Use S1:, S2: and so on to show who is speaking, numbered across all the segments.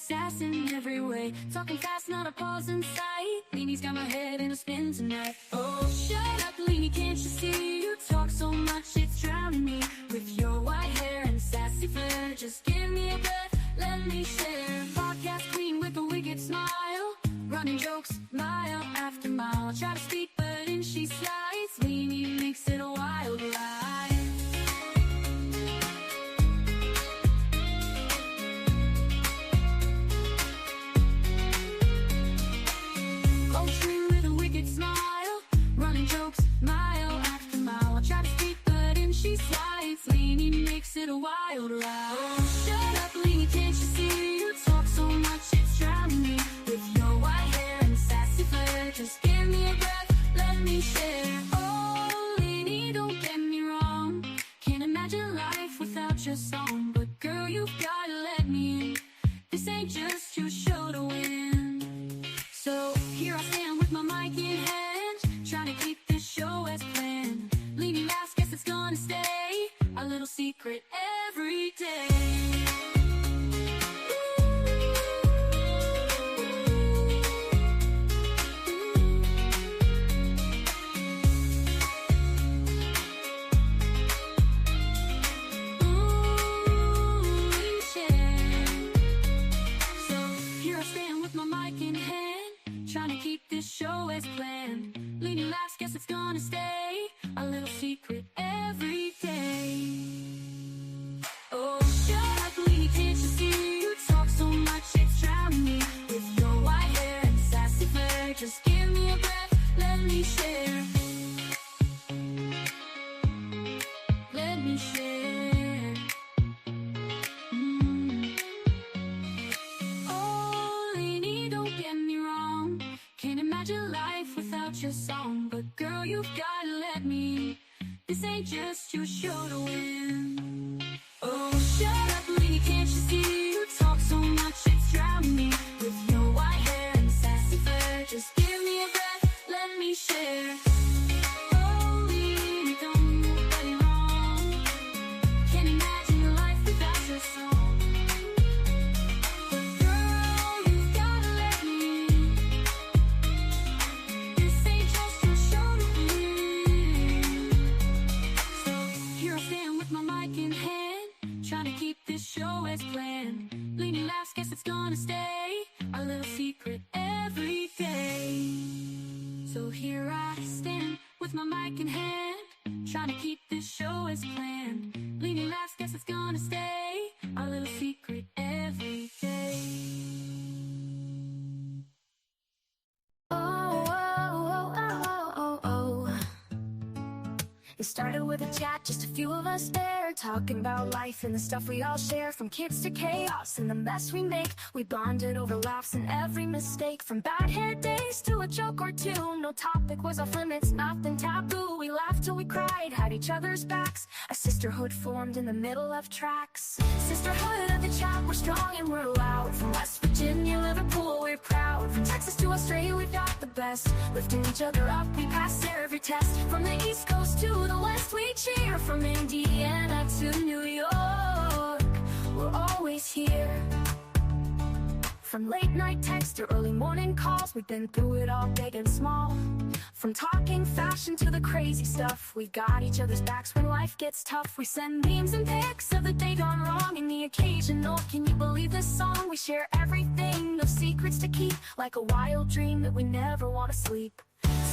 S1: sass in every way. Talking fast, not a pause in sight. Leanie's got my head in a spin tonight. Oh, shut up, Leanie, can't you see? You talk so much, it's drowning me. With your white hair and sassy flair, just give me a breath, let me share. Podcast queen with a wicked smile, running jokes mile after mile. Try to speak, but in she slides. Leanie makes it a wild ride. With a wicked smile, running jokes mile after mile. I try to speak, but in she slides. Leanie makes it a wild ride. Oh, shut up, Leanie, can't you see? You talk so much, it's drowning me. With your white hair and sassy flair, just give me a breath, let me share. Oh, Leanie, don't get me wrong, can't imagine life without your song. But girl, you've gotta let me in. This ain't just your show to win. So here I stand with my mic in hand, trying to keep this show as planned. Leanie laughs, guess it's gonna stay a little secret every day. Trying to keep this show as planned. Leanie laughs, guess it's gonna stay a little secret every day. Oh, shut up, Leanie, can't you see? You talk so much, it's drowning me. With your white hair and sassy flair, just give me a breath, let me share. Let me share. Oh, Leanie, don't get me wrong, can't imagine life without your song. But girl, you've gotta let me. This ain't just your show to win. Oh, shut up, Leanie, can't you see? You talk so much, it's drowning me. With your white hair and sassy flair, just give me a breath, let me share. Oh, Leanie, don't get me wrong, can't imagine your life without your song. Trying to keep this show as planned. Leanie laughs, guess it's gonna stay a little secret every day. So here I stand with my mic in hand, trying to keep this show as planned. Leanie laughs, guess it's gonna stay a little secret every day. Oh, oh, oh, oh, oh, oh. It started with a chat, just a few of us there, talking about life and the stuff we all share. From kids to chaos and the mess we make, we bonded over laughs and every mistake. From bad hair days to a joke or two, no topic was off limits, nothing taboo. We laughed till we cried, had each other's backs. A sisterhood formed in the middle of tracks. Sisterhood of the chat, we're strong and we're loud. From West Virginia, Liverpool, we're proud. From Texas to Australia, we've got the best. Lifting each other up, we pass every test. From the East Coast to the West, we cheer. From Indiana to New York, we're always here. From late night texts to early morning calls, we've been through it all, big and small. From talking fashion to the crazy stuff, we've got each other's backs when life gets tough. We send memes and pics of the day gone wrong and the occasional "can you believe this song?" We share everything, no secrets to keep, like a wild dream that we never want to sleep.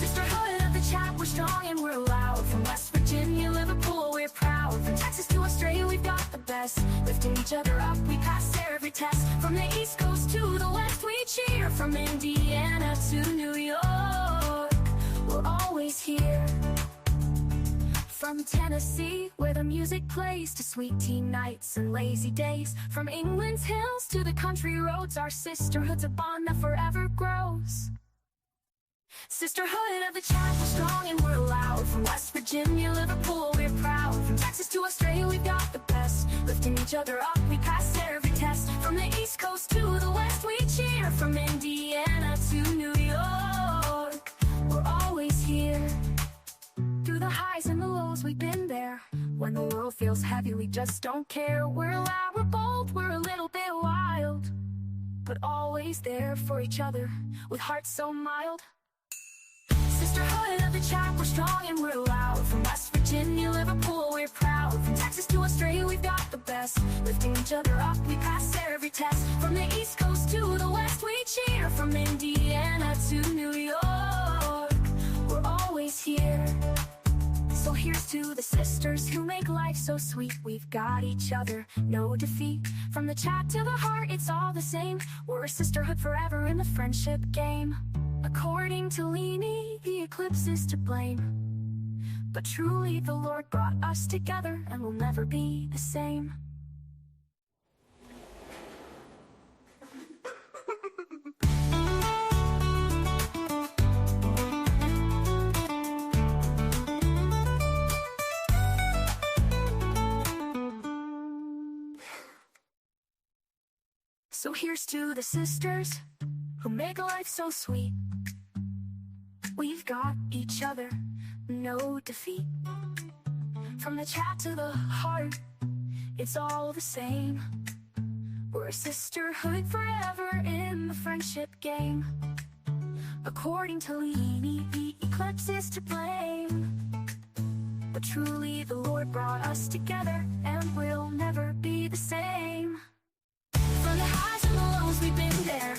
S1: Sisterhood of the chat, we're strong and we're loud. From West Virginia, Liverpool, we're proud. From Texas to Australia, we've got the best. Lifting each other up, we pass every test. From the East Coast to the West, we cheer. From Indiana to New York, we're always here. From Tennessee, where the music plays, to sweet tea nights and lazy days. From England's hills to the country roads, our sisterhood's a bond that forever grows. Sisterhood of the chat, we're strong and we're loud. From West Virginia, Liverpool, we're proud. From Texas to Australia, we've got the best. Lifting each other up, we pass every test. From the East Coast to the West, we cheer. From Indiana to New York, we're always here. Through the highs and the lows, we've been there. When the world feels heavy, we just don't care. We're loud, we're bold, we're a little bit wild, but always there for each other, with hearts so mild. Sisterhood of the chat, we're strong and we're loud. From West Virginia, Liverpool, we're proud. From Texas to Australia, we've got the best. Lifting each other up, we pass every test. From the East Coast to the West, we cheer. From Indiana to New York, we're always here. So here's to the sisters who make life so sweet. We've got each other, no defeat. From the chat to the heart, it's all the same. We're a sisterhood forever in the friendship game. According to Leanie, the eclipse is to blame. But truly the Lord brought us together, and we'll never be the same. So here's to the sisters who make life so sweet. We've got each other, no defeat. From the chat to the heart, it's all the same. We're a sisterhood forever in the friendship game. According to Leanie, the eclipse is to blame. But truly the Lord brought us together, and we'll never be the same. From the highs and the lows, we've been there.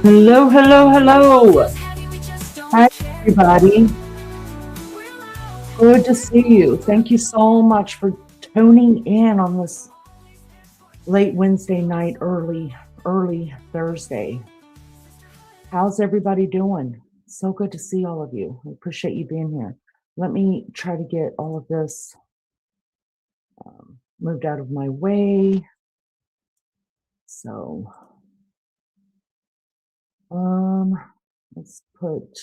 S2: Hello, hello, hello. Hi, everybody. Good to see you. Thank you so much for tuning in on this late Wednesday night, early Thursday. How's everybody doing? So good to see all of you. I appreciate you being here. Let me try to get all of this moved out of my way. So, let's put,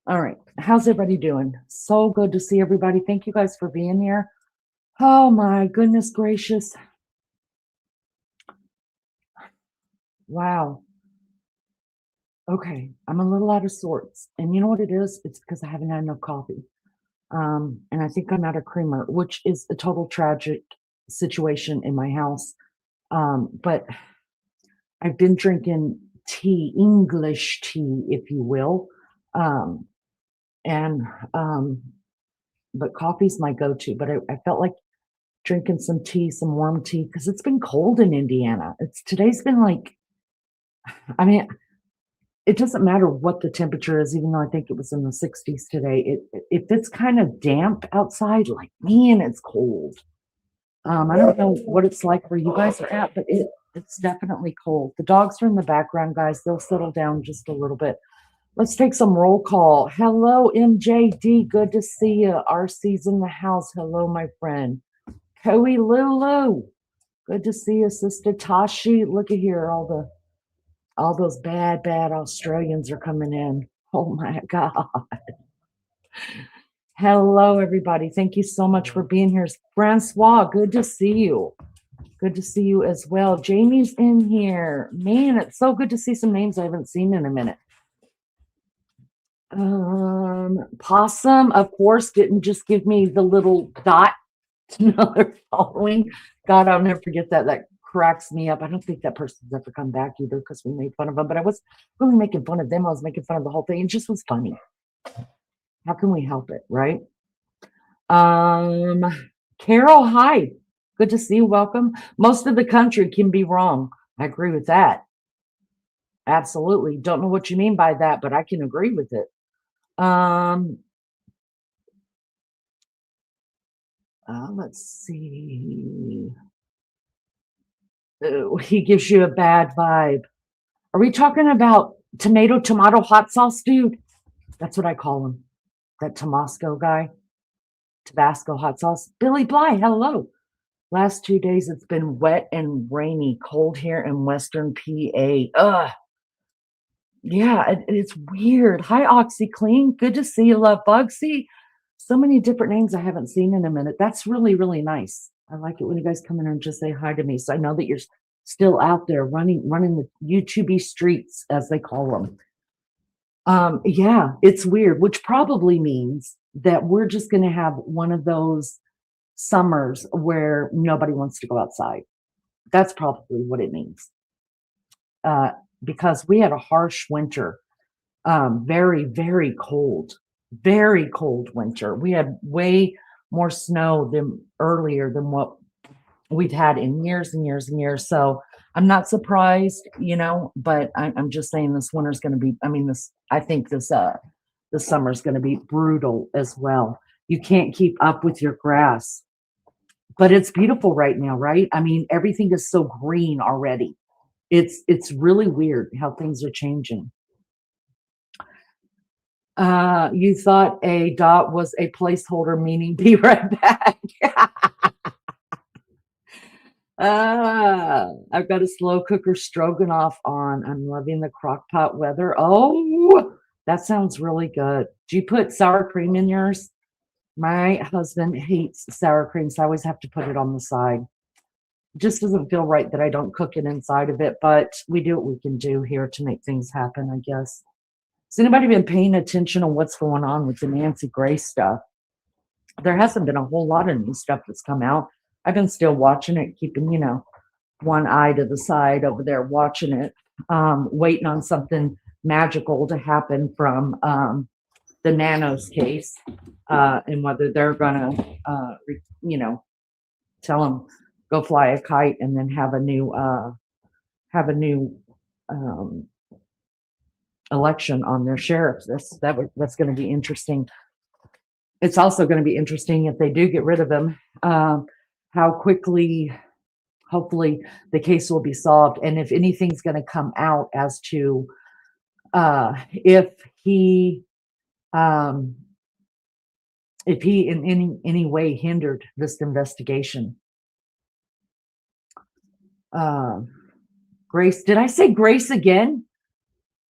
S2: all right. How's everybody doing? So good to see everybody. Thank you guys for being here. Oh my goodness gracious. Wow. Okay. I'm a little out of sorts. And you know what it is? It's because I haven't had enough coffee. And I think I'm out of creamer, which is a total tragic situation in my house. But I've been drinking tea, English tea, if you will. But coffee's my go-to. But I felt like drinking some tea, some warm tea, because it's been cold in Indiana. Today's been like, I mean, it doesn't matter what the temperature is, even though I think it was in the 60s today. If it's kind of damp outside, like me, and it's cold. I don't know what it's like where you guys are at, but it's definitely cold. The dogs are in the background, guys. They'll settle down just a little bit. Let's take some roll call. Hello, MJD. Good to see you. RC's in the house. Hello, my friend. Coey Lulu. Good to see you, Sister Tashi. Look at here. All those bad Australians are coming in. Oh my God. Hello, everybody. Thank you so much for being here. Francois, good to see you. Good to see you as well. Jamie's in here. Man, it's so good to see some names I haven't seen in a minute. Possum, of course, didn't just give me the little dot to know they're following. God, I'll never forget that. That cracks me up. I don't think that person's ever come back either because we made fun of them, but I was really making fun of them. I was making fun of the whole thing. It just was funny. How can we help it, right? Carol, hi. Good to see you. Welcome. Most of the country can be wrong. I agree with that. Absolutely. Don't know what you mean by that, but I can agree with it. Let's see. Oh, he gives you a bad vibe. Are we talking about tomato hot sauce dude? That's what I call him. That Tabasco guy. Tabasco hot sauce. Billy Bly, hello. Last 2 days it's been wet and rainy, cold here in Western PA. Ugh. Yeah, it's weird. Hi, OxyClean. Good to see you, Love Bugsy. So many different names I haven't seen in a minute. That's really, really nice. I like it when you guys come in and just say hi to me. So I know that you're still out there running the YouTube streets, as they call them. Yeah, it's weird, which probably means that we're just going to have one of those summers where nobody wants to go outside. That's probably what it means. Because we had a harsh winter, very, very cold winter. We had way more snow than earlier than what we've had in years and years and years. So I'm not surprised, but I'm just saying this winter's going to be, I think this summer's going to be brutal as well. You can't keep up with your grass, but it's beautiful right now, right? I mean, everything is so green already. It's really weird how things are changing. You thought a dot was a placeholder, meaning be right back. I've got a slow cooker stroganoff on. I'm loving the crock pot weather. Oh, that sounds really good. Do you put sour cream in yours? My husband hates sour cream, so I always have to put it on the side. It just doesn't feel right that I don't cook it inside of it, but we do what we can do here to make things happen, I guess. Has anybody been paying attention to what's going on with the Nancy Grace stuff? There hasn't been a whole lot of new stuff that's come out. I've been still watching it, keeping, one eye to the side over there watching it, waiting on something magical to happen from the Nanos case, and whether they're going to, tell them go fly a kite and then have a new election on their sheriffs. That's going to be interesting. It's also going to be interesting if they do get rid of him, how quickly, hopefully, the case will be solved, and if anything's going to come out as to if he in any way hindered this investigation. Grace, did I say Grace again?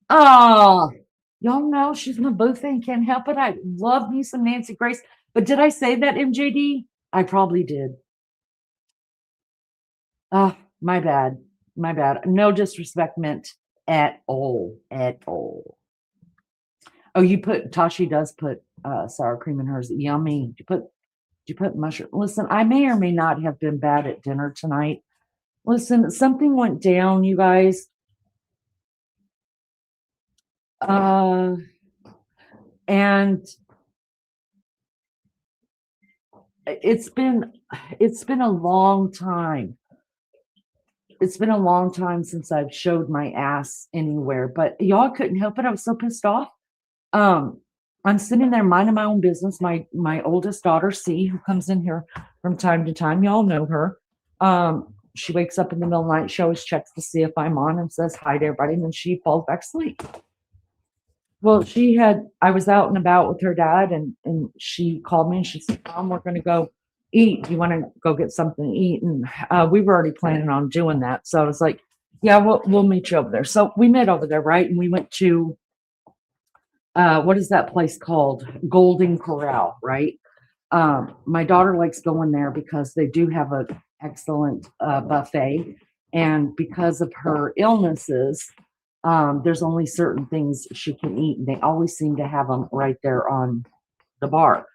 S2: Oh, y'all know she's my boo thing. Can't help it. I love me some Nancy Grace. But did I say that, MJD? I probably did. My bad. My bad. No disrespect meant at all. At all. Oh, Tashi does put sour cream in hers. Yummy. Do you put mushroom? Listen, I may or may not have been bad at dinner tonight. Listen, something went down, you guys. And it's been a long time. It's been a long time since I've showed my ass anywhere, but y'all couldn't help it. I was so pissed off. I'm sitting there minding my own business. My oldest daughter, C, who comes in here from time to time, y'all know her. She wakes up in the middle of the night. She always checks to see if I'm on and says hi to everybody, and then she falls back asleep. Well, I was out and about with her dad, and she called me and she said, Mom, we're going to go eat. Do you want to go get something to eat? And we were already planning on doing that. So I was like, yeah, we'll meet you over there. So we met over there, right? And we went to, what is that place called? Golden Corral, right? My daughter likes going there because they do have an excellent buffet. And because of her illnesses, there's only certain things she can eat, and they always seem to have them right there on the bar.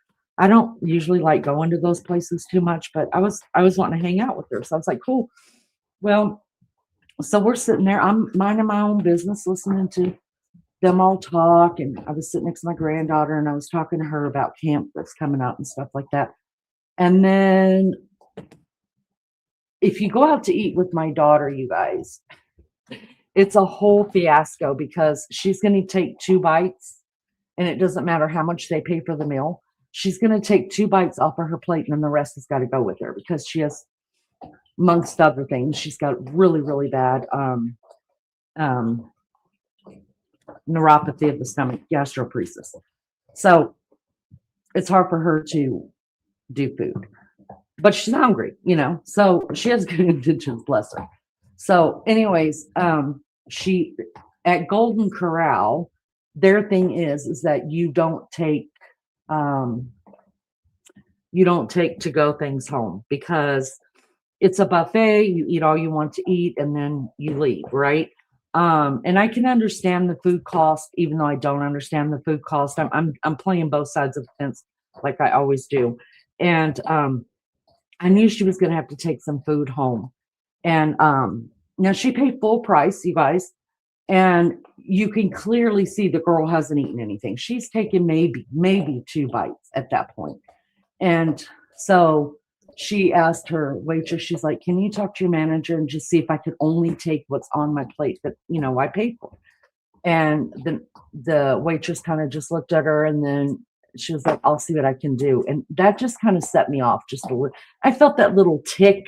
S2: I don't usually like going to those places too much, but I was wanting to hang out with her, so I was like, cool. Well, so we're sitting there. I'm minding my own business, listening to them all talk, and I was sitting next to my granddaughter, and I was talking to her about camp that's coming up and stuff like that. And then, if you go out to eat with my daughter, you guys, it's a whole fiasco because she's going to take 2 bites, and it doesn't matter how much they pay for the meal. She's going to take 2 bites off of her plate, and then the rest has got to go with her because she has, amongst other things, she's got really, really bad neuropathy of the stomach, gastroparesis. So it's hard for her to do food, but she's hungry, so she has good intentions, bless her. So anyways, she at Golden Corral, their thing is that you don't take to-go things home because it's a buffet. You eat all you want to eat and then you leave, right? And I can understand the food cost, even though I don't understand the food cost. I'm playing both sides of the fence like I always do. And I knew she was going to have to take some food home. And now she paid full price, you guys. And you can clearly see the girl hasn't eaten anything. She's taken maybe 2 bites at that point. And so she asked her waitress, she's like, can you talk to your manager and just see if I could only take what's on my plate that, I paid for? And the waitress kind of just looked at her, and then she was like, I'll see what I can do. And that just kind of set me off just a little. I felt that little tick,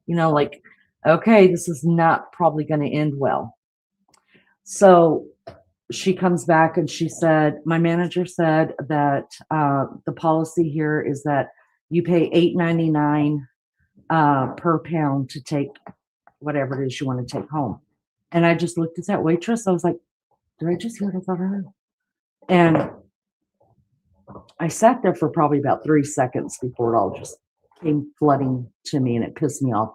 S2: like, okay, this is not probably going to end well. So she comes back and she said, my manager said that the policy here is that you pay $8.99 per pound to take whatever it is you want to take home. And I just looked at that waitress. I was like, did I just hear what I thought I heard? And I sat there for probably about 3 seconds before it all just came flooding to me, and it pissed me off.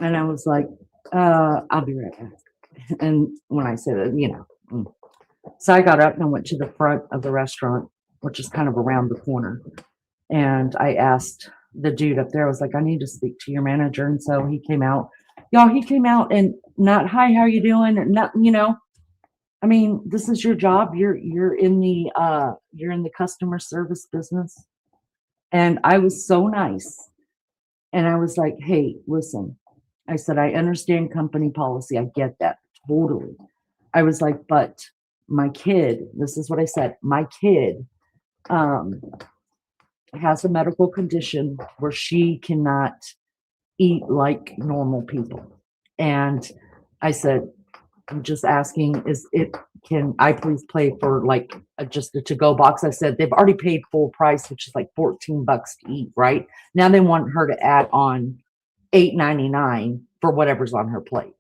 S2: And I was like, I'll be right back. And when I say that, So I got up and I went to the front of the restaurant, which is kind of around the corner. And I asked the dude up there, I was like, I need to speak to your manager. And so he came out. Y'all, he came out and not, hi, how you doing? Not, I mean, this is your job. You're in the customer service business. And I was so nice. And I was like, hey, listen, I said, I understand company policy. I get that totally. I was like, but my kid, this is what I said, my kid has a medical condition where she cannot eat like normal people. And I said, I'm just asking, can I please pay for like just a to-go box? I said, they've already paid full price, which is like $14 to eat, right? Now they want her to add on $8.99 for whatever's on her plate.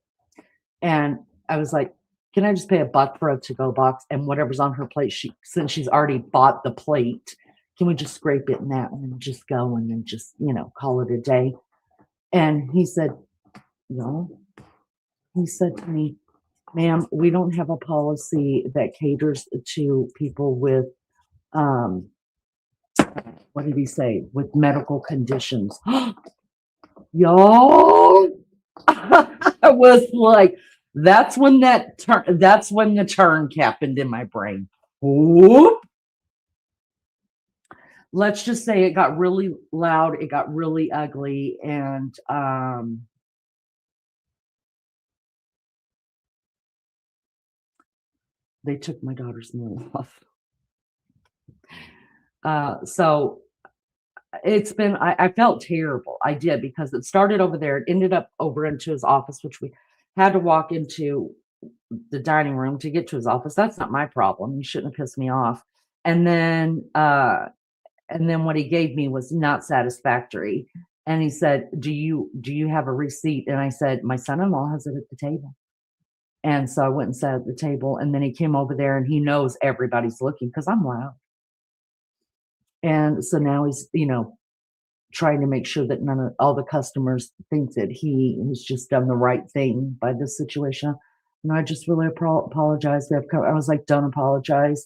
S2: And I was like, can I just pay $1 for a to-go box, and whatever's on her plate, since she's already bought the plate, can we just scrape it in that and then just go and then just, call it a day? And he said, no. He said to me, ma'am, we don't have a policy that caters to people with, what did he say? With medical conditions. Y'all, I was like, that's when the turn happened in my brain. Whoop. Let's just say it got really loud. It got really ugly. And, they took my daughter's meal off. So it's been, I felt terrible. I did, because it started over there. It ended up over into his office, which we had to walk into the dining room to get to his office. That's not my problem. You shouldn't have pissed me off. And then what he gave me was not satisfactory. And he said, do you have a receipt? And I said, my son-in-law has it at the table. And so I went and sat at the table, and then he came over there, and he knows everybody's looking because I'm loud. And so now he's, trying to make sure that all the customers think that he has just done the right thing by this situation. And I just really apologize. I was like, don't apologize.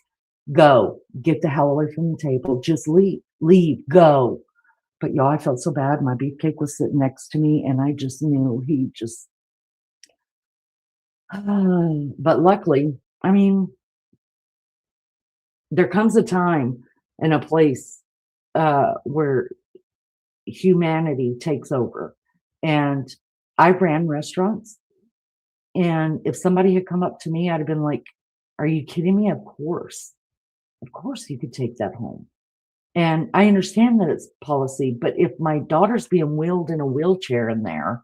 S2: Go. Get the hell away from the table. Just leave, go. But y'all, I felt so bad. My beefcake was sitting next to me, and I just knew he just, but luckily, I mean, there comes a time and a place where humanity takes over. And I ran restaurants, and if somebody had come up to me, I'd have been like, are you kidding me? Of course you could take that home. And I understand that it's policy, but if my daughter's being wheeled in a wheelchair in there,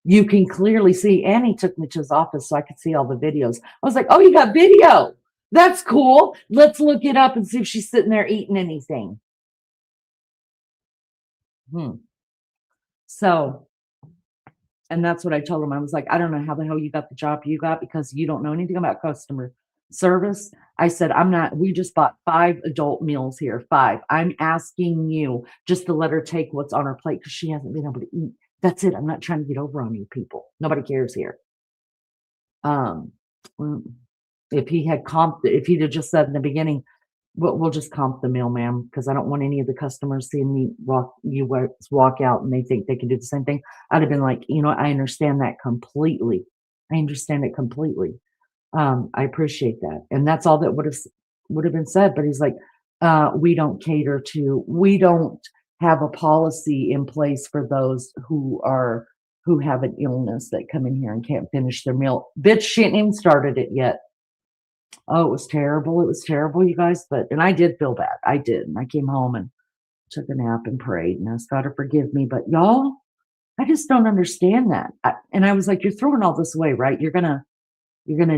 S2: you can clearly see. Annie took me to his office so I could see all the videos. I was like, oh, you got video. That's cool. Let's look it up and see if she's sitting there eating anything. So, and that's what I told him. I was like, I don't know how the hell you got the job you got, because you don't know anything about customer service. I said, we just bought 5 adult meals here, 5. I'm asking you just to let her take what's on her plate, because she hasn't been able to eat. That's it. I'm not trying to get over on you people. Nobody cares here. If he'd have just said in the beginning, we'll just comp the meal, ma'am, because I don't want any of the customers seeing me walk out and they think they can do the same thing. I'd have been like, I understand that completely. I understand it completely. I appreciate that. And that's all that would have been said. But he's like, we don't have a policy in place for those who have an illness that come in here and can't finish their meal. Bitch, she ain't even started it yet. Oh, it was terrible. It was terrible, you guys. And I did feel bad. I did. And I came home and took a nap and prayed and asked God to forgive me. But y'all, I just don't understand that. And I was like, you're throwing all this away, right? You're gonna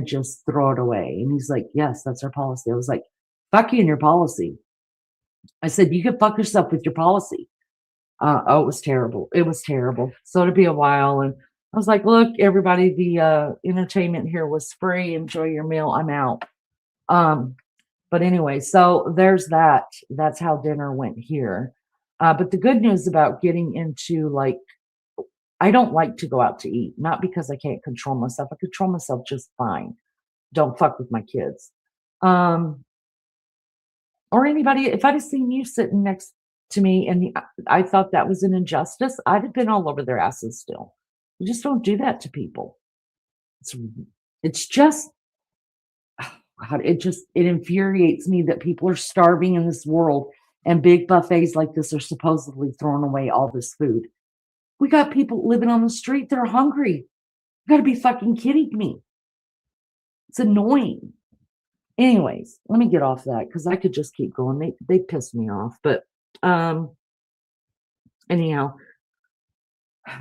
S2: just throw it away. And he's like, yes, that's our policy. I was like, fuck you and your policy. I said, you can fuck yourself with your policy. Oh, it was terrible. It was terrible. So it'll be a while. And I was like, look, everybody, the entertainment here was free. Enjoy your meal. I'm out. But anyway, so there's that. That's how dinner went here. But the good news about getting into I don't like to go out to eat, not because I can't control myself. I control myself just fine. Don't fuck with my kids. Or anybody, if I'd have seen you sitting next to me and I thought that was an injustice, I'd have been all over their asses still. You just don't do that to people. It's just, God, it infuriates me that people are starving in this world and big buffets like this are supposedly throwing away all this food. We got people living on the street that are hungry. You got to be fucking kidding me. It's annoying. Anyways, let me get off that because I could just keep going. They piss me off. But anyhow,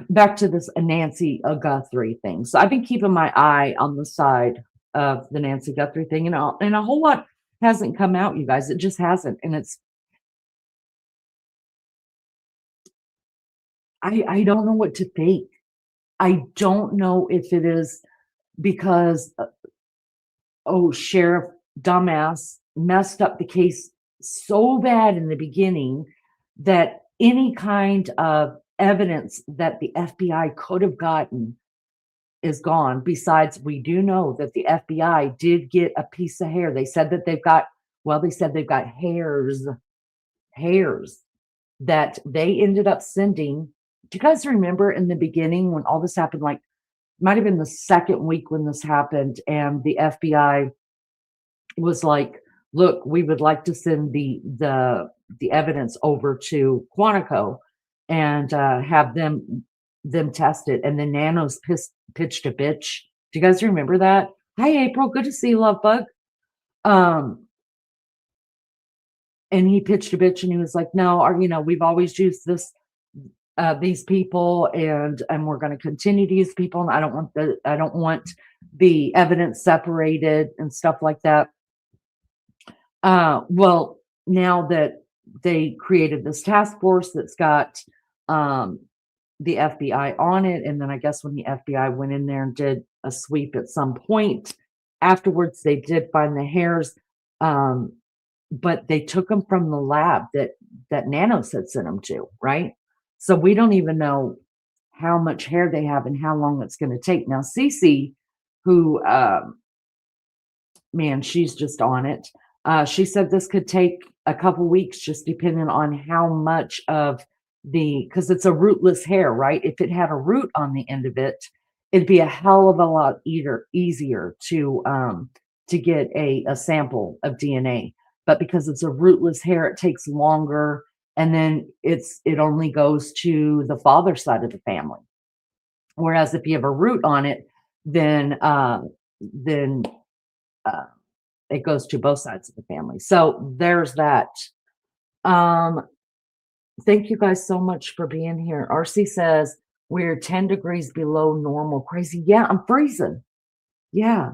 S2: back to this Nancy Guthrie thing. So I've been keeping my eye on the side of the Nancy Guthrie thing, and a whole lot hasn't come out, you guys. It just hasn't, and I don't know what to think. I don't know if it is because Sheriff dumbass messed up the case so bad in the beginning that any kind of evidence that the FBI could have gotten is gone. Besides, we do know that the FBI did get a piece of hair. They said that they've got hairs that they ended up sending. Do you guys remember in the beginning when all this happened? Like, might have been the second week when this happened, and the FBI was like, look, we would like to send the evidence over to Quantico and have them test it. And then Nanos pitched a bitch. Do you guys remember that? Hi, April. Good to see you, love bug. And he pitched a bitch and he was like, no, we've always used these people and we're going to continue to use people. And I don't want the evidence separated and stuff like that. Well, now that they created this task force that's got the FBI on it, and then I guess when the FBI went in there and did a sweep at some point afterwards, they did find the hairs, but they took them from the lab that Nanos had sent them to, right? So we don't even know how much hair they have and how long it's going to take. Now, Cece, who, man, she's just on it. She said this could take a couple weeks, just depending on how much of because it's a rootless hair, right? If it had a root on the end of it, it'd be a hell of a lot easier to get a sample of DNA. But because it's a rootless hair, it takes longer, and then it only goes to the father's side of the family. Whereas if you have a root on it, then it goes to both sides of the family. So there's that. Thank you guys so much for being here. RC says we're 10 degrees below normal. Crazy. Yeah, I'm freezing. Yeah.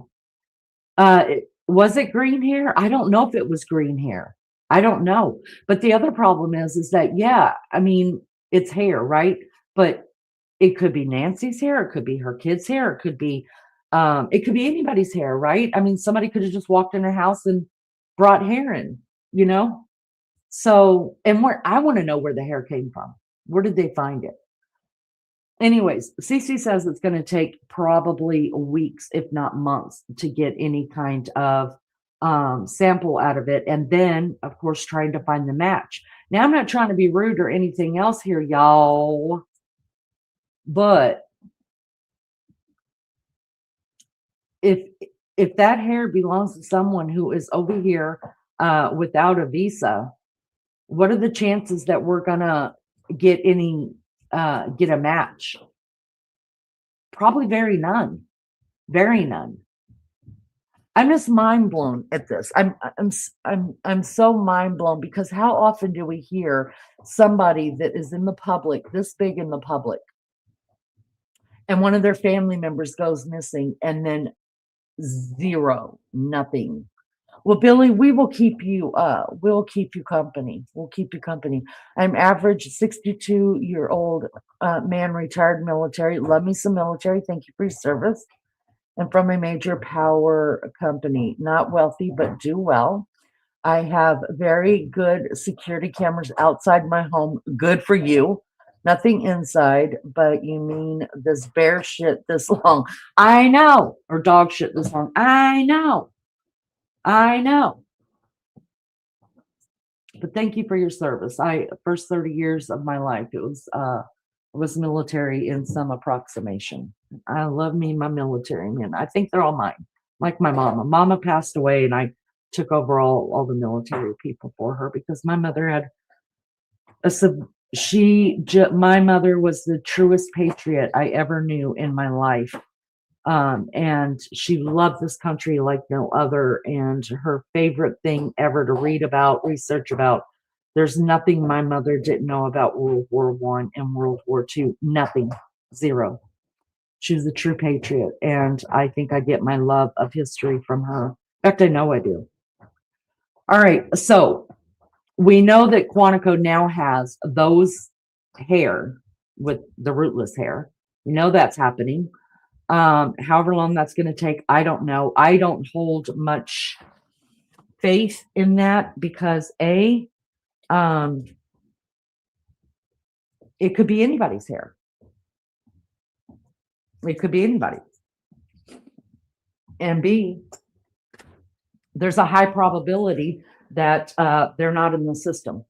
S2: Was it green hair? I don't know if it was green hair. I don't know. But the other problem is that, yeah, I mean, it's hair, right? But it could be Nancy's hair. It could be her kid's hair. It could be anybody's hair, right? I mean, somebody could have just walked in her house and brought hair in, So, and I want to know where the hair came from. Where did they find it? Anyways, Cece says it's going to take probably weeks, if not months, to get any kind of sample out of it, and then of course trying to find the match. Now I'm not trying to be rude or anything else here, y'all, but if that hair belongs to someone who is over here without a visa, what are the chances that we're gonna get a match? Probably very none. Very none. I'm just mind blown at this. I'm so mind blown, because how often do we hear somebody that is in the public, this big in the public, and one of their family members goes missing, and then zero, nothing. Well, Billy, we'll keep you company. We'll keep you company. I'm average 62-year-old man, retired military. Love me some military. Thank you for your service. And from a major power company. Not wealthy, but do well. I have very good security cameras outside my home. Good for you. Nothing inside, but you mean this bear shit this long. I know. Or dog shit this long. I know. But thank you for your service. First 30 years of my life, it was military in some approximation. I love me my military men. I think they're all mine. Like my mama. Mama passed away, and I took over all the military people for her, because my mother had my mother was the truest patriot I ever knew in my life. And she loved this country like no other. And her favorite thing ever to read about, research about, there's nothing my mother didn't know about World War I and World War II. Nothing. Zero. She was a true patriot. And I think I get my love of history from her. In fact, I know I do. All right. So we know that Quantico now has those hair with the rootless hair. We know that's happening. However long that's going to take, I don't know. I don't hold much faith in that, because it could be anybody's hair. It could be anybody. And B, there's a high probability that they're not in the system.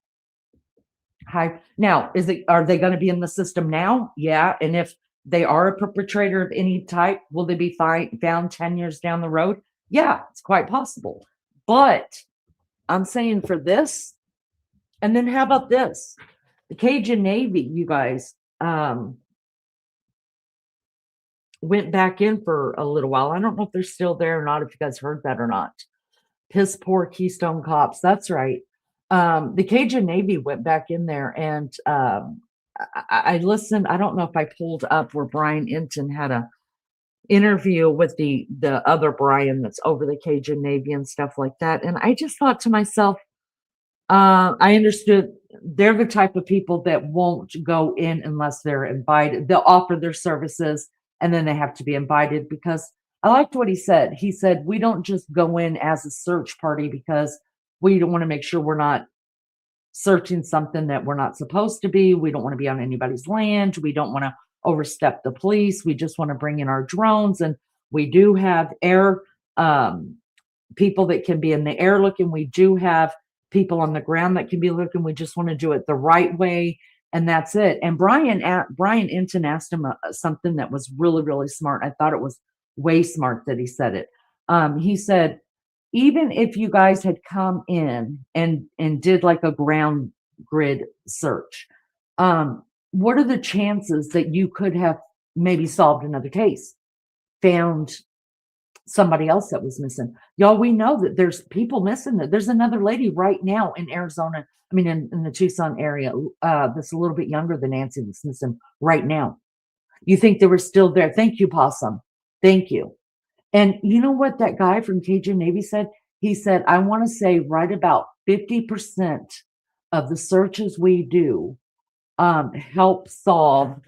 S2: Now, are they going to be in the system now? Yeah. And if they are a perpetrator of any type, will they be found 10 years down the road? Yeah, it's quite possible. But I'm saying for this, and then how about this? The Cajun Navy, you guys, went back in for a little while. I don't know if they're still there or not, if you guys heard that or not. Piss poor Keystone Cops. That's right. The Cajun Navy went back in there, and I listened. I don't know if I pulled up where Brian Inton had a interview with the other Brian that's over the Cajun Navy and stuff like that. And I just thought to myself, I understood they're the type of people that won't go in unless they're invited. They'll offer their services, and then they have to be invited, because I liked what he said. He said, we don't just go in as a search party because we don't want to make sure we're not searching something that we're not supposed to be. We don't want to be on anybody's land. We don't want to overstep the police. We just want to bring in our drones. And we do have air people that can be in the air looking. We do have people on the ground that can be looking. We just want to do it the right way. And that's it. And Brian Inton asked him something that was really, really smart. I thought it was way smart that he said it. He said, even if you guys had come in and did like a ground grid search, what are the chances that you could have maybe solved another case, found somebody else that was missing? Y'all, we know that there's people missing. That there's another lady right now in Arizona, I mean in the Tucson area, that's a little bit younger than Nancy, that's missing right now. You think they were still there? Thank you, Possum. Thank you. And you know what that guy from Cajun Navy said? He said, I want to say right about 50% of the searches we do help solve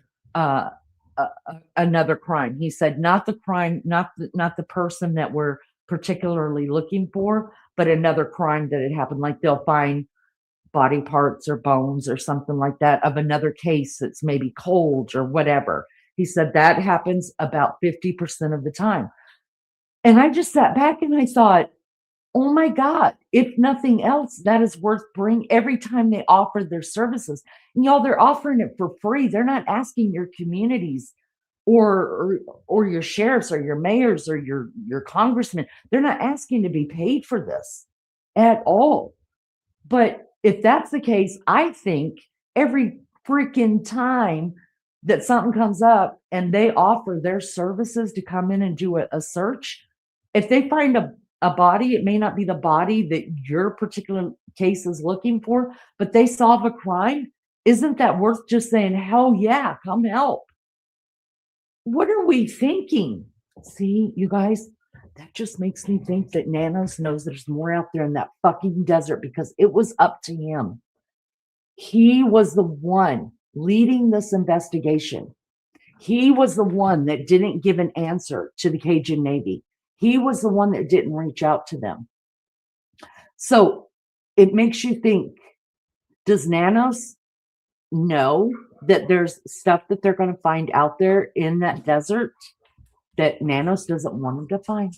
S2: another crime. He said, not the crime, not the person that we're particularly looking for, but another crime that had happened. Like they'll find body parts or bones or something like that of another case that's maybe cold or whatever. He said that happens about 50% of the time. And I just sat back and I thought, Oh my God. If nothing else, that is worth bringing every time they offer their services. And y'all, they're offering it for free. They're not asking your communities or your sheriffs or your mayors or your congressmen. They're not asking to be paid for this at all. But if that's the case, I think every freaking time that something comes up and they offer their services to come in and do a search, if they find a body, it may not be the body that your particular case is looking for, but they solve a crime. Isn't that worth just saying, hell yeah, come help? What are we thinking? See, you guys, that just makes me think that Nanos knows there's more out there in that fucking desert because it was up to him. He was the one leading this investigation. He was the one that didn't give an answer to the Cajun Navy. He was the one that didn't reach out to them. So it makes you think, does Nanos know that there's stuff that they're going to find out there in that desert that Nanos doesn't want them to find?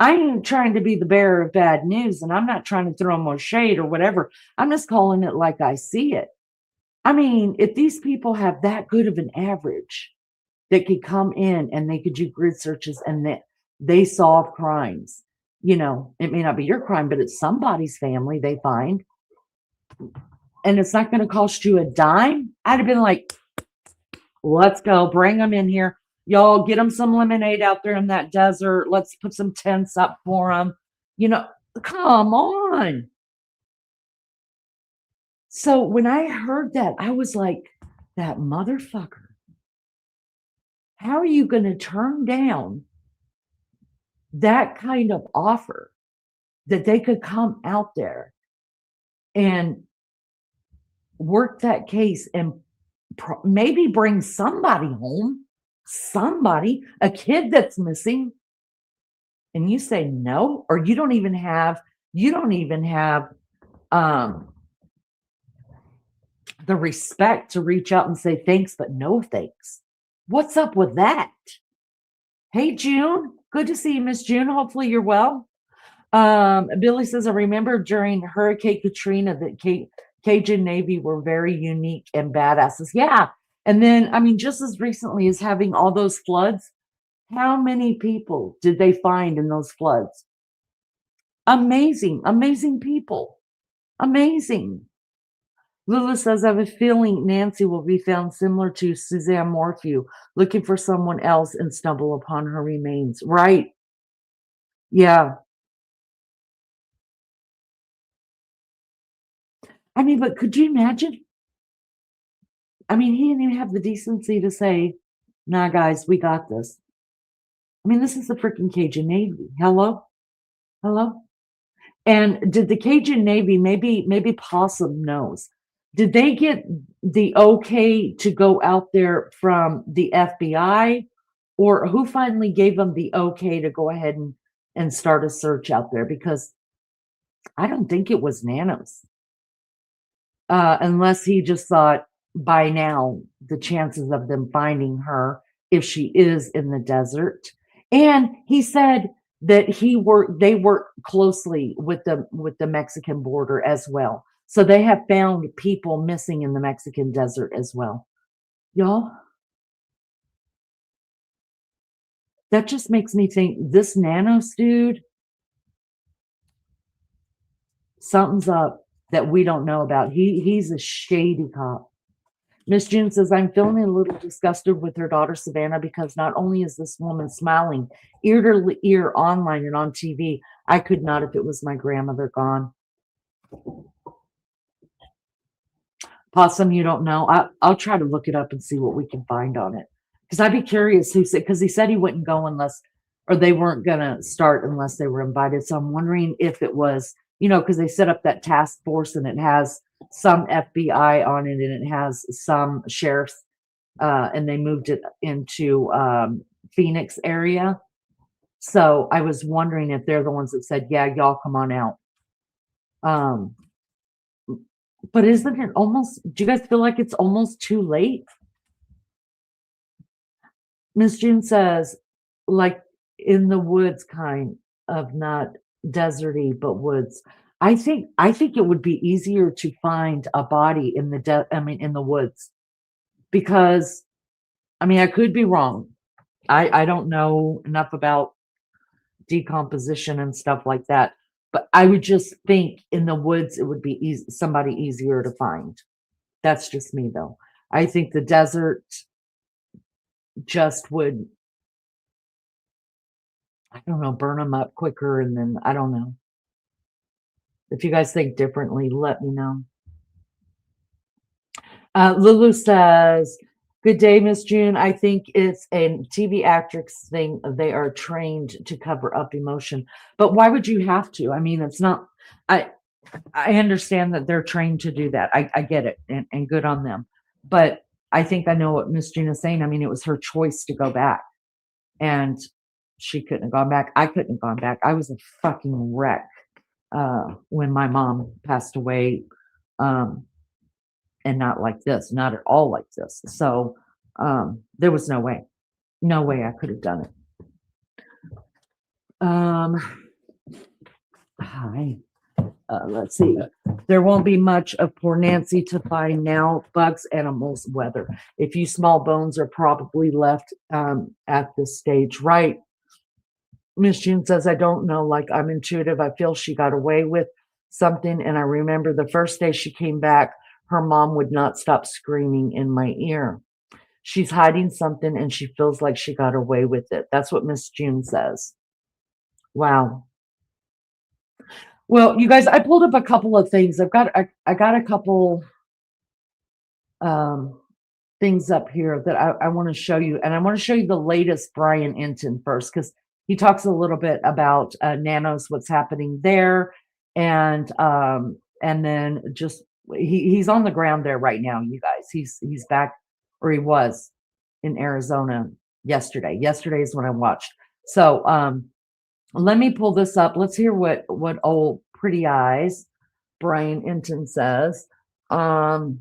S2: I ain't trying to be the bearer of bad news, and I'm not trying to throw more shade or whatever. I'm just calling it like I see it. I mean, if these people have that good of an average that could come in and they could do grid searches and that they solve crimes, you know, it may not be your crime, but it's somebody's family they find, and it's not going to cost you a dime. I'd have been like, let's go, bring them in here. Y'all get them some lemonade out there in that desert. Let's put some tents up for them. You know, come on. So when I heard that, I was like, that motherfucker. How are you going to turn down that kind of offer that they could come out there and work that case and maybe bring somebody home? Somebody, a kid that's missing, and you say no, or you don't even have the respect to reach out and say thanks, but no thanks. What's up with that? Hey, June, good to see you, Miss June. Hopefully you're well. Billy says, I remember during Hurricane Katrina that Cajun Navy were very unique and badasses. Yeah. And then, I mean, just as recently as having all those floods, how many people did they find in those floods? Amazing, amazing people. Amazing. Lula says, I have a feeling Nancy will be found similar to Suzanne Morphew, looking for someone else and stumble upon her remains. Right. Yeah. I mean, but could you imagine? I mean, he didn't even have the decency to say, nah, guys, we got this. I mean, this is the freaking Cajun Navy. Hello? Hello? And did the Cajun Navy, maybe Possum knows, did they get the okay to go out there from the FBI? Or who finally gave them the okay to go ahead and start a search out there? Because I don't think it was Nanos. Unless he just thought by now the chances of them finding her, if she is in the desert. And he said that they work closely with the Mexican border as well. So they have found people missing in the Mexican desert as well. Y'all, that just makes me think this Nanos dude, something's up that we don't know about. He's a shady cop. Miss June says, I'm feeling a little disgusted with her daughter, Savannah, because not only is this woman smiling ear to ear online and on TV, I could not if it was my grandmother gone. Possum, you don't know. I'll try to look it up and see what we can find on it. Because I'd be curious who said, because he said he wouldn't go unless, or they weren't going to start unless they were invited. So I'm wondering if it was, you know, because they set up that task force and it has some FBI on it and it has some sheriffs, and they moved it into Phoenix area. So I was wondering if they're the ones that said, yeah, y'all come on out. But isn't it almost, do you guys feel like it's almost too late? Miss June says, like in the woods kind. not deserty but woods. I think it would be easier to find a body in the in the woods, because I could be wrong. I don't know enough about decomposition and stuff like that, but I would just think in the woods it would be somebody easier to find. That's just me though. I think the desert just would, I don't know, burn them up quicker, and then I don't know. If you guys think differently, let me know. Lulu says, good day, Miss June. I think it's a TV actress thing. They are trained to cover up emotion. But why would you have to? It's not, I understand that they're trained to do that. I get it, and good on them. But I think I know what Miss June is saying. It was her choice to go back. And she couldn't have gone back. I couldn't have gone back. I was a fucking wreck when my mom passed away. And not like this, not at all like this. So there was no way I could have done it. Hi. Let's see. There won't be much of poor Nancy to find now. Bugs, animals, weather. A few small bones are probably left at this stage. Right. Miss June says, I don't know, like I'm intuitive. I feel she got away with something. And I remember the first day she came back, her mom would not stop screaming in my ear. She's hiding something and she feels like she got away with it. That's what Miss June says. Wow. Well, you guys, I pulled up a couple of things. I got a couple things up here that I want to show you. And I want to show you the latest Brian Enton first, because he talks a little bit about Nanos, what's happening there. And then just he's on the ground there right now, you guys. He's back, or he was in Arizona yesterday. Yesterday is when I watched. So let me pull this up. Let's hear what old pretty eyes Brian Enton says. And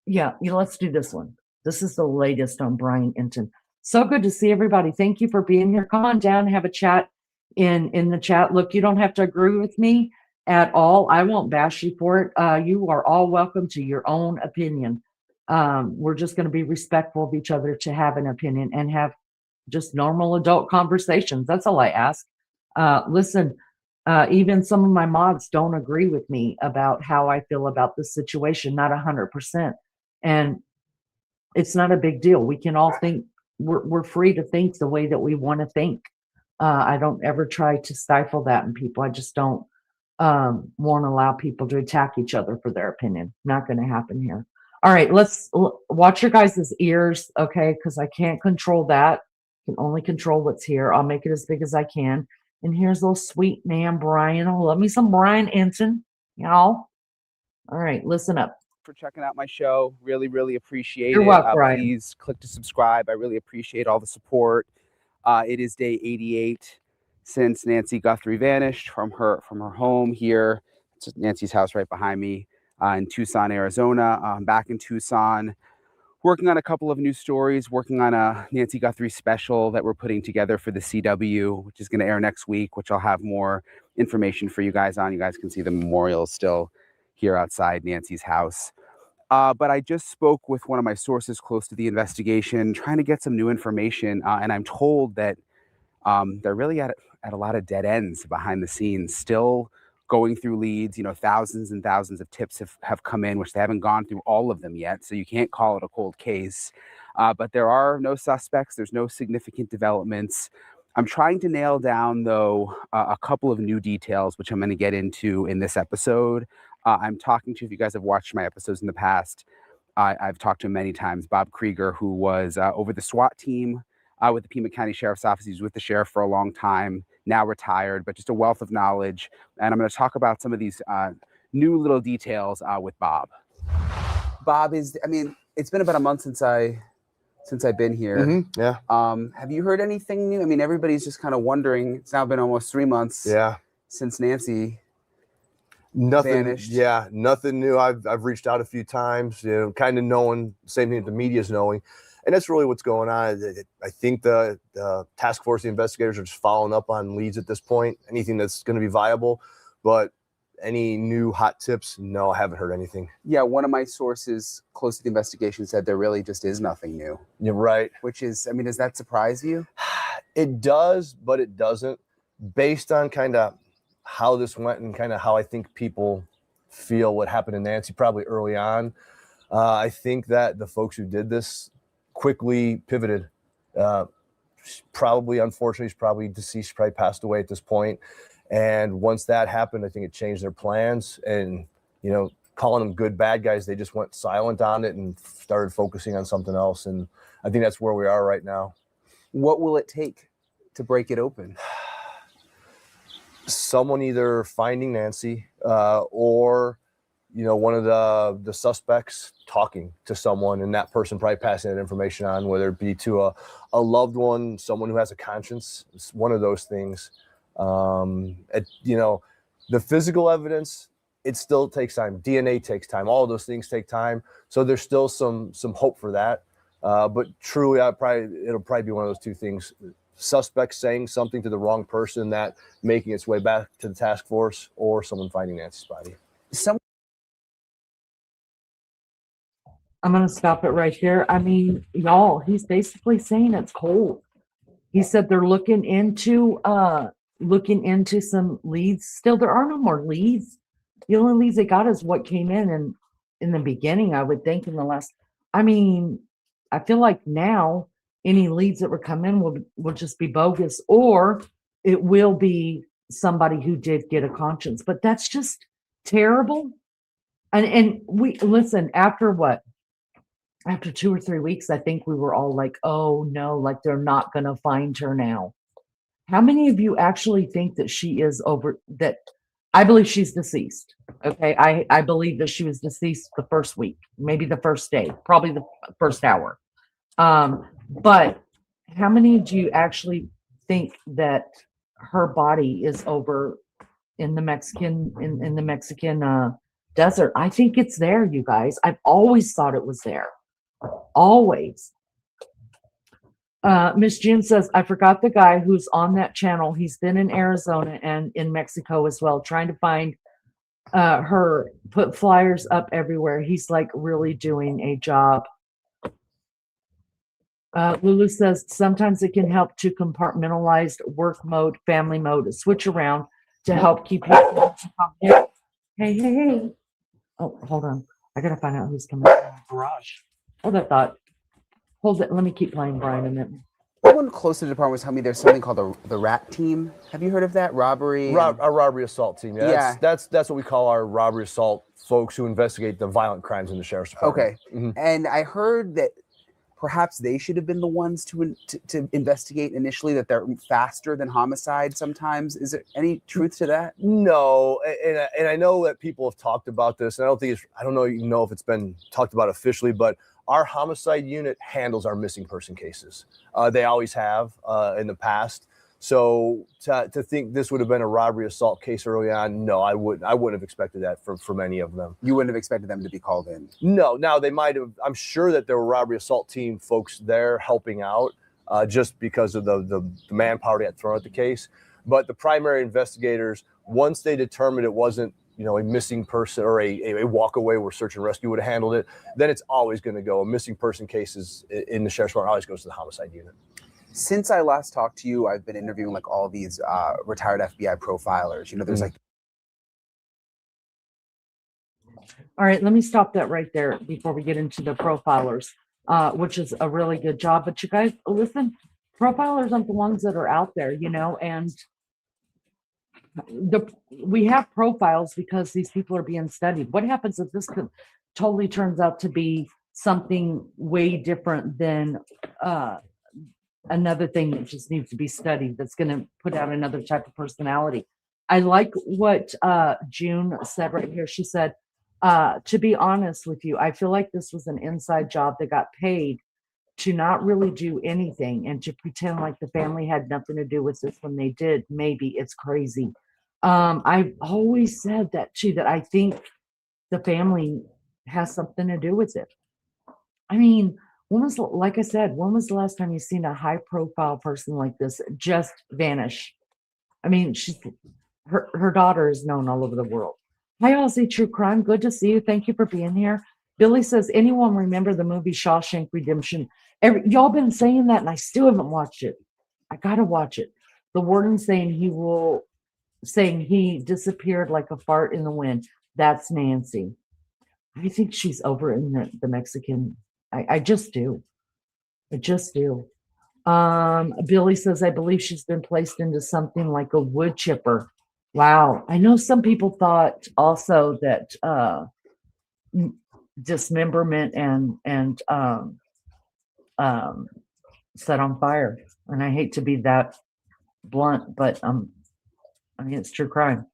S2: yeah, let's do this one. This is the latest on Brian Enton. So good to see everybody. Thank you for being here. Come on down, have a chat in the chat. Look, you don't have to agree with me at all. I won't bash you for it. You are all welcome to your own opinion. We're just going to be respectful of each other to have an opinion and have just normal adult conversations. That's all I ask. Listen, even some of my mods don't agree with me about how I feel about this situation, not 100%. And it's not a big deal. We can all think, we're free to think the way that we want to think. I don't ever try to stifle that in people. I just don't want to allow people to attack each other for their opinion. Not going to happen here. All right, let's watch your guys' ears, okay? Because I can't control that. I can only control what's here. I'll make it as big as I can. And here's little sweet man Brian. Oh, love me some Brian Enton, y'all. All right, listen up.
S3: For checking out my show. Really, really appreciate
S2: You're
S3: it.
S2: welcome, Brian.
S3: Please click to subscribe. I really appreciate all the support. It is day 88 since Nancy Guthrie vanished from her home here. It's Nancy's house right behind me in Tucson, Arizona. I'm back in Tucson, working on a couple of new stories, working on a Nancy Guthrie special that we're putting together for the CW, which is going to air next week, which I'll have more information for you guys on. You guys can see the memorial still here outside Nancy's house. But I just spoke with one of my sources close to the investigation, trying to get some new information. And I'm told that they're really at a lot of dead ends behind the scenes, still going through leads. Thousands and thousands of tips have come in, which they haven't gone through all of them yet. So you can't call it a cold case. But there are no suspects. There's no significant developments. I'm trying to nail down, though, a couple of new details, which I'm going to get into in this episode. I'm talking to, if you guys have watched my episodes in the past, I've talked to him many times, Bob Krieger, who was over the SWAT team with the Pima County Sheriff's Office. He was with the sheriff for a long time, now retired, but just a wealth of knowledge. And I'm going to talk about some of these new little details with Bob. Bob it's been about a month since I've been here.
S4: Mm-hmm. Yeah.
S3: Have you heard anything new? Everybody's just kind of wondering. It's now been almost 3 months.
S4: Yeah.
S3: Since Nancy
S4: Nothing.
S3: vanished.
S4: Yeah, nothing new. I've reached out a few times, kind of knowing, same thing that the media's knowing. And that's really what's going on. I think the task force, the investigators are just following up on leads at this point, anything that's going to be viable. But any new hot tips? No, I haven't heard anything.
S3: Yeah, one of my sources close to the investigation said there really just is nothing new.
S4: You're right.
S3: Which is, I mean, does that surprise you?
S4: It does, but it doesn't. Based on kind of how this went and kind of how I think people feel what happened to Nancy probably early on, I think that the folks who did this quickly pivoted. Probably, unfortunately, she's probably deceased, probably passed away at this point. And once that happened, I think it changed their plans. And, you know, calling them good, bad guys, they just went silent on it and started focusing on something else. And I think that's where we are right now.
S3: What will it take to break it open?
S4: Someone either finding Nancy or, you know, one of the suspects talking to someone, and that person probably passing that information on, whether it be to a loved one, someone who has a conscience. It's one of those things. You know, the physical evidence, it still takes time. DNA takes time. All of those things take time. So there's still some hope for that. But truly, it'll probably be one of those two things: suspect saying something to the wrong person that making its way back to the task force, or someone finding Nancy's body.
S2: I'm going to stop it right here. I mean, y'all, he's basically saying it's cold. He said they're looking into some leads. Still, there are no more leads. The only leads they got is what came in the beginning, I would think, in the last. I mean, I feel like now any leads that would come in will just be bogus, or it will be somebody who did get a conscience. But that's just terrible. And we listen, after what? After 2 or 3 weeks, I think we were all like, oh no, like they're not going to find her now. How many of you actually think that she is over that? I believe she's deceased. Okay. I believe that she was deceased the first week, maybe the first day, probably the first hour. But how many do you actually think that her body is over in the Mexican, in the Mexican desert? I think it's there, you guys. I've always thought it was there. Always. Miss June says, I forgot the guy who's on that channel. He's been in Arizona and in Mexico as well, trying to find her, put flyers up everywhere. He's like really doing a job. Lulu says, sometimes it can help to compartmentalize work mode, family mode, switch around to help keep you. Hey. Oh, hold on. I got to find out who's coming from the garage. Hold that thought. Hold it. Let me keep playing Brian a minute.
S3: Someone close to the department was telling me there's something called the RAT team. Have you heard of that? Robbery?
S4: Our robbery assault team. Yeah. That's what we call our robbery assault folks who investigate the violent crimes in the sheriff's department.
S3: Okay. Mm-hmm. And I heard that perhaps they should have been the ones to investigate initially, that they're faster than homicide sometimes. Is there any truth to that?
S4: No. And I know that people have talked about this, and I don't know if it's been talked about officially, but our homicide unit handles our missing person cases. They always have in the past. So to think this would have been a robbery assault case early on, no, I wouldn't have expected that from any of them.
S3: You wouldn't have expected them to be called in?
S4: No. Now they might have. I'm sure that there were robbery assault team folks there helping out just because of the manpower they had thrown at the case. But the primary investigators, once they determined it wasn't, you know, a missing person or a walk away where search and rescue would have handled it, then it's always going to go. A missing person cases in the sheriff's department always goes to the homicide unit.
S3: Since I last talked to you, I've been interviewing like all these retired FBI profilers. You know, there's like.
S2: All right, let me stop that right there before we get into the profilers, which is a really good job. But you guys, listen, profilers aren't the ones that are out there, you know, and we have profiles because these people are being studied. What happens if this totally turns out to be something way different than another thing that just needs to be studied, that's going to put out another type of personality? I like what June said right here. She said, to be honest with you, I feel like this was an inside job that got paid to not really do anything and to pretend like the family had nothing to do with this when they did. Maybe it's crazy. I've always said that too, that I think the family has something to do with it. I mean, like I said, when was the last time you seen a high profile person like this just vanish? I mean, her daughter is known all over the world. Hi, Aussie True Crime. Good to see you. Thank you for being here. Billy says, anyone remember the movie Shawshank Redemption? Y'all been saying that, and I still haven't watched it. I gotta watch it. The warden saying he disappeared like a fart in the wind. That's Nancy. I think she's over in the Mexican. I just do. I just do. Billy says, I believe she's been placed into something like a wood chipper. Wow. I know some people thought also that dismemberment and set on fire. And I hate to be that blunt, but I mean, it's true crime.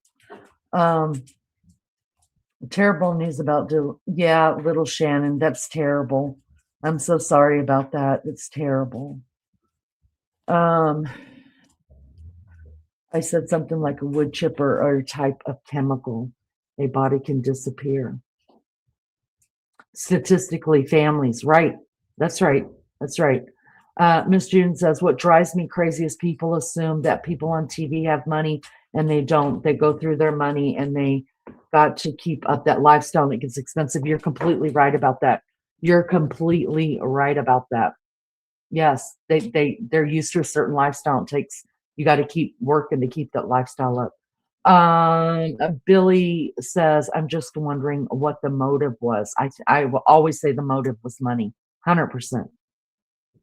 S2: Terrible news about little Shannon. That's terrible. I'm so sorry about that. It's terrible. I said something like a wood chipper or a type of chemical. A body can disappear. Statistically, families, right? That's right. That's right. Miss June says, what drives me crazy is people assume that people on TV have money and they don't. They go through their money and they got to keep up that lifestyle and it gets expensive. You're completely right about that. You're completely right about that. Yes, they're used to a certain lifestyle. You got to keep working to keep that lifestyle up. Billy says, I'm just wondering what the motive was. I will always say the motive was money, 100%.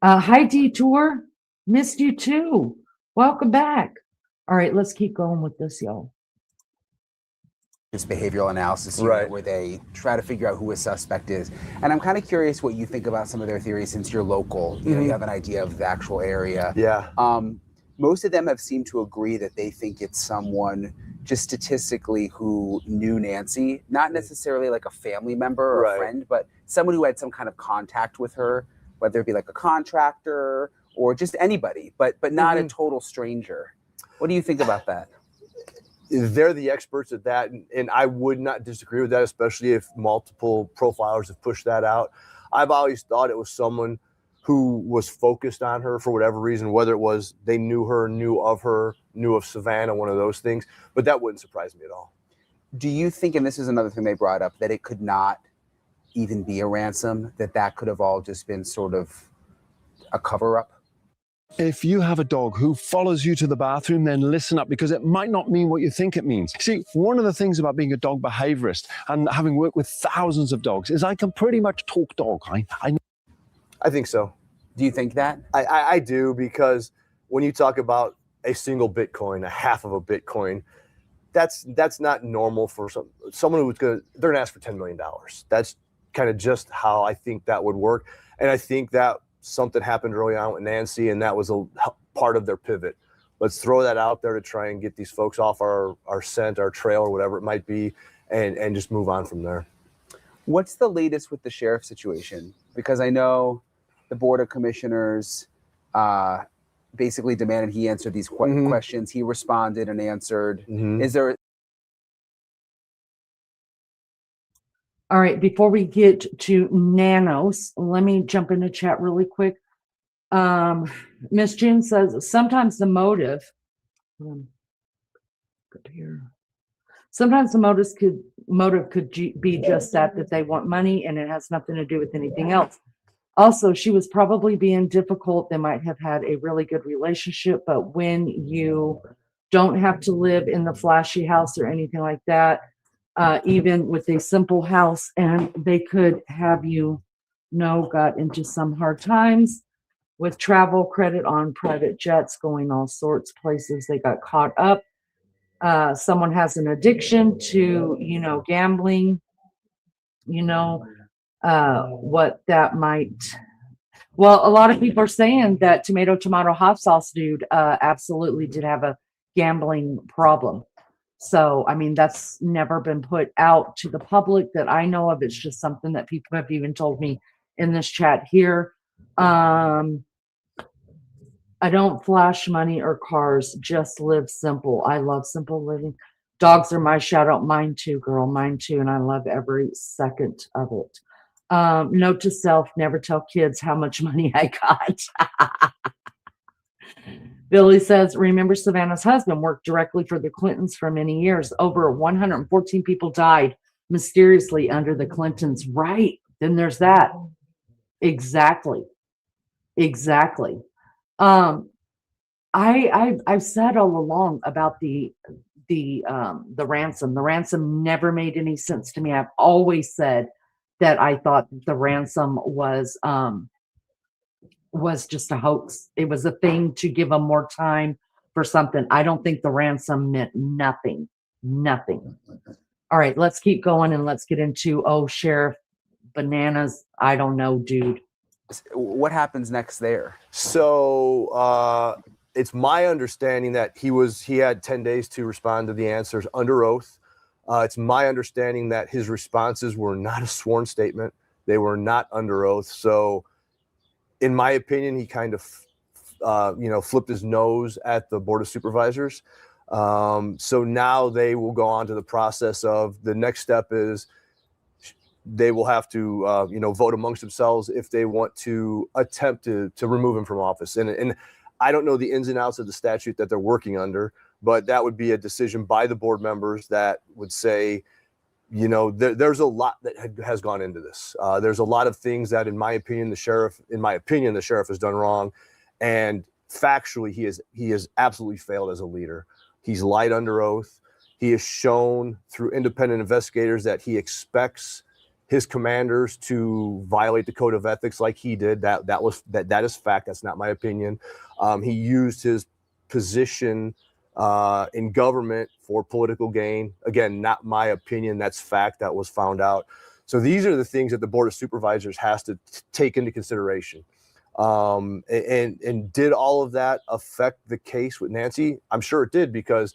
S2: Hi, Detour. Missed you too. Welcome back. All right, let's keep going with this, y'all.
S3: It's behavioral analysis unit, right, where they try to figure out who a suspect is. And I'm kind of curious what you think about some of their theories since you're local. You know, you have an idea of the actual area.
S4: Yeah.
S3: Most of them have seemed to agree that they think it's someone just statistically who knew Nancy, not necessarily like a family member or a friend, but someone who had some kind of contact with her, whether it be like a contractor or just anybody, but not a total stranger. What do you think about that?
S4: They're the experts at that, and I would not disagree with that, especially if multiple profilers have pushed that out. I've always thought it was someone who was focused on her for whatever reason, whether it was they knew her, knew of Savannah, one of those things, but that wouldn't surprise me at all.
S3: Do you think, and this is another thing they brought up, that it could not even be a ransom, that could have all just been sort of a cover-up?
S5: If you have a dog who follows you to the bathroom, then listen up, because it might not mean what you think it means. See, one of the things about being a dog behaviorist and having worked with thousands of dogs is I can pretty much talk dog.
S4: I think so.
S3: Do you think that?
S4: I do, because when you talk about a single Bitcoin, a half of a Bitcoin, that's not normal for someone who's they're gonna ask for $10 million. That's kind of just how I think that would work. And I think that something happened early on with Nancy, and that was a part of their pivot. Let's throw that out there to try and get these folks off our scent, our trail, or whatever it might be, and just move on from there.
S3: What's the latest with the sheriff situation? Because I know the Board of Commissioners basically demanded he answer these questions. He responded and answered. Is there...
S2: All right, before we get to Nanos, let me jump into chat really quick. Miss June says, sometimes the motive, sometimes the motive could be just that they want money and it has nothing to do with anything else. Also, she was probably being difficult. They might have had a really good relationship, but when you don't have to live in the flashy house or anything like that, even with a simple house, and they could have got into some hard times with travel credit on private jets, going all sorts of places. They got caught up. Someone has an addiction to, gambling, what that might. Well, a lot of people are saying that tomato hot sauce dude absolutely did have a gambling problem. So, I mean, that's never been put out to the public that I know of. It's just something that people have even told me in this chat here. I don't flash money or cars, just live simple. I love simple living. Dogs are my shout out. Mine too, girl. Mine too. And I love every second of it. Note to self, never tell kids how much money I got. Billy says, remember Savannah's husband worked directly for the Clintons for many years. Over 114 people died mysteriously under the Clintons. Right. Then there's that. Exactly. Exactly. I've said all along about the ransom. The ransom never made any sense to me. I've always said that I thought the ransom was just a hoax. It was a thing to give them more time for something. I don't think the ransom meant nothing. Nothing. All right, let's keep going and let's get into, Sheriff Bananas. I don't know, dude.
S3: What happens next there?
S4: So it's my understanding that he had 10 days to respond to the answers under oath. It's my understanding that his responses were not a sworn statement. They were not under oath. So in my opinion, he kind of, flipped his nose at the Board of Supervisors. So now they will go on to the process of the next step is they will have to, vote amongst themselves if they want to attempt to remove him from office. And I don't know the ins and outs of the statute that they're working under, but that would be a decision by the board members that would say, there's a lot that has gone into this. There's a lot of things that, in my opinion, the sheriff has done wrong. And factually, he has absolutely failed as a leader. He's lied under oath. He has shown through independent investigators that he expects his commanders to violate the code of ethics like he did. That is fact. That's not my opinion. He used his position in government for political gain. Again, not my opinion. That's fact. That was found out. So these are the things that the Board of Supervisors has to take into consideration. And did all of that affect the case with Nancy? I'm sure it did, because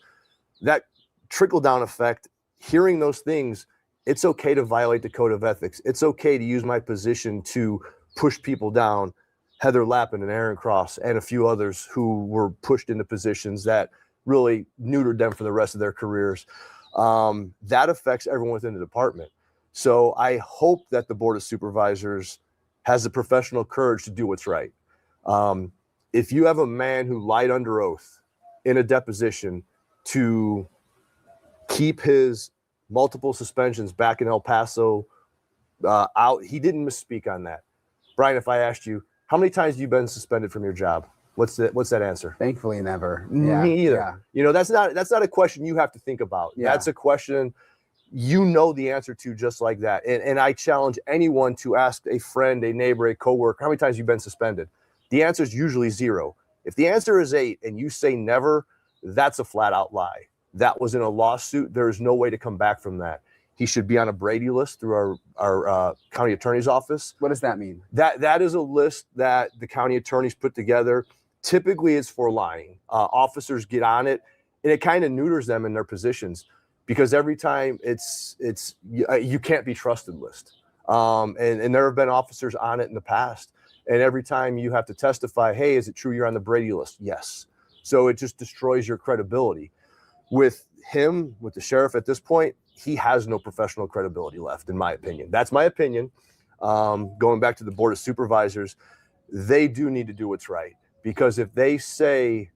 S4: that trickle-down effect, hearing those things, it's okay to violate the code of ethics. It's okay to use my position to push people down. Heather Lappin and Aaron Cross and a few others who were pushed into positions that really neutered them for the rest of their careers. That affects everyone within the department. So I hope that the Board of Supervisors has the professional courage to do what's right. If you have a man who lied under oath in a deposition to keep his multiple suspensions back in El Paso out, he didn't misspeak on that. Brian, if I asked you, how many times have you been suspended from your job? What's that answer?
S3: Thankfully, never.
S4: Me either. Yeah. That's not a question you have to think about. Yeah. That's a question the answer to just like that. And I challenge anyone to ask a friend, a neighbor, a coworker, how many times you've been suspended? The answer is usually 0. If the answer is 8 and you say never, that's a flat out lie. That was in a lawsuit. There is no way to come back from that. He should be on a Brady list through our county attorney's office.
S3: What does that mean?
S4: That is a list that the county attorneys put together. Typically, it's for lying. Officers get on it, and it kind of neuters them in their positions, because every time it's you can't be trusted list. And there have been officers on it in the past, and every time you have to testify, hey, is it true you're on the Brady list? Yes. So it just destroys your credibility. With him, with the sheriff at this point, he has no professional credibility left, in my opinion. That's my opinion. Going back to the Board of Supervisors, they do need to do what's right, because if they say,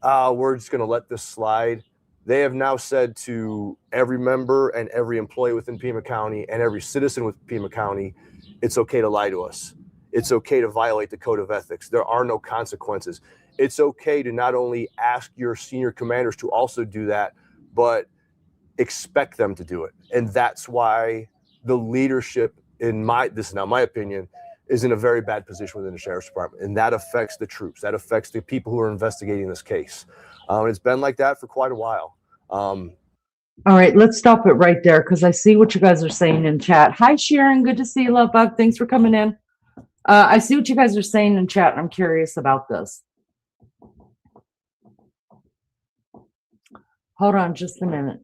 S4: we're just going to let this slide, they have now said to every member and every employee within Pima County and every citizen with Pima County, it's okay to lie to us. It's okay to violate the code of ethics. There are no consequences. It's okay to not only ask your senior commanders to also do that, but expect them to do it. And that's why the leadership, this is now my opinion, is in a very bad position within the sheriff's department. And that affects the troops. That affects the people who are investigating this case. It's been like that for quite a while.
S2: All right, let's stop it right there, because I see what you guys are saying in chat. Hi, Sharon. Good to see you, Love Bug. Thanks for coming in. I see what you guys are saying in chat, and I'm curious about this. Hold on just a minute.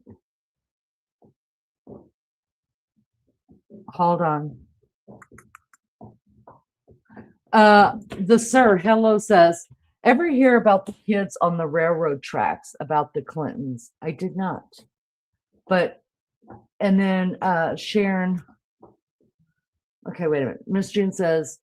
S2: Hold on. The Sir Hello says, ever hear about the kids on the railroad tracks about the Clintons? I did not. But, and then Sharon, Okay, wait a minute. Miss June says,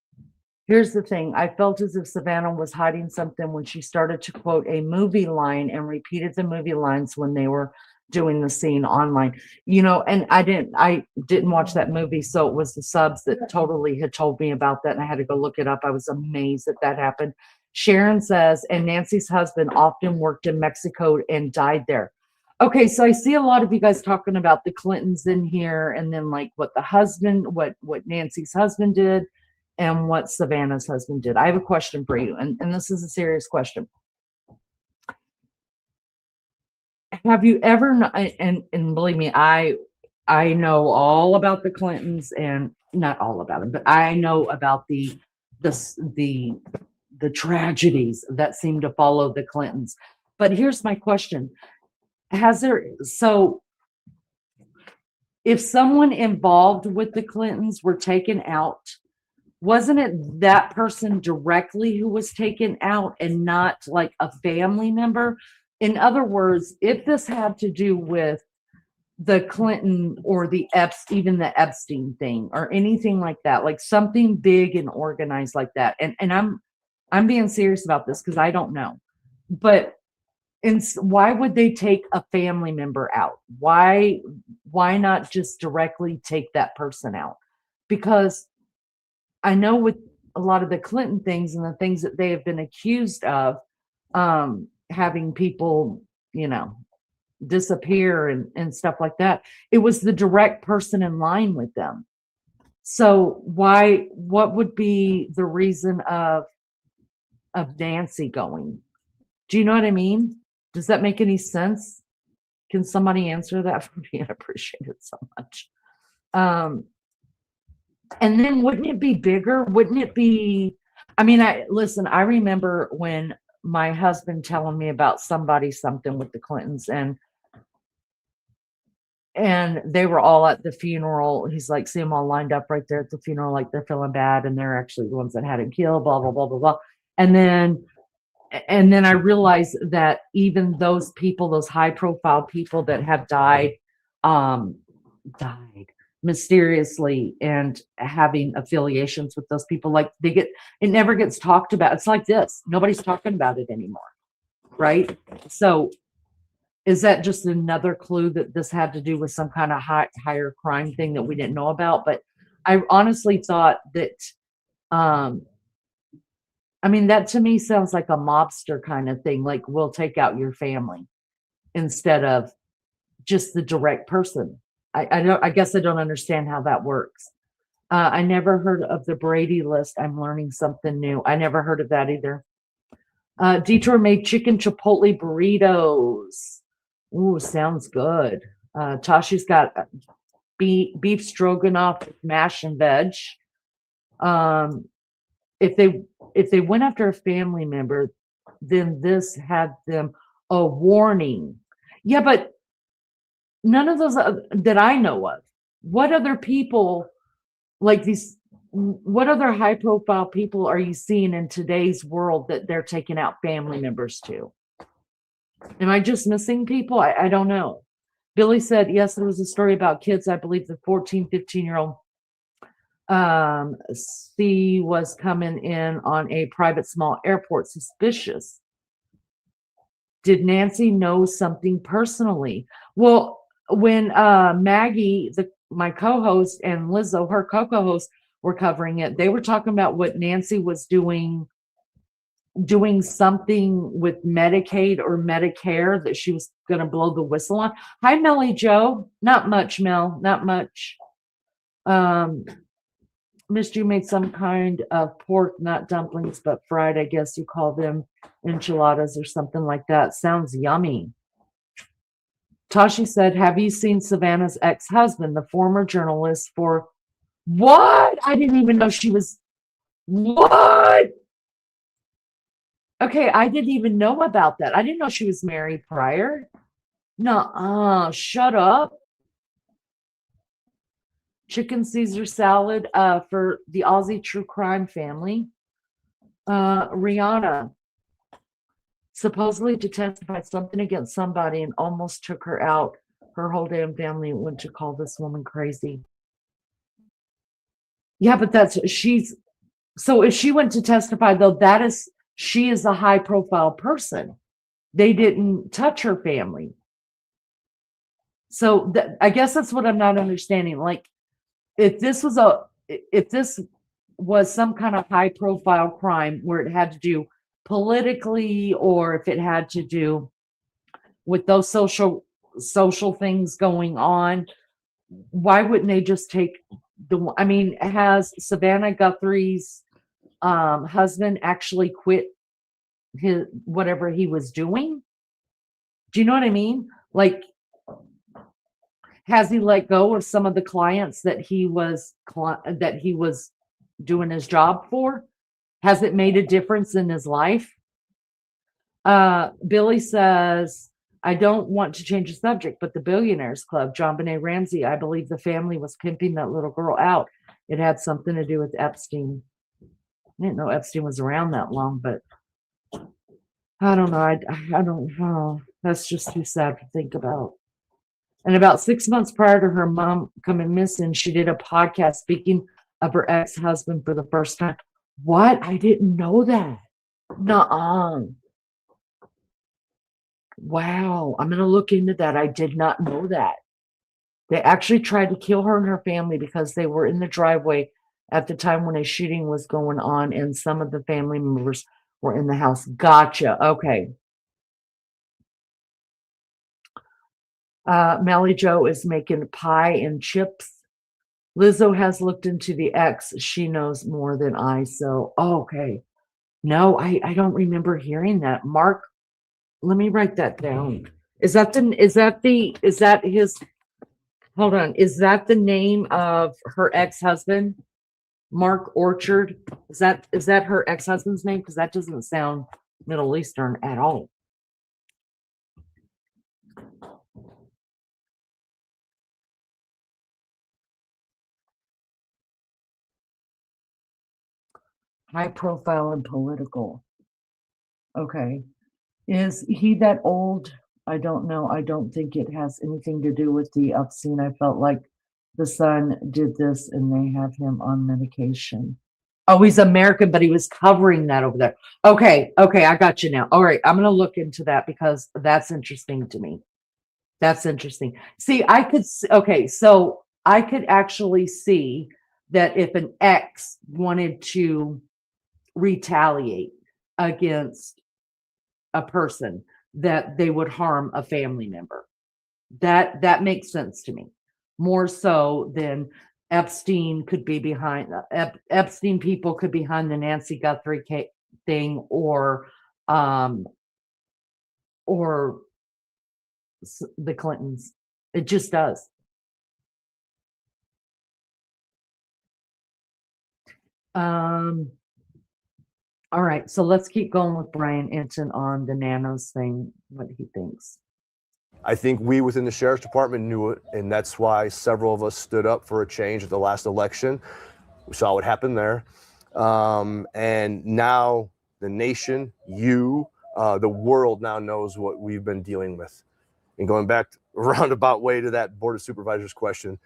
S2: here's the thing. I felt as if Savannah was hiding something when she started to quote a movie line and repeated the movie lines when they were doing the scene online. And I didn't watch that movie, so it was the subs that totally had told me about that, and I had to go look it up. I was amazed that happened. Sharon says, and Nancy's husband often worked in Mexico and died there. Okay, so I see a lot of you guys talking about the Clintons in here, and then like what Nancy's husband did and what Savannah's husband did. I have a question for you, and this is a serious question. Have you ever, and believe me, I know all about the Clintons, and not all about them, but I know about the tragedies that seem to follow the Clintons. But here's my question. So if someone involved with the Clintons were taken out, wasn't it that person directly who was taken out and not like a family member? In other words, if this had to do with the Clinton or even the Epstein thing or anything like that, like something big and organized like that, and I'm being serious about this because I don't know, but why would they take a family member out? Why not just directly take that person out? Because I know with a lot of the Clinton things and the things that they have been accused of, having people, disappear and stuff like that, it was the direct person in line with them. So what would be the reason of Nancy going? Do you know what I mean? Does that make any sense? Can somebody answer that for me? I appreciate it so much. And then wouldn't it be bigger? Wouldn't it be, I remember when my husband telling me about something with the Clintons, and they were all at the funeral. He's like, see them all lined up right there at the funeral, like they're feeling bad, and they're actually the ones that had him killed, blah, blah, blah, blah, blah. And then I realized that even those people, those high profile people that have died mysteriously and having affiliations with those people, like it never gets talked about. It's like this. Nobody's talking about it anymore. Right? So is that just another clue that this had to do with some kind of higher crime thing that we didn't know about? But I honestly thought that, that to me sounds like a mobster kind of thing. Like, we'll take out your family instead of just the direct person. I guess I don't understand how that works. I never heard of the Brady list. I'm learning something new. I never heard of that either. Detour made chicken chipotle burritos. Ooh, sounds good. Tashi's got beef stroganoff with mash and veg. If they went after a family member, then this had them a warning. Yeah, but none of those that I know of. What other people like these? What other high profile people are you seeing in today's world that they're taking out family members to? Am I just missing people? I don't know. Billy said, yes, there was a story about kids. I believe the 14, 15-year-old C was coming in on a private small airport, suspicious. Did Nancy know something personally? Well, when Maggie, my co-host, and Lizzo, her co-host, were covering it, they were talking about what Nancy was doing something with Medicaid or Medicare that she was going to blow the whistle on. Hi, Melly Joe. Not much, Mel. Not much. Miss Ju made some kind of pork, not dumplings, but fried. I guess you call them enchiladas or something like that. Sounds yummy. Tashi said, have you seen Savannah's ex-husband, the former journalist for what? I didn't even know she was what? Okay, I didn't even know about that. I didn't know she was married prior. No, shut up. Chicken Caesar salad for the Aussie true crime family. Rihanna supposedly to testify something against somebody and almost took her out. Her whole damn family went to call this woman crazy. Yeah, but so if she went to testify though, she is a high profile person. They didn't touch her family. So I guess that's what I'm not understanding. Like, if this was some kind of high profile crime where it had to do politically, or if it had to do with those social things going on, why wouldn't they just take I mean, has Savannah Guthrie's husband actually quit his whatever he was doing? Do you know what I mean? Like, has he let go of some of the clients that he was doing his job for? Has it made a difference in his life? Billy says, I don't want to change the subject, but the Billionaires Club, John Benet Ramsey, I believe the family was pimping that little girl out. It had something to do with Epstein. I didn't know Epstein was around that long, but I don't know. I don't know. That's just too sad to think about. And about 6 months prior to her mom coming missing, she did a podcast speaking of her ex-husband for the first time. What? I didn't know that. Nuh-uh. Wow. I'm going to look into that. I did not know that. They actually tried to kill her and her family because they were in the driveway at the time when a shooting was going on, and some of the family members were in the house. Gotcha. Okay. Melly Joe is making pie and chips. Lizzo has looked into the ex. She knows more than I. So, okay. No, I don't remember hearing that. Mark, let me write that down. Is that his, hold on. Is that the name of her ex-husband? Mark Orchard? Is that her ex-husband's name? Because that doesn't sound Middle Eastern at all. High profile and political. Okay. Is he that old? I don't know. I don't think it has anything to do with the Epstein. I felt like the son did this and they have him on medication. Oh, he's American, but he was covering that over there. Okay. Okay. I got you now. All right. I'm going to look into that because that's interesting to me. That's interesting. See, okay. So I could actually see that if an ex wanted to retaliate against a person, that they would harm a family member. That makes sense to me, more so than Epstein could be behind. Epstein people could be behind the Nancy Guthrie thing, or the Clintons. It just does. All right, so let's keep going with Brian Enton on the Nanos thing, what he thinks.
S4: I think we within the Sheriff's Department knew it, and that's why several of us stood up for a change at the last election. We saw what happened there. And now the nation, the world now knows what we've been dealing with. And going back a roundabout way to that Board of Supervisors question,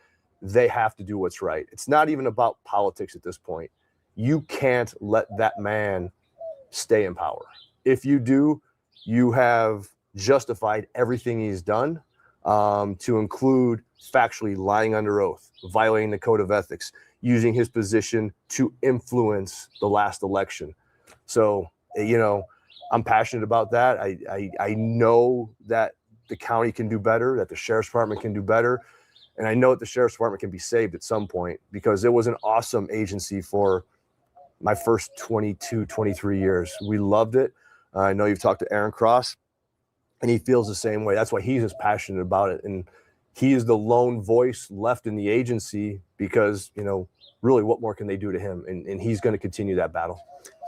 S4: they have to do what's right. It's not even about politics at this point. You can't let that man stay in power. If you do, you have justified everything he's done, to include factually lying under oath, violating the code of ethics, using his position to influence the last election. So, I'm passionate about that. I know that the county can do better, that the Sheriff's Department can do better. And I know that the Sheriff's Department can be saved at some point, because it was an awesome agency for my first 22, 23 years. We loved it. I know you've talked to Aaron Cross, and he feels the same way. That's why he's as passionate about it. And he is the lone voice left in the agency because, really what more can they do to him? And he's going to continue that battle.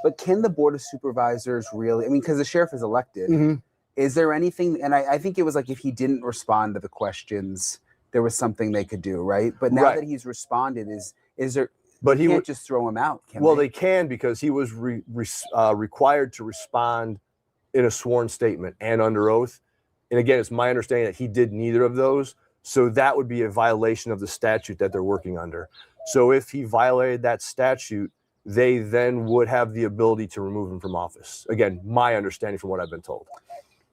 S3: But can the Board of Supervisors really, because the sheriff is elected, is there anything, and I think it was like if he didn't respond to the questions, there was something they could do, right? But now that he's responded, is there, but he can't just throw him out, can
S4: they can, because he was required to respond in a sworn statement and under oath. And again, it's my understanding that he did neither of those. So that would be a violation of the statute that they're working under. So if he violated that statute, they then would have the ability to remove him from office. Again, my understanding from what I've been told.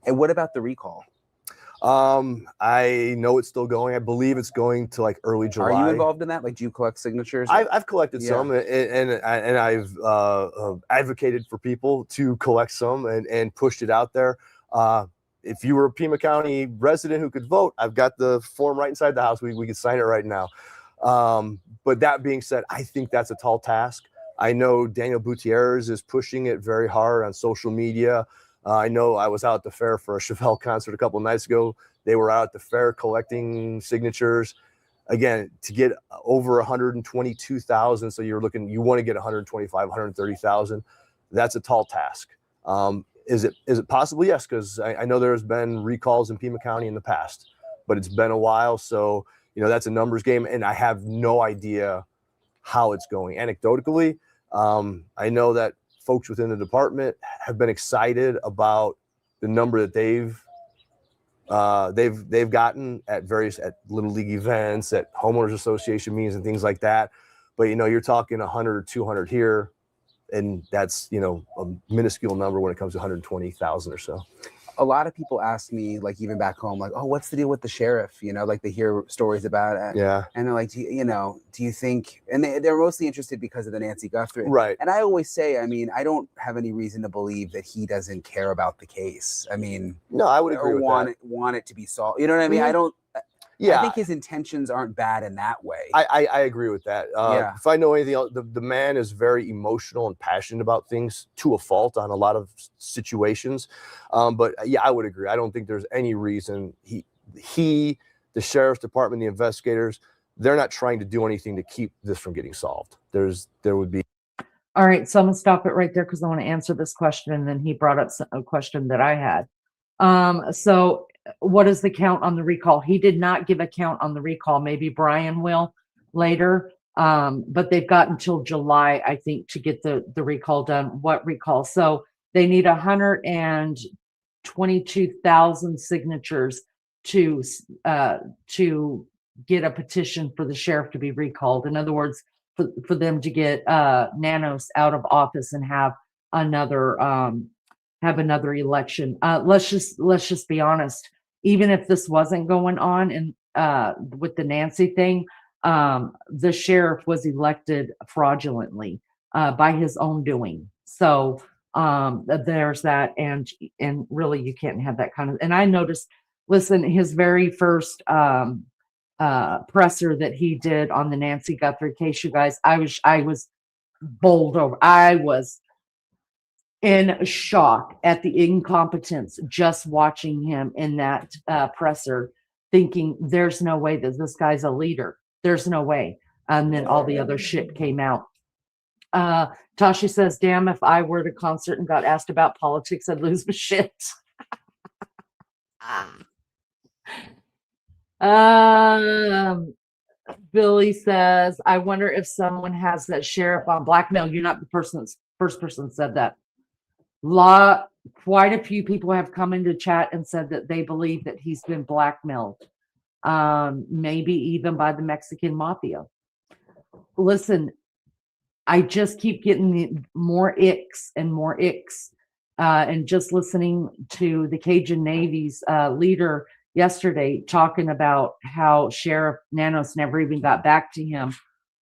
S3: And what about the recall?
S4: I know it's still going. I believe it's going to like early July.
S3: Are you involved in that? Like, do you collect signatures?
S4: I've collected
S3: Yeah.
S4: some, and I've advocated for people to collect some and pushed it out there. If you were a Pima County resident who could vote, I've got the form right inside the house. We can sign it right now. But that being said, I think that's a tall task. I know Daniel Gutierrez is pushing it very hard on social media. I know I was out at the fair for a Chevelle concert a couple of nights ago. They were out at the fair collecting signatures. Again, to get over 122,000, so you want to get 125, 130,000. That's a tall task. Is it possible? Yes, because I know there's been recalls in Pima County in the past, but it's been a while. So, that's a numbers game, and I have no idea how it's going. Anecdotally, I know that folks within the department have been excited about the number that they've gotten at little league events, at homeowners association meetings and things like that. But you're talking 100 or 200 here, and that's a minuscule number when it comes to 120,000 or so.
S3: A lot of people ask me, like, even back home, like, oh, what's the deal with the sheriff? Like, they hear stories about it.
S4: Yeah.
S3: And they're like, do you think, and they're mostly interested because of the Nancy Guthrie.
S4: Right.
S3: And I always say, I don't have any reason to believe that he doesn't care about the case.
S4: No, I would agree with
S3: want it to be solved. You know what I mean?
S4: Mm-hmm.
S3: I don't.
S4: Yeah,
S3: I think his intentions aren't bad in that way.
S4: I agree with that.
S3: Yeah.
S4: If I know anything else, the man is very emotional and passionate about things to a fault on a lot of situations. But yeah, I would agree. I don't think there's any reason the sheriff's department, the investigators, they're not trying to do anything to keep this from getting solved. There would be.
S2: All right, so I'm gonna stop it right there because I want to answer this question, and then he brought up a question that I had. So what is the count on the recall? He did not give a count on the recall. Maybe Brian will later. But they've got until July, I think, to get the recall done. What recall? So they need 122,000 signatures to get a petition for the sheriff to be recalled. In other words, for them to get Nanos out of office and have another election. Let's just be honest. Even if this wasn't going on and with the Nancy thing, the sheriff was elected fraudulently by his own doing. So there's that, and really you can't have that kind of. And I noticed, listen, his very first presser that he did on the Nancy Guthrie case, you guys, I was bowled over. I was in shock at the incompetence just watching him in that presser, thinking there's no way that this guy's a leader. There's no way. And then all the other shit came out. Tasha says, damn, if I were at a concert and got asked about politics, I'd lose my shit. Billy says, I wonder if someone has that sheriff on blackmail. You're not the first person said that. Quite a few people have come into chat and said that they believe that he's been blackmailed, maybe even by the Mexican mafia. Listen, I just keep getting more icks and more icks, and just listening to the Cajun Navy's leader yesterday talking about how Sheriff Nanos never even got back to him,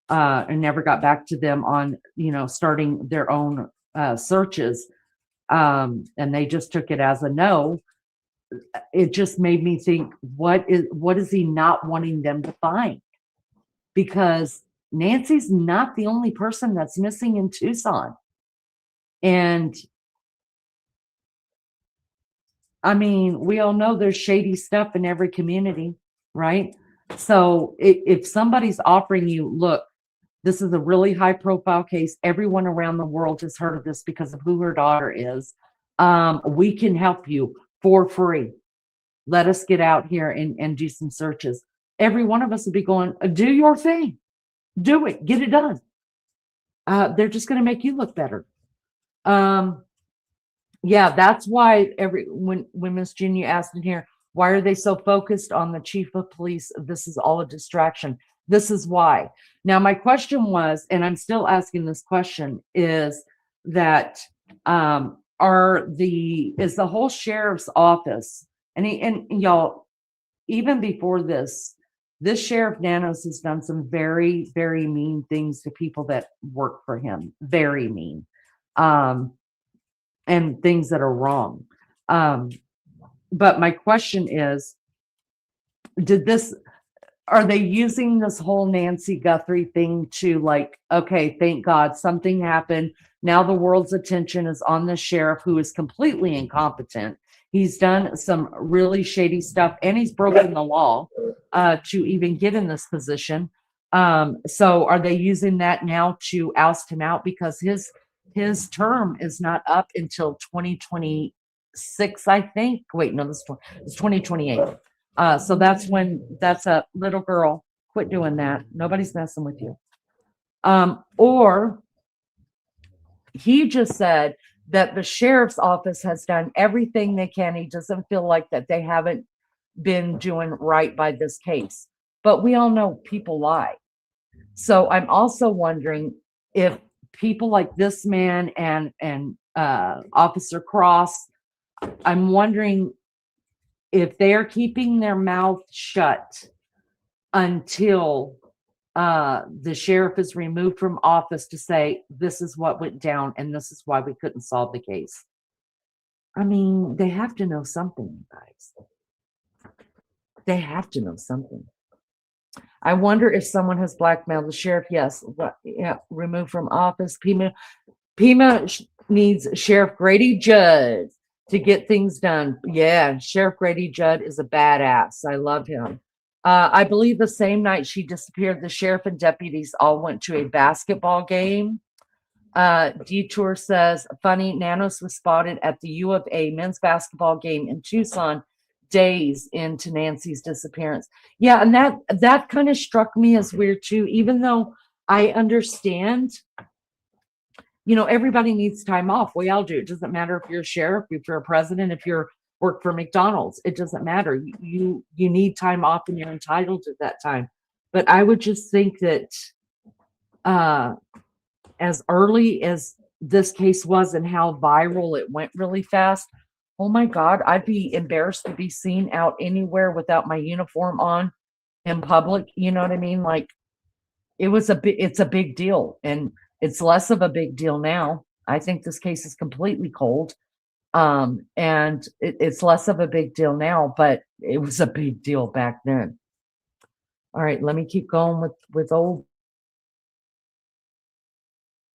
S2: and never got back to them on starting their own searches. And they just took it as a no. It just made me think, what is he not wanting them to find? Because Nancy's not the only person that's missing in Tucson. And we all know there's shady stuff in every community, right? So if somebody's offering you, look, this is a really high profile case. Everyone around the world has heard of this because of who her daughter is. We can help you for free. Let us get out here and do some searches. Every one of us would be going, do your thing. Do it. Get it done. They're just going to make you look better. Yeah, that's why when Miss Jeannie asked in here, why are they so focused on the chief of police? This is all a distraction. This is why. Now, my question was, and I'm still asking this question, is that is the whole sheriff's office, and y'all, even before this sheriff Nanos has done some very, very mean things to people that work for him. Very mean. And things that are wrong. But my question is, are they using this whole Nancy Guthrie thing to like, okay, thank God something happened. Now the world's attention is on the sheriff, who is completely incompetent. He's done some really shady stuff, and he's broken the law to even get in this position. So are they using that now to oust him out, because his term is not up until 2026, I think. Wait, no, it's 2028. So that's a little girl. Quit doing that. Nobody's messing with you. Or he just said that the sheriff's office has done everything they can. He doesn't feel like that they haven't been doing right by this case. But we all know people lie. So I'm also wondering if people like this man and Officer Cross, I'm wondering if they are keeping their mouth shut until the sheriff is removed from office to say, this is what went down and this is why we couldn't solve the case. I mean, they have to know something, guys. They have to know something. I wonder if someone has blackmailed the sheriff. Yes. Yeah. Removed from office. Pima needs Sheriff Grady Judd to get things done. Yeah. Sheriff Grady Judd is a badass. I love him. I believe the same night she disappeared, the sheriff and deputies all went to a basketball game. Detour says, funny, Nanos was spotted at the U of A men's basketball game in Tucson days into Nancy's disappearance. Yeah, and that kind of struck me as weird too, even though I understand, everybody needs time off. We all do. It doesn't matter if you're a sheriff, if you're a president, if you're work for McDonald's, it doesn't matter. You need time off and you're entitled to that time. But I would just think that as early as this case was and how viral it went really fast, oh my God, I'd be embarrassed to be seen out anywhere without my uniform on in public. You know what I mean? Like it's a big deal, and it's less of a big deal now. I think this case is completely cold. And it's less of a big deal now, but it was a big deal back then. All right, let me keep going with old.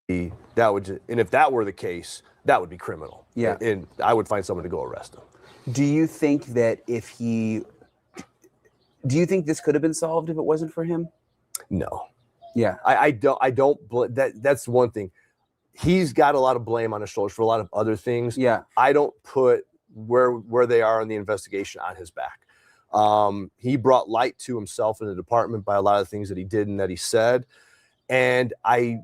S4: That would, and if that were the case, that would be criminal.
S3: Yeah,
S4: and I would find someone to go arrest him.
S3: Do you think that do you think this could have been solved if it wasn't for him?
S4: No.
S3: Yeah,
S4: I don't. That's one thing. He's got a lot of blame on his shoulders for a lot of other things.
S3: Yeah.
S4: I don't put where they are in the investigation on his back. He brought light to himself in the department by a lot of things that he did and that he said. And I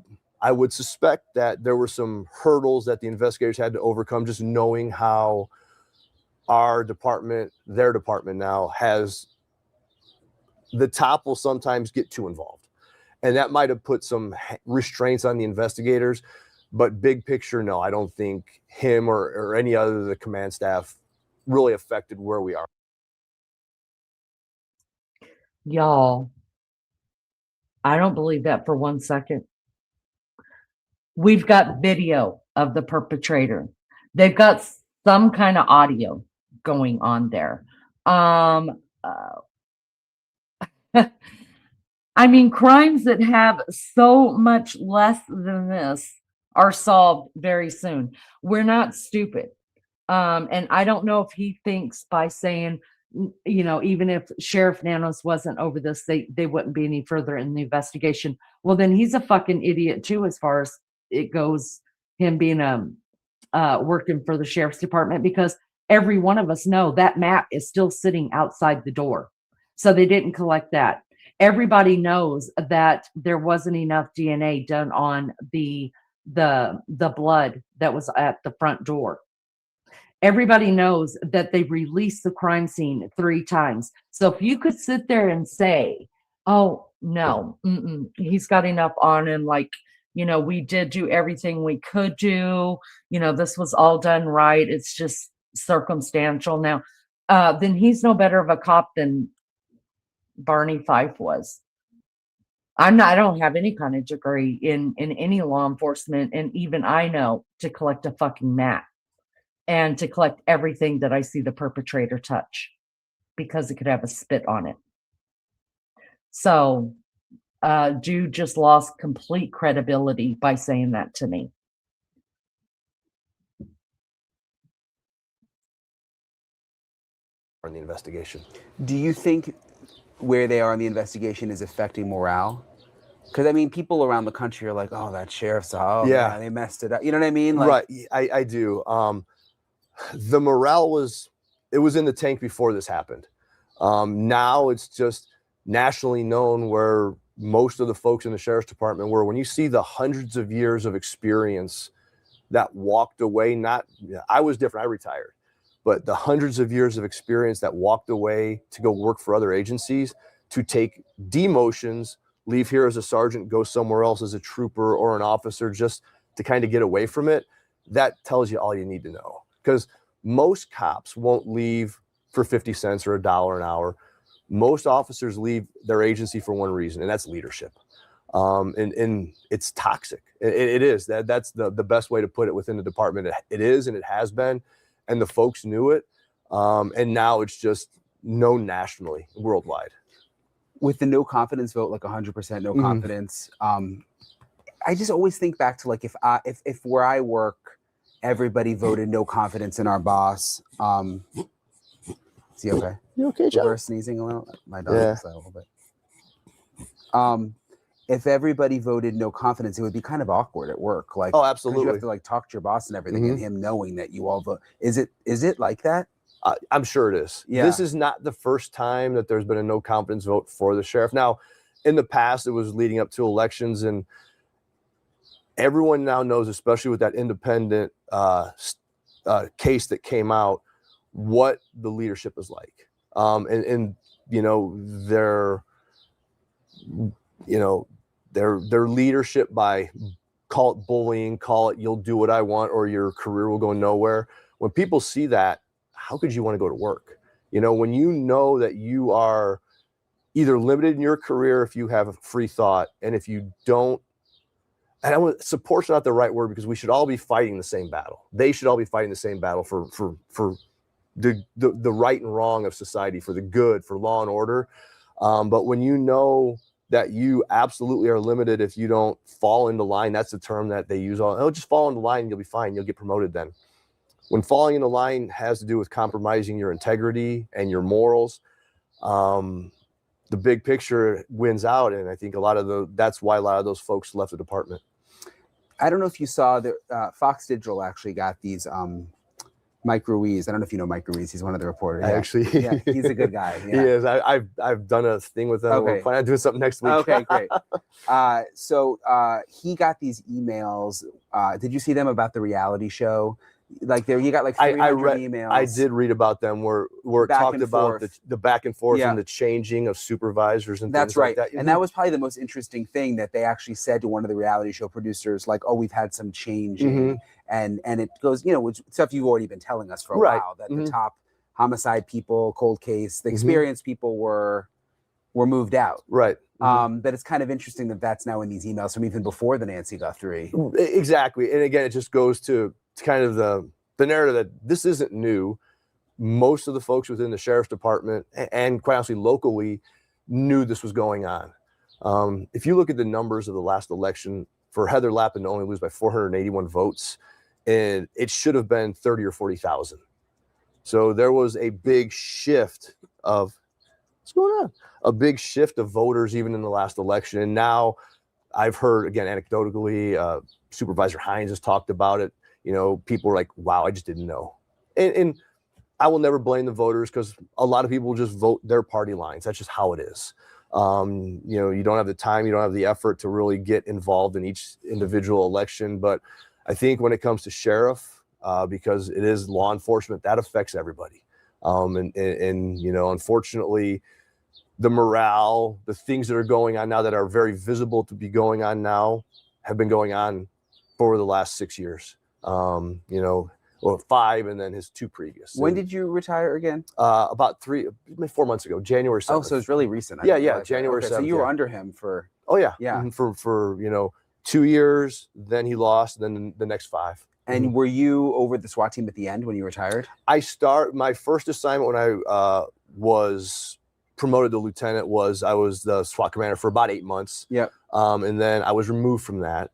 S4: would suspect that there were some hurdles that the investigators had to overcome, just knowing how our department, their department now, has the top will sometimes get too involved. And that might have put some restraints on the investigators. But big picture, no, I don't think him or any other of the command staff really affected where we are.
S2: Y'all, I don't believe that for 1 second. We've got video of the perpetrator. They've got some kind of audio going on there. I mean, crimes that have so much less than this are solved very soon. We're not stupid. And I don't know if he thinks by saying, even if Sheriff Nanos wasn't over this, they wouldn't be any further in the investigation. Well, then he's a fucking idiot too, as far as it goes, him being working for the sheriff's department, because every one of us know that map is still sitting outside the door. So they didn't collect that. Everybody knows that there wasn't enough DNA done on the blood that was at the front door. Everybody knows that they released the crime scene 3 times. So if you could sit there and say, oh, No, he's got enough on him. Like, we did do everything we could do. This was all done right. It's just circumstantial now. Then he's no better of a cop than Barney Fife was. I don't have any kind of degree in any law enforcement, and even I know to collect a fucking map and to collect everything that I see the perpetrator touch, because it could have a spit on it. So Jude just lost complete credibility by saying that to me.
S4: In the investigation.
S3: Do you think where they are in the investigation is affecting morale? Because I mean, people around the country are like, "Oh, that sheriff's
S4: Yeah,
S3: man, they messed it up." You know what I mean? Like,
S4: right. I do. The morale was in the tank before this happened. Now it's just nationally known where most of the folks in the sheriff's department were. When you see the hundreds of years of experience that walked away, I was different. I retired. But the hundreds of years of experience that walked away to go work for other agencies, to take demotions, leave here as a sergeant, go somewhere else as a trooper or an officer, just to kind of get away from it, that tells you all you need to know. Because most cops won't leave for 50 cents or $1 an hour. Most officers leave their agency for one reason, and that's leadership. And it's toxic. It is. That's the best way to put it within the department. It is, and it has been. And the folks knew it, and now it's just known nationally, worldwide.
S3: With the no confidence vote, like 100% no confidence, I just always think back to like if where I work, everybody voted no confidence in our boss. Is he okay?
S4: You okay, John?
S3: We're sneezing a little. My dog is a little bit. If everybody voted no confidence, it would be kind of awkward at work. Like,
S4: oh, absolutely.
S3: You have to like talk to your boss and everything, and him knowing that you all vote. Is it like that?
S4: I'm sure it is. Yeah. This is not the first time that there's been a no confidence vote for the sheriff. Now, in the past, it was leading up to elections, and everyone now knows, especially with that independent case that came out, what the leadership is like. And their leadership, by call it bullying, call it you'll do what I want or your career will go nowhere. When people see that, how could you want to go to work? When you know that you are either limited in your career if you have a free thought, and if you don't, and support's not the right word, because we should all be fighting the same battle. They should all be fighting the same battle for the right and wrong of society, for the good, for law and order. But when you know that you absolutely are limited if you don't fall into line, that's the term that they use. Just fall into line and you'll be fine. You'll get promoted then. When falling into line has to do with compromising your integrity and your morals, the big picture wins out. And I think that's why a lot of those folks left the department.
S3: I don't know if you saw that Fox Digital actually got these Mike Ruiz. I don't know if you know Mike Ruiz. He's one of the reporters. Yeah, he's a good guy. Yeah.
S4: He is. I've done a thing with him.
S3: Okay.
S4: We're planning on doing something next week.
S3: Okay, great. So he got these emails. Did you see them about the reality show? Like he got like 300 emails.
S4: I did read about them where it talked about the back and forth and the changing of supervisors and
S3: that's
S4: things
S3: right.
S4: like that.
S3: And that was probably the most interesting thing, that they actually said to one of the reality show producers, like, "Oh, we've had some changing," and it goes, which stuff you've already been telling us for a while, that the top homicide people, cold case, the experienced people were moved out.
S4: Right.
S3: But it's kind of interesting that that's now in these emails from even before the Nancy Guthrie.
S4: Exactly. And again, it just goes to kind of the narrative that this isn't new. Most of the folks within the sheriff's department, and quite honestly locally, knew this was going on. If you look at the numbers of the last election, for Heather Lappin to only lose by 481 votes, and it should have been 30 or 40,000. So there was a big shift of what's going on, a big shift of voters even in the last election. And now I've heard, again, anecdotally, Supervisor Hines has talked about it. People are like, wow, I just didn't know. And I will never blame the voters, because a lot of people just vote their party lines. That's just how it is. You don't have the time, you don't have the effort to really get involved in each individual election. But I think when it comes to sheriff, because it is law enforcement, that affects everybody. And unfortunately, the morale, the things that are going on now that are very visible to be going on now have been going on for the last 6 years. You know, or 5, and then his 2 previous.
S3: When did you retire again?
S4: About 4 months ago, January 7th.
S3: Oh, so it's really recent.
S4: Yeah, January 7th.
S3: So you were under him for.
S4: Oh yeah,
S3: Yeah.
S4: For you know 2 years, then he lost, and then the next 5.
S3: And were you over the SWAT team at the end when you retired?
S4: My first assignment when I was promoted to lieutenant I was the SWAT commander for about 8 months.
S3: Yep.
S4: And then I was removed from that.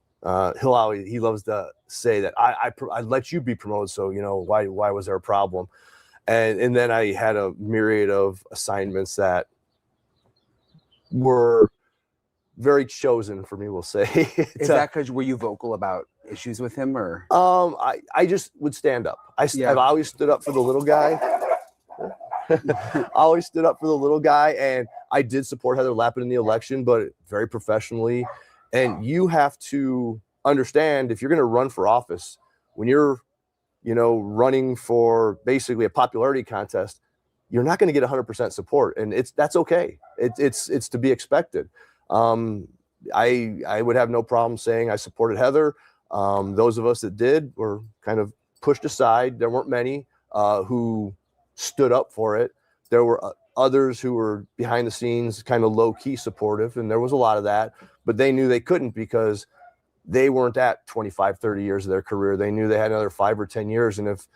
S4: He loves to say that I let you be promoted, so you know why was there a problem? And then I had a myriad of assignments that were very chosen for me, we'll say.
S3: Is that because were you vocal about issues with him, or?
S4: I just would stand up. I've always stood up for the little guy. I always stood up for the little guy, and I did support Heather Lappin in the election, but very professionally. And you have to understand, if you're going to run for office, when you're, you know, running for basically a popularity contest, you're not going to get 100% support, and that's okay. It's to be expected. I would have no problem saying I supported Heather. Those of us that did were kind of pushed aside. There weren't many who stood up for it. There were others who were behind the scenes, kind of low-key supportive, and there was a lot of that, but they knew they couldn't because they weren't at 25, 30 years of their career. They knew they had another 5 or 10 years, and if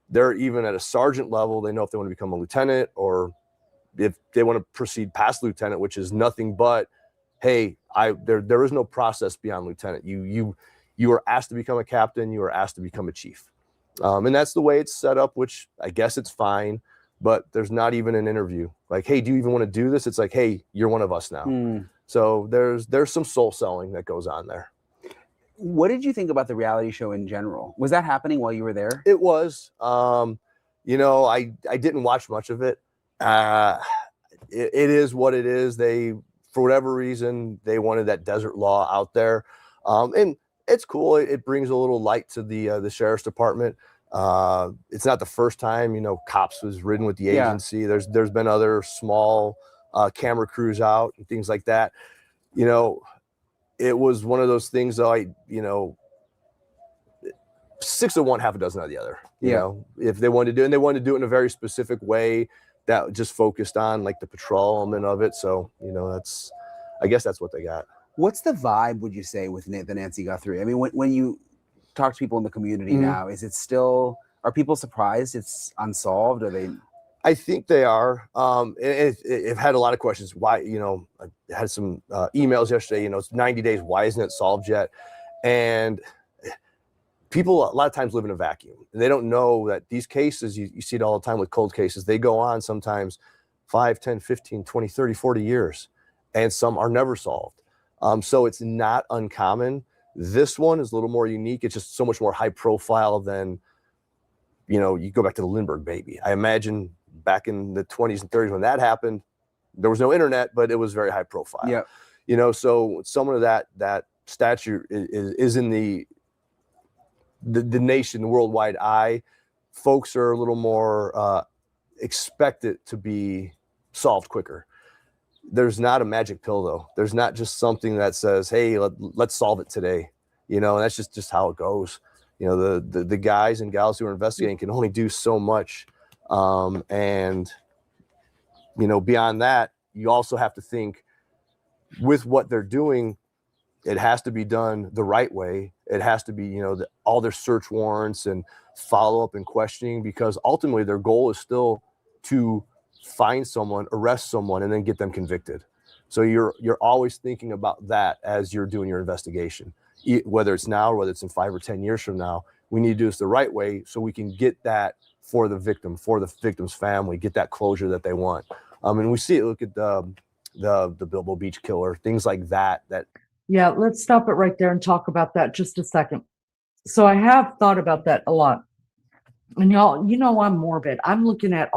S4: they're even at a sergeant level, they know if they want to become a lieutenant or if they want to proceed past lieutenant, which is nothing but, hey, there is no process beyond lieutenant. You are asked to become a captain. You are asked to become a chief. And that's the way it's set up, which I guess it's fine, but there's not even an interview. Like, hey, do you even want to do this? It's like, hey, you're one of us now. So there's some soul selling that goes on there.
S3: What did you think about the reality show in general? Was that happening while you were there?
S4: It was. You know, I didn't watch much of it. It is what it is. For whatever reason, they wanted that desert law out there. And it's cool. It brings a little light to the sheriff's department. It's not the first time, you know, cops was ridden with the agency. There's been other small camera crews out and things like that. You know, it was one of those things though, you know, 6 of one, half a dozen of the other. You know, if they wanted to do it, and they wanted to do it in a very specific way that just focused on like the patrol element of it. So, you know, I guess that's what they got.
S3: What's the vibe, would you say, with the Nancy Guthrie? I mean, when you talk to people in the community now, is it still, are people surprised it's unsolved? Are they?
S4: I think they are. I've had a lot of questions. Why, you know, I had some emails yesterday, you know, it's 90 days. Why isn't it solved yet? And people a lot of times live in a vacuum. And they don't know that these cases, you see it all the time with cold cases, they go on sometimes 5, 10, 15, 20, 30, 40 years. And some are never solved. So it's not uncommon. This one is a little more unique. It's just so much more high profile than, you know, you go back to the Lindbergh baby. I imagine back in the 20s and 30s when that happened, there was no internet, but it was very high profile.
S3: Yeah.
S4: You know, so someone of that stature is in the nation, the worldwide eye. Folks are a little more expect it to be solved quicker. There's not a magic pill though. There's not just something that says, hey, let's solve it today. You know, and that's just how it goes. You know, the guys and gals who are investigating can only do so much. And, you know, beyond that, you also have to think with what they're doing, it has to be done the right way. It has to be, you know, all their search warrants and follow up and questioning, because ultimately their goal is still to find someone, arrest someone, and then get them convicted. So you're always thinking about that as you're doing your investigation, whether it's now or whether it's in 5 or 10 years from now. We need to do this the right way so we can get that for the victim, for the victim's family, get that closure that they want. And we see it. Look at the Bilbo Beach killer, things like that.
S2: Yeah, let's stop it right there and talk about that just a second. So I have thought about that a lot. And y'all, you know, I'm morbid. I'm looking at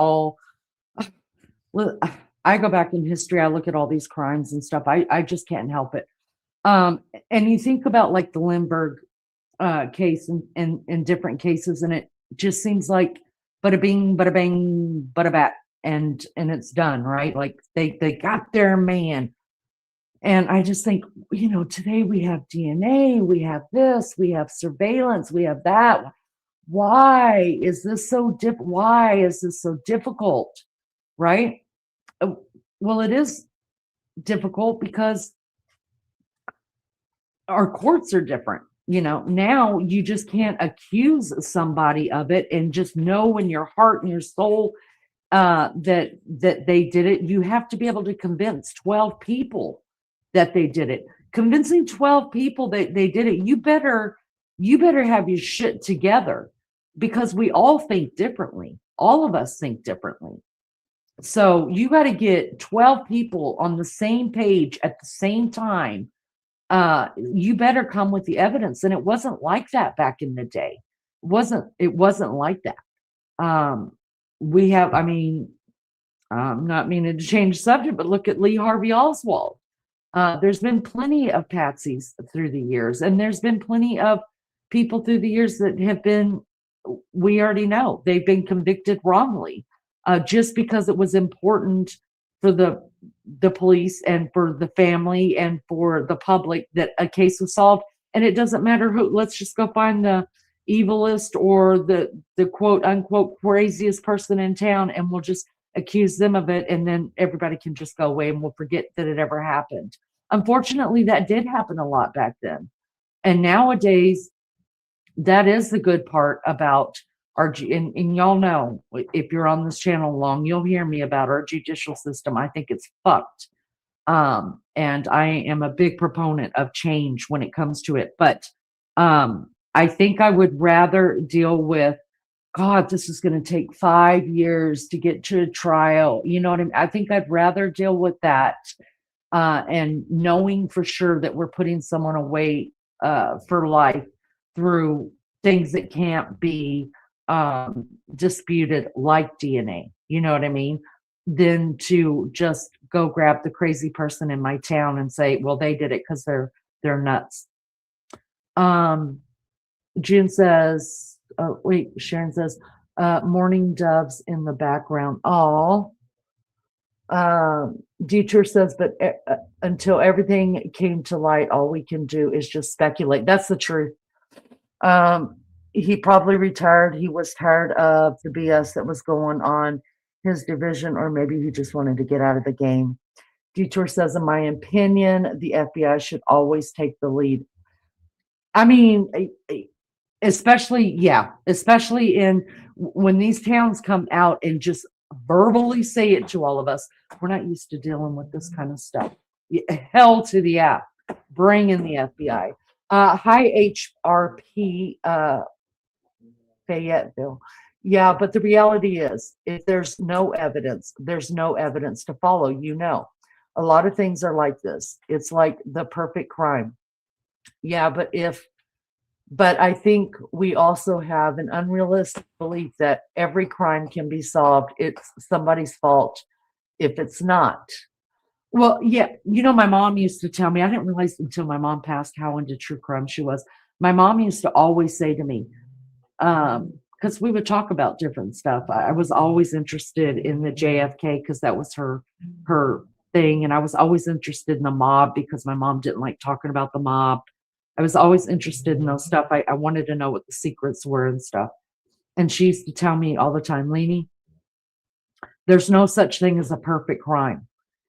S2: I go back in history. I look at all these crimes and stuff. I just can't help it. And you think about like the Lindbergh case and different cases, and it just seems like bada bing, bada bang, bada bat. and it's done, right? Like they got their man. And I just think, today we have DNA, we have this, we have surveillance, we have that. Why is this so difficult? Right? Well, it is difficult because our courts are different. Now you just can't accuse somebody of it and just know in your heart and your soul that they did it. You have to be able to convince 12 people that they did it. Convincing 12 people that they did it, you better have your shit together, because we all think differently. All of us think differently. So you got to get 12 people on the same page at the same time. You better come with the evidence. And it wasn't like that back in the day. It wasn't like that. I'm not meaning to change the subject, but look at Lee Harvey Oswald. There's been plenty of patsies through the years, and there's been plenty of people through the years that have been, we already know, they've been convicted wrongly, just because it was important for the police and for the family and for the public that a case was solved. And it doesn't matter who, let's just go find the evilest or the quote unquote craziest person in town, and we'll just accuse them of it, and then everybody can just go away and we'll forget that it ever happened. Unfortunately, that did happen a lot back then. And nowadays, that is the good part about our, and y'all know, if you're on this channel long, you'll hear me about our judicial system. I think it's fucked. And I am a big proponent of change when it comes to it. But I think I would rather deal with, God, this is going to take 5 years to get to a trial. You know what I mean? I think I'd rather deal with that, and knowing for sure that we're putting someone away for life through things that can't be disputed, like DNA. You know what I mean? Than to just go grab the crazy person in my town and say, well, they did it because they're nuts. June says, Sharon says, morning doves in the background. Oh, Dieter says, but until everything came to light, all we can do is just speculate. That's the truth. He probably retired. He was tired of the BS that was going on his division, or maybe he just wanted to get out of the game. Dieter says, in my opinion, the FBI should always take the lead. I mean, especially in when these towns come out and just verbally say it to all of us. We're not used to dealing with this kind of stuff. Hell to the app. Bring in the FBI. Hi, HRP Fayetteville. Yeah, but the reality is, if there's no evidence to follow. A lot of things are like this. It's like the perfect crime. Yeah, but I think we also have an unrealistic belief that every crime can be solved. It's somebody's fault if it's not. Well, yeah, my mom used to tell me, I didn't realize until my mom passed how into true crime she was. My mom used to always say to me, because we would talk about different stuff. I was always interested in the JFK because that was her thing. And I was always interested in the mob because my mom didn't like talking about the mob. I was always interested in those stuff. I wanted to know what the secrets were and stuff. And she used to tell me all the time, Leanie, there's no such thing as a perfect crime.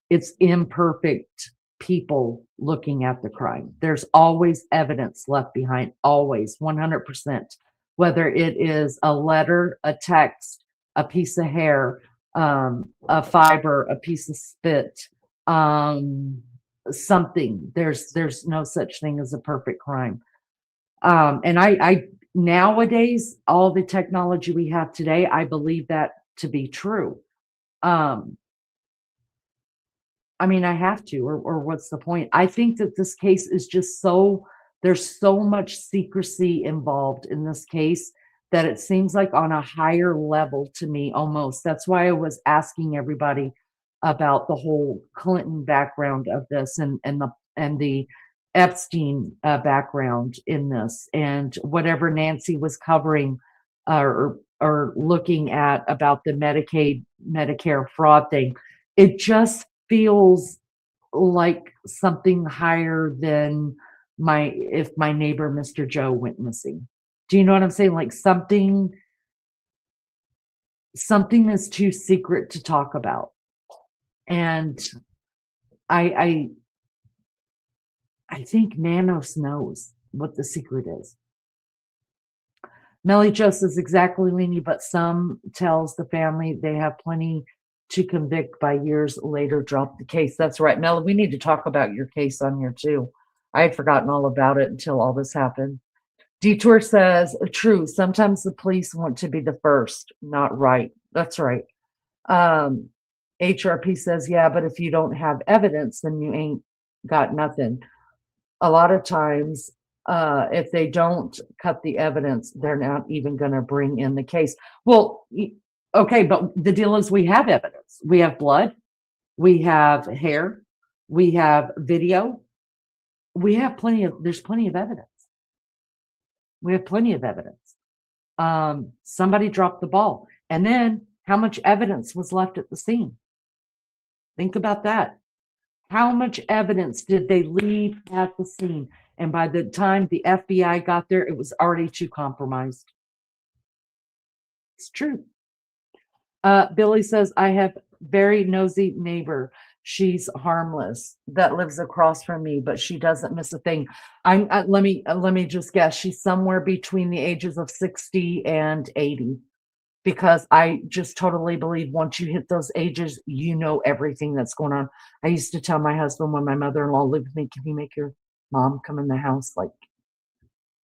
S2: It's imperfect people looking at the crime. There's always evidence left behind, always, 100%. Whether it is a letter, a text, a piece of hair, a fiber, a piece of spit, something. There's no such thing as a perfect crime. And I nowadays, all the technology we have today, I believe that to be true. I mean, I have to, or what's the point? I think that this case is just there's so much secrecy involved in this case that it seems like on a higher level to me almost. That's why I was asking everybody about the whole Clinton background of this and the Epstein background in this, and whatever Nancy was covering or are looking at about the Medicare fraud thing, it just feels like something higher than if my neighbor Mr. Joe went missing. Do you know what I'm saying? Like something is too secret to talk about. And I think Nanos knows what the secret is. Melly Jo says exactly, Leanie, but some tells the family they have plenty to convict by years later drop the case. That's right, Melly. We need to talk about your case on here too. I had forgotten all about it until all this happened. Detour says, true, sometimes the police want to be the first, not right. That's right. HRP says, yeah, but if you don't have evidence, then you ain't got nothing. A lot of times, if they don't cut the evidence, they're not even going to bring in the case. Well, okay, but the deal is we have evidence. We have blood, we have hair, we have video. We have there's plenty of evidence. We have plenty of evidence. Somebody dropped the ball. And then how much evidence was left at the scene? Think about that. How much evidence did they leave at the scene? And by the time the FBI got there, it was already too compromised. It's true. Billy says, I have very nosy neighbor. She's harmless that lives across from me, but she doesn't miss a thing. Let me just guess. She's somewhere between the ages of 60 and 80, because I just totally believe once you hit those ages, you know everything that's going on. I used to tell my husband when my mother-in-law lived with me, can you make your mom come in the house? Like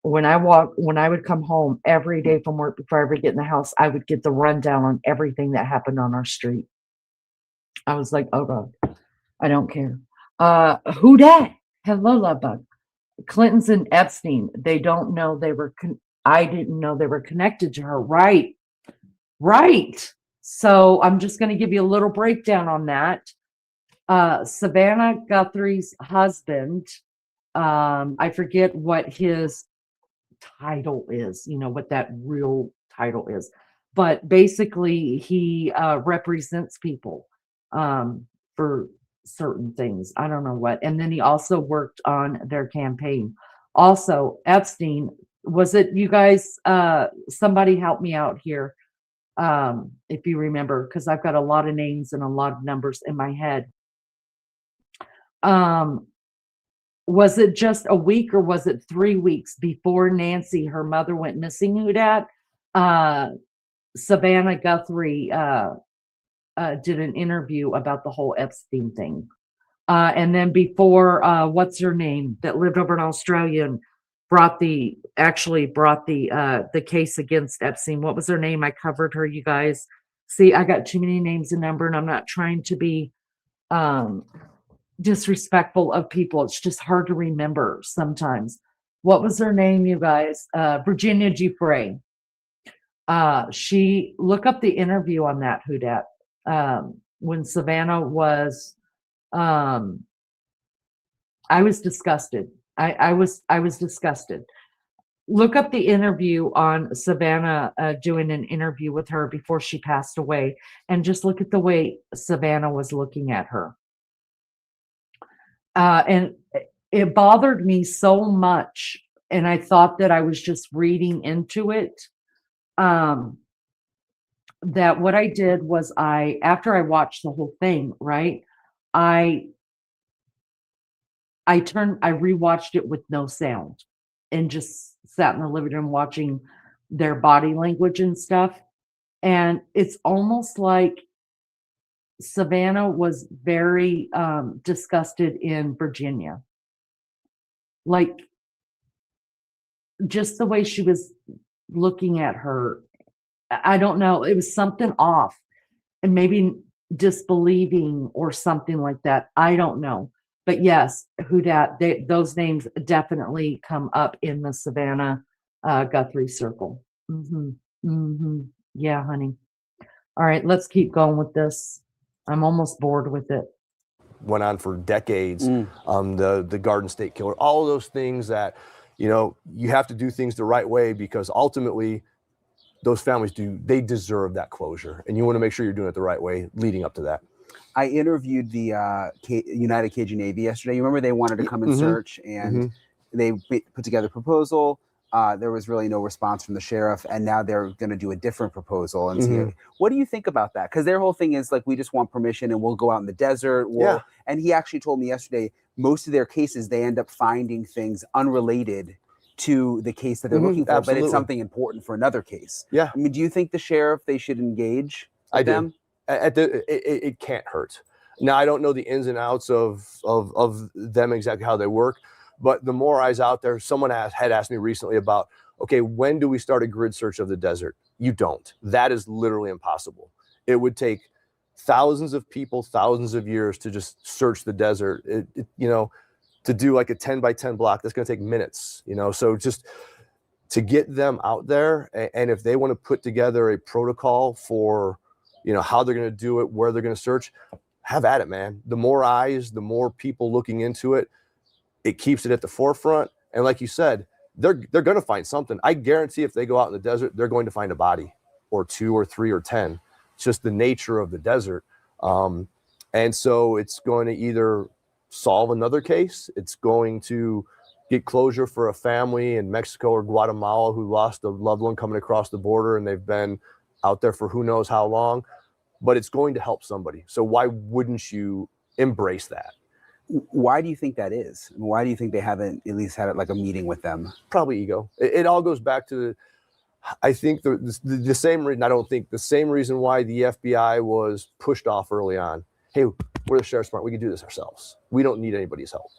S2: when I would come home every day from work before I ever get in the house, I would get the rundown on everything that happened on our street. I was like, oh God, I don't care. Who dat? Hello, love bug. Clinton's and Epstein. They don't know they were. I didn't know they were connected to her. Right. So I'm just going to give you a little breakdown on that. Savannah Guthrie's husband. I forget what his title is. You know what that real title is, but basically he represents people for certain things. I don't know what. And then he also worked on their campaign. Also, Epstein, was it you guys? Somebody help me out here. If you remember, because I've got a lot of names and a lot of numbers in my head. Was it just a week or was it 3 weeks before Nancy, her mother, went missing? Who dat? Savannah Guthrie did an interview about the whole Epstein thing. And then before, what's her name that lived over in Australia and brought the case against Epstein. What was her name? I covered her, you guys. See, I got too many names and number, and I'm not trying to be disrespectful of people. It's just hard to remember sometimes. What was her name, you guys? Virginia Giuffre. She look up the interview on that, who dat, when Savannah was I was disgusted. I was disgusted. Look up the interview on Savannah doing an interview with her before she passed away, and just look at the way Savannah was looking at her. And it bothered me so much, and I thought that I was just reading into it. That what I did was after I watched the whole thing, right, I rewatched it with no sound and just sat in the living room watching their body language and stuff. And it's almost like Savannah was very disgusted in Virginia. Like just the way she was looking at her. I don't know. It was something off, and maybe disbelieving or something like that. I don't know. But yes, who dat? Those names definitely come up in the Savannah Guthrie circle. Yeah, honey. All right, let's keep going with this. I'm almost bored with it.
S4: Went on for decades. The Garden State Killer, all of those things that, you know, you have to do things the right way, because ultimately those families they deserve that closure, and you want to make sure you're doing it the right way leading up to that.
S3: I interviewed the United Cajun Navy yesterday. You remember they wanted to come and search, and they put together a proposal. There was really no response from the sheriff, and now they're going to do a different proposal. And see, what do you think about that? Because their whole thing is like, we just want permission, and we'll go out in the desert. And he actually told me yesterday, most of their cases, they end up finding things unrelated to the case that they're looking for, but it's something important for another case.
S4: Yeah.
S3: I mean, do you think the sheriff, they should engage with them?
S4: It can't hurt. Now, I don't know the ins and outs of them exactly how they work, but the more eyes out there, someone had asked me recently about, okay, when do we start a grid search of the desert? You don't. That is literally impossible. It would take thousands of people, thousands of years to just search the desert. To do like a 10 by 10 block, that's going to take minutes, so just to get them out there. And if they want to put together a protocol for, how they're going to do it, where they're going to search, have at it, man. The more eyes, the more people looking into it, it keeps it at the forefront. And like you said, they're going to find something. I guarantee if they go out in the desert, they're going to find a body or 2 or 3 or 10. It's just the nature of the desert. And so it's going to either solve another case, it's going to get closure for a family in Mexico or Guatemala who lost a loved one coming across the border, and they've been out there for who knows how long, but it's going to help somebody. So why wouldn't you embrace that?
S3: Why do you think that is? Why do you think they haven't at least had like a meeting with them? Probably
S4: ego. It all goes back to, I think the same reason, I don't think the same reason why the FBI was pushed off early on. Hey, we're the sheriff's department. We can do this ourselves. We don't need anybody's help.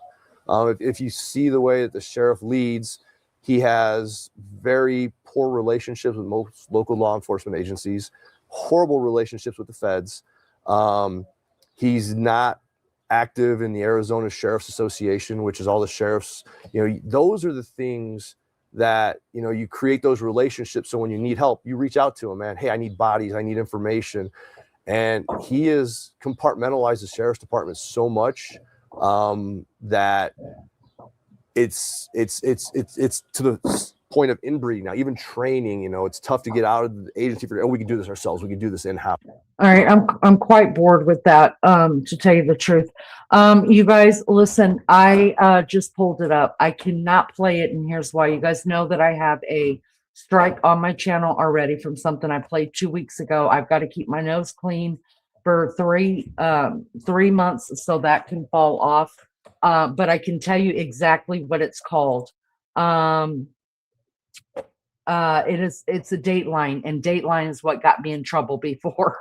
S4: If you see the way that the sheriff leads, he has very poor relationships with most local law enforcement agencies, horrible relationships with the feds. He's not active in the Arizona Sheriff's Association, which is all the sheriffs. Those are the things that, you create those relationships. So when you need help, you reach out to him, man. Hey, I need bodies. I need information. And he has compartmentalized the sheriff's department so much that it's to the point of inbreeding now. Even training, it's tough to get out of the agency for. Oh, we can do this ourselves. We can do this in-house.
S2: All right, I'm quite bored with that. To tell you the truth, you guys listen. I just pulled it up. I cannot play it, and here's why. You guys know that I have a strike on my channel already from something I played 2 weeks ago. I've got to keep my nose clean for 3 months so that can fall off. But I can tell you exactly what it's called. It's a Dateline, and Dateline is what got me in trouble before.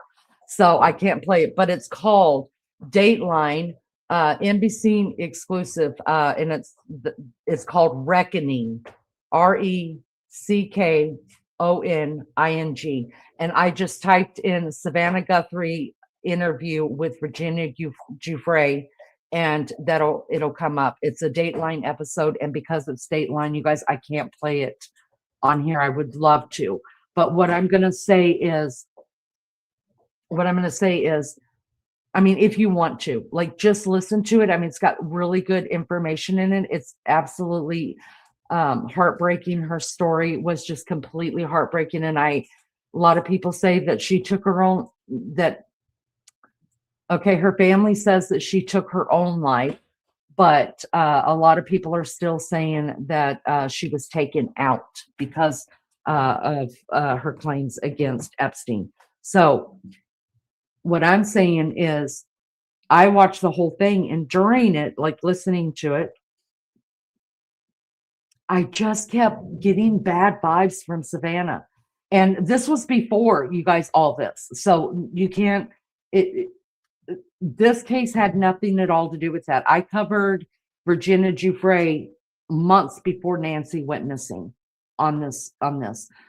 S2: So I can't play it, but it's called Dateline, NBC exclusive, and it's called Reckoning, RECKONING. And I just typed in Savannah Guthrie interview with Virginia Giuffre, and it'll come up. It's a Dateline episode, and because it's Dateline, you guys, I can't play it on here. I would love to, but what I'm going to say is, I mean, if you want to, like, just listen to it. I mean, it's got really good information in it. It's absolutely heartbreaking. Her story was just completely heartbreaking. And a lot of people say that she took her own, her family says that she took her own life, but a lot of people are still saying that she was taken out because of her claims against Epstein. So what I'm saying is, I watched the whole thing, and during it, like listening to it, I just kept getting bad vibes from Savannah. And this was before, you guys, all this. So you can't, this case had nothing at all to do with that. I covered Virginia Giuffre months before Nancy went missing on this.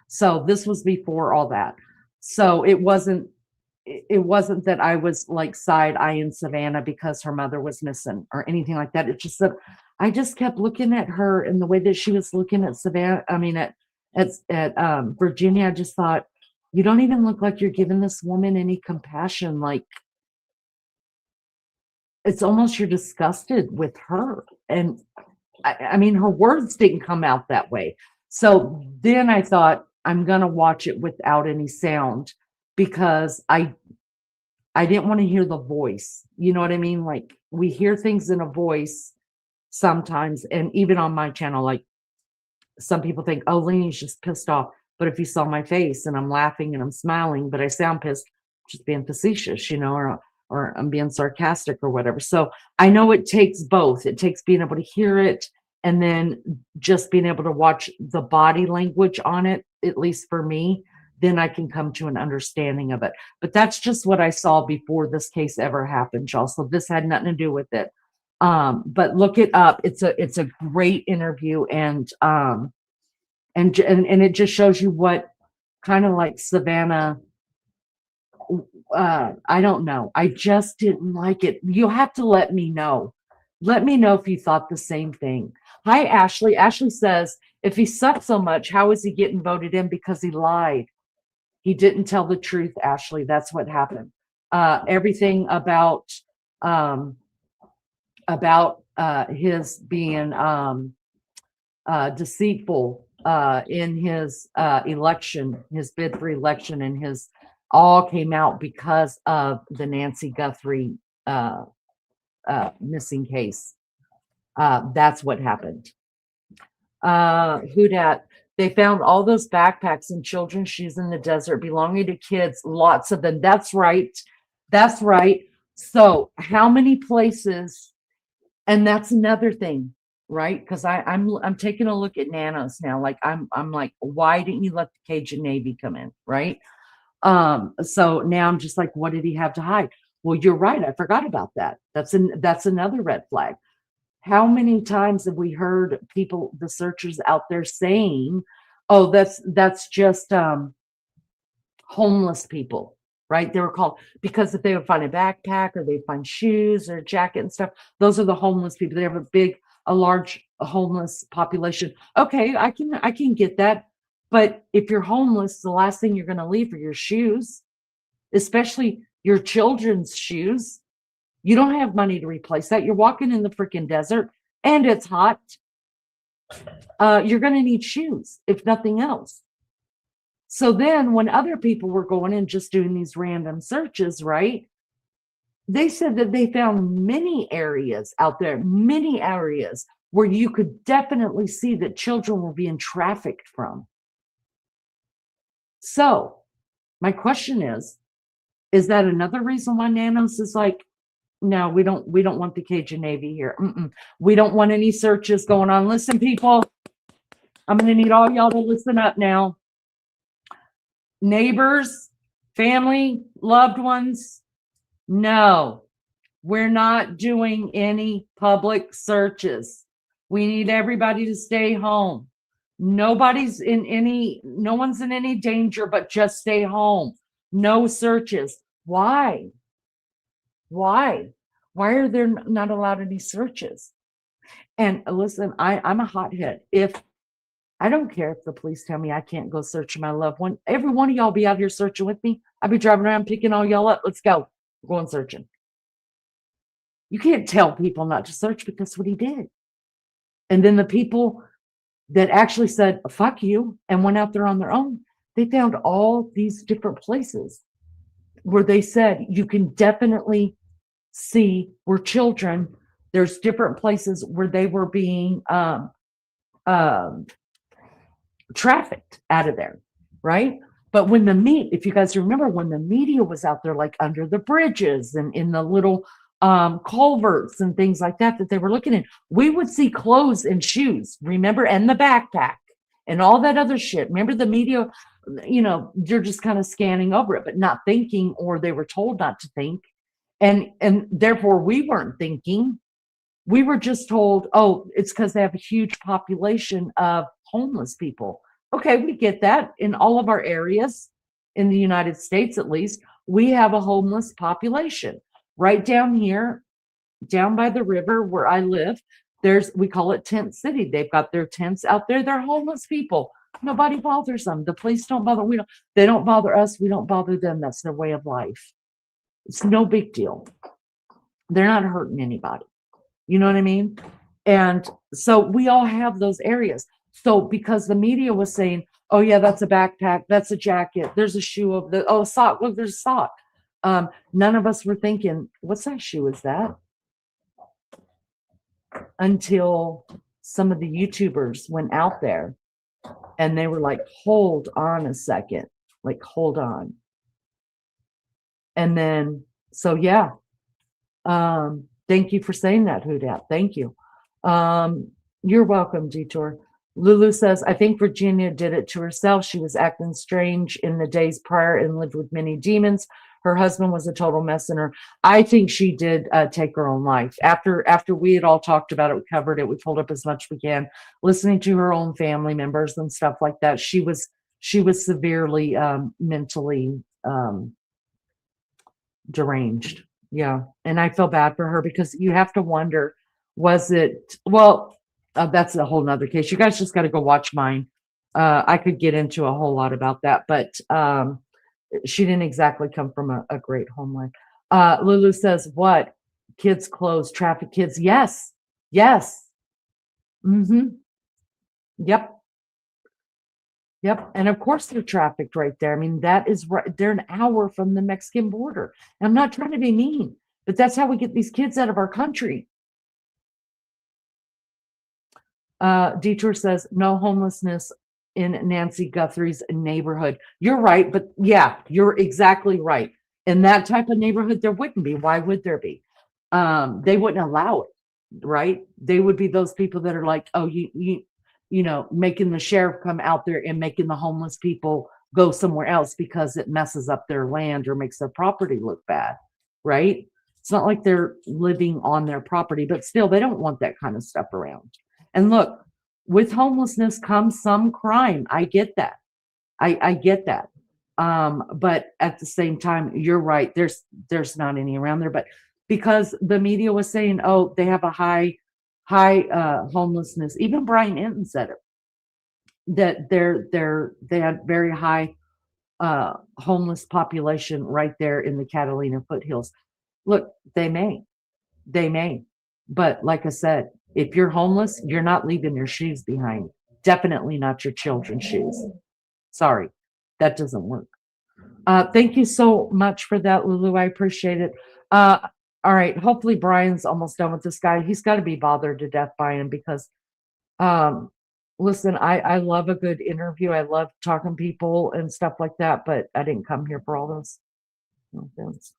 S2: So this was before all that. So it wasn't that I was like side-eyeing Savannah because her mother was missing or anything like that. It's just that I just kept looking at her and the way that she was looking at Savannah. I mean, at Virginia, I just thought, you don't even look like you're giving this woman any compassion. Like, it's almost you're disgusted with her. And I mean, her words didn't come out that way. So then I thought, I'm gonna watch it without any sound because I didn't want to hear the voice. You know what I mean? Like we hear things in a voice sometimes, and even on my channel, like some people think, oh, Leanie's just pissed off. But if you saw my face and I'm laughing and I'm smiling, but I sound pissed, just being facetious, you know, or I'm being sarcastic or whatever. So I know it takes both. It takes being able to hear it and then just being able to watch the body language on it, at least for me, then I can come to an understanding of it. But that's just what I saw before this case ever happened, y'all. So this had nothing to do with it. But look it up. It's a great interview, and it just shows you what kind of like Savannah. I don't know. I just didn't like it. You'll have to let me know. Let me know if you thought the same thing. Hi, Ashley. Ashley says, if he sucks so much, how is he getting voted in? Because he lied. He didn't tell the truth, Ashley. That's what happened. Everything about his being deceitful in his election, his bid for election, and his all came out because of the Nancy Guthrie missing case. That's what happened. Who dat? They found all those backpacks and children's shoes in the desert belonging to kids, lots of them. That's right. That's right. So how many places? And that's another thing, right? Because I'm taking a look at Nanos now. Like I'm like, why didn't you let the Cajun Navy come in, right? So now I'm just like, what did he have to hide? Well, you're right. I forgot about that. That's another red flag. How many times have we heard people, the searchers out there saying, oh, that's just homeless people, right? They were called because if they would find a backpack or they'd find shoes or a jacket and stuff, those are the homeless people. They have a large homeless population. Okay, I can get that. But if you're homeless, the last thing you're going to leave are your shoes, especially your children's shoes. You don't have money to replace that. You're walking in the freaking desert and it's hot. You're going to need shoes, if nothing else. So then when other people were going in just doing these random searches, right? They said that they found many areas out there, many areas where you could definitely see that children were being trafficked from. So my question is that another reason why Nanos is like, no, we don't want the Cajun Navy here. We don't want any searches going on. Listen, people, I'm going to need all y'all to listen up now. Neighbors, family, loved ones, no, we're not doing any public searches. We need everybody to stay home. No one's in any danger, but just stay home. No searches. Why? Why are there not allowed any searches? And listen, I'm a hothead. If I don't care if the police tell me I can't go search my loved one, every one of y'all be out here searching with me. I'll be driving around picking all y'all up. Let's go. We're going searching. You can't tell people not to search, but that's what he did. And then the people that actually said, fuck you, and went out there on their own, they found all these different places where they said you can definitely see where children, there's different places where they were being trafficked out of there, right? But when if you guys remember, when the media was out there, like under the bridges and in the little culverts and things like that they were looking in, we would see clothes and shoes, remember, and the backpack and all that other shit. Remember the media, you know, you're just kind of scanning over it, but not thinking, or they were told not to think. And therefore we weren't thinking. We were just told, oh, it's because they have a huge population of homeless people. Okay, we get that. In all of our areas in the United States, at least, we have a homeless population. Right down here, down by the river where I live, we call it Tent City. They've got their tents out there. They're homeless people. Nobody bothers them. The police don't bother. They don't bother us. We don't bother them. That's their way of life. It's no big deal. They're not hurting anybody. You know what I mean? And so we all have those areas. So because the media was saying, Oh yeah, that's a backpack. That's a jacket. There's a shoe of the sock. Look, there's a sock. None of us were thinking, what size shoe is that? Until some of the YouTubers went out there and they were like, hold on a second, like, hold on. And then, so yeah, thank you for saying that, Houdat. Thank you. You're welcome, Detour. Lulu says, I think Virginia did it to herself. She was acting strange in the days prior and lived with many demons. Her husband was a total mess in her. I think she did take her own life. After we had all talked about it, we covered it, we pulled up as much as we can, listening to her own family members and stuff like that. She was severely mentally deranged. Yeah. And I feel bad for her because you have to wonder, was it, well, that's a whole nother case. You guys just got to go watch mine. I could get into a whole lot about that, but she didn't exactly come from a great homeland. Lulu says, what? Kids clothes, traffic kids. Yes. Yes. Mm-hmm. Yep. Yep. And of course they're trafficked right there. I mean, that is right. They're an hour from the Mexican border. And I'm not trying to be mean, but that's how we get these kids out of our country. Detour says, no homelessness in Nancy Guthrie's neighborhood. You're right, but yeah, you're exactly right. In that type of neighborhood, there wouldn't be. Why would there be? They wouldn't allow it, right? They would be those people that are like, oh, you know, making the sheriff come out there and making the homeless people go somewhere else because it messes up their land or makes their property look bad, right? It's not like they're living on their property, but still, they don't want that kind of stuff around. And look, with homelessness comes some crime. I get that. I get that. But at the same time, you're right. There's not any around there. But because the media was saying, oh, they have a high homelessness. Even Brian Enton said it, that they had very high homeless population right there in the Catalina foothills. Look, they may, but like I said, if you're homeless, you're not leaving your shoes behind. Definitely not your children's shoes. Sorry, that doesn't work. Thank you so much for that, Lulu. I appreciate it. All right, hopefully Brian's almost done with this guy. He's got to be bothered to death by him because, listen, I love a good interview. I love talking to people and stuff like that, but I didn't come here for all this. No offense.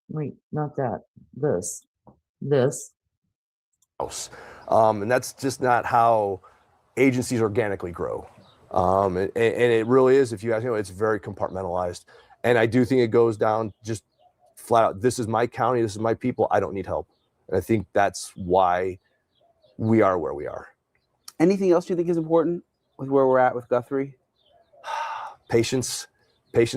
S2: Wait, not that. This.
S4: And that's just not how agencies organically grow. And it really is, if you ask, it's very compartmentalized. And I do think it goes down just flat out. This is my county. This is my people. I don't need help. And I think that's why we are where we are.
S3: Anything else you think is important with where we're at with Guthrie?
S4: Patience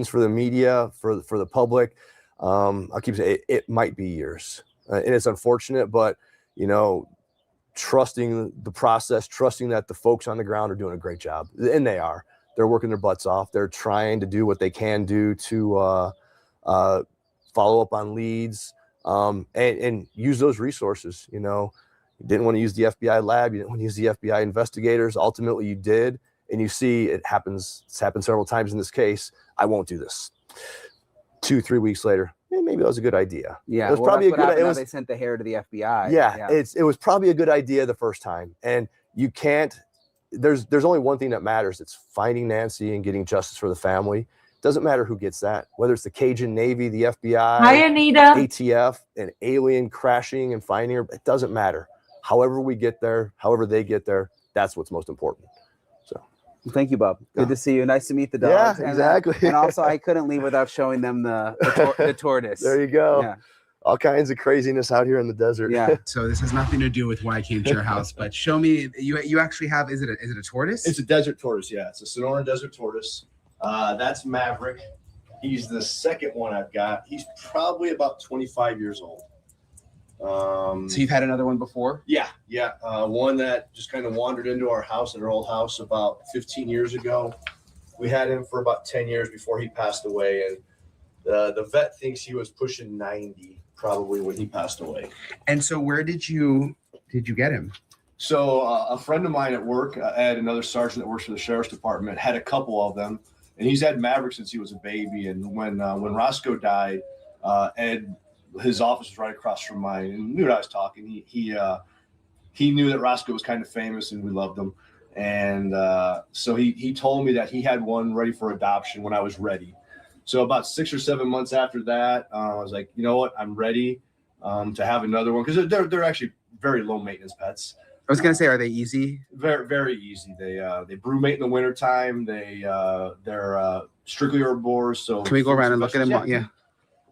S4: for the media, for the public. I'll keep saying it might be years, and it's unfortunate, but trusting the process, trusting that the folks on the ground are doing a great job, and they are. They're working their butts off. They're trying to do what they can do to follow up on leads and use those resources. You didn't want to use the FBI lab. You didn't want to use the FBI investigators. Ultimately, you did, and you see it happens. It's happened several times in this case. I won't do this. 2-3 weeks later, maybe that was a good idea.
S3: Yeah,
S4: it was probably a good idea.
S3: They sent the hair to the FBI.
S4: Yeah, it was probably a good idea the first time. And you can't, there's only one thing that matters. It's finding Nancy and getting justice for the family. It doesn't matter who gets that, whether it's the Cajun Navy, the FBI,
S2: Hi, Anita.
S4: ATF, an alien crashing and finding her. It doesn't matter. However we get there, however they get there, that's what's most important.
S3: Thank you, Bob. Good to see you. Nice to meet the dogs.
S4: Yeah, exactly.
S3: And also, I couldn't leave without showing them the tortoise.
S4: There you go.
S3: Yeah.
S4: All kinds of craziness out here in the desert.
S3: Yeah.
S6: So this has nothing to do with why I came to your house, but show me. You actually have. Is it a tortoise?
S7: It's a desert tortoise. Yeah, it's a Sonoran desert tortoise. That's Maverick. He's the second one I've got. He's probably about 25 years old.
S6: So you've had another one before?
S7: Yeah. One that just kind of wandered into our house, in our old house, about 15 years ago. We had him for about 10 years before he passed away, and the vet thinks he was pushing 90 probably when he passed away.
S6: And so where did you get him?
S7: So a friend of mine at work, Ed, another sergeant that works for the sheriff's department, had a couple of them, and he's had Maverick since he was a baby. And when Roscoe died, Ed, his office was right across from mine, and knew what I was talking. He knew that Roscoe was kind of famous, and we loved him. And so he told me that he had one ready for adoption when I was ready. So about 6 or 7 months after that, I was like, you know what, I'm ready to have another one, because they're actually very low maintenance pets.
S3: I was gonna say, are they easy?
S7: Very, very easy. They brumate in the wintertime. They're strictly herbivores. So
S3: Can we go around and look at them? Yeah.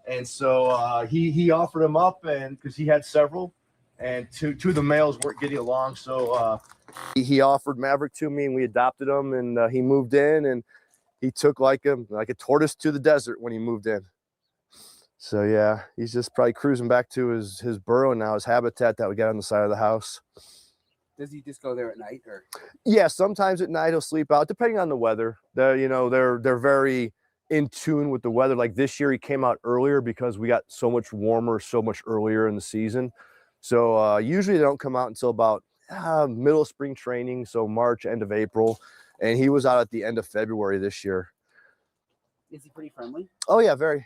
S7: And so he offered them up, and because he had several, and two of the males weren't getting along, so he offered Maverick to me, and we adopted him, and he moved in, and he took like a tortoise to the desert when he moved in. So yeah, he's just probably cruising back to his burrow now, his habitat that we got on the side of the house.
S3: Does he just go there at night, or?
S7: Yeah, sometimes at night he'll sleep out, depending on the weather. They're very in tune with the weather. Like this year, he came out earlier because we got so much warmer, so much earlier in the season. So usually they don't come out until about middle of spring training, so March, end of April. And he was out at the end of February this year.
S3: Is he pretty friendly?
S7: Oh yeah, very.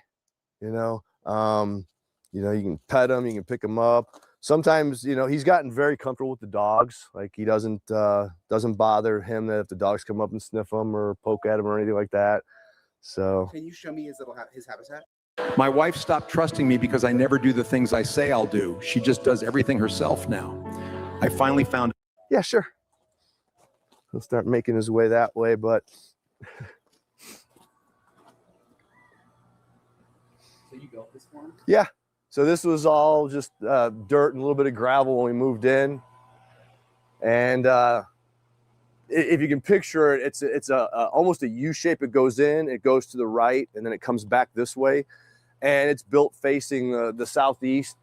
S7: You can pet him, you can pick him up. Sometimes, he's gotten very comfortable with the dogs. Like he doesn't bother him that if the dogs come up and sniff him or poke at him or anything like that. So
S3: can you show me his habitat?
S8: My wife stopped trusting me because I never do the things I say I'll do. She just does everything herself now. I finally found.
S7: Yeah, sure. He'll start making his way that way, but.
S3: So you built this for him?
S7: Yeah. So this was all just dirt and a little bit of gravel when we moved in. And if you can picture it, it's almost a U shape. It goes in, it goes to the right, and then it comes back this way. And it's built facing the southeast.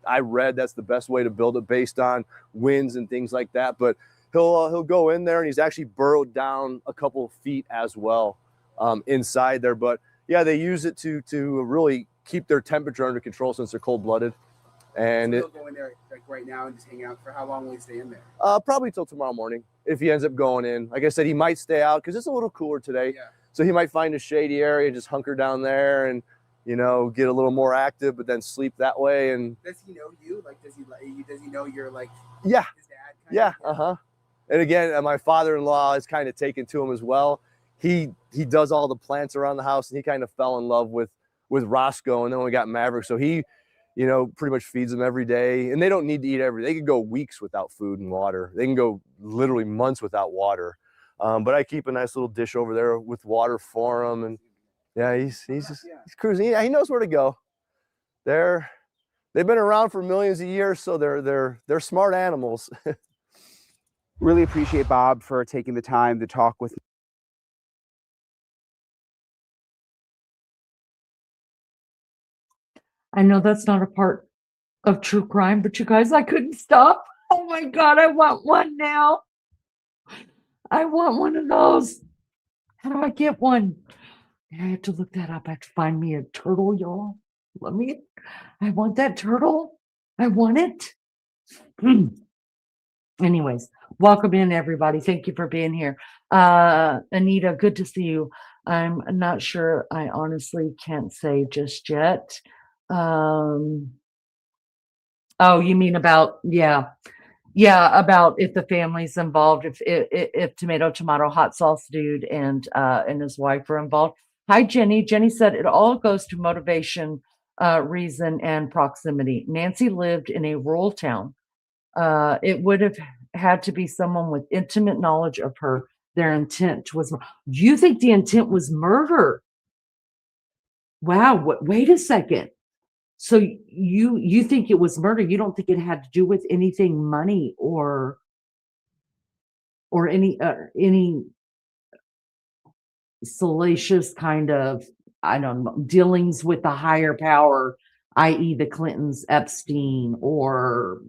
S7: I read that's the best way to build it based on winds and things like that. But he'll go in there, and he's actually burrowed down a couple of feet as well inside there. But yeah, they use it to really keep their temperature under control since they're cold-blooded. And
S3: he'll go in there like right now and just hang out. For how long will he stay in there?
S7: Probably till tomorrow morning if he ends up going in. Like I said, he might stay out because it's a little cooler today.
S3: Yeah.
S7: So he might find a shady area, just hunker down there and, get a little more active, but then sleep that way. And
S3: does he know you? Like, does he know you're like
S7: yeah,
S3: his dad?
S7: Yeah. And again, my father-in-law is kind of taken to him as well. He does all the plants around the house, and he kind of fell in love with Roscoe, and then we got Maverick. So he, pretty much feeds them every day, and they don't need to eat every day. They could go weeks without food and water. They can go literally months without water. But I keep a nice little dish over there with water for him, and yeah, he's cruising. He knows where to go. They've been around for millions of years, so they're smart animals.
S3: Really appreciate Bob for taking the time to talk with me.
S2: I know that's not a part of true crime, but you guys, I couldn't stop. Oh my God, I want one now. I want one of those. How do I get one? I have to look that up. I have to find me a turtle, y'all. I want that turtle. I want it. Anyways, welcome in, everybody. Thank you for being here. Anita, good to see you. I'm not sure. I honestly can't say just yet. Oh, you mean about, yeah, about if the family's involved, if tomato hot sauce dude and his wife are involved. Hi, Jenny. Jenny said it all goes to motivation, reason, and proximity. Nancy lived in a rural town. It would have had to be someone with intimate knowledge of her. Their intent was, you think the intent was murder? Wow. Wait a second. So you think it was murder? You don't think it had to do with anything money or any salacious kind of, I don't know, dealings with the higher power, i.e. the Clintons, Epstein, or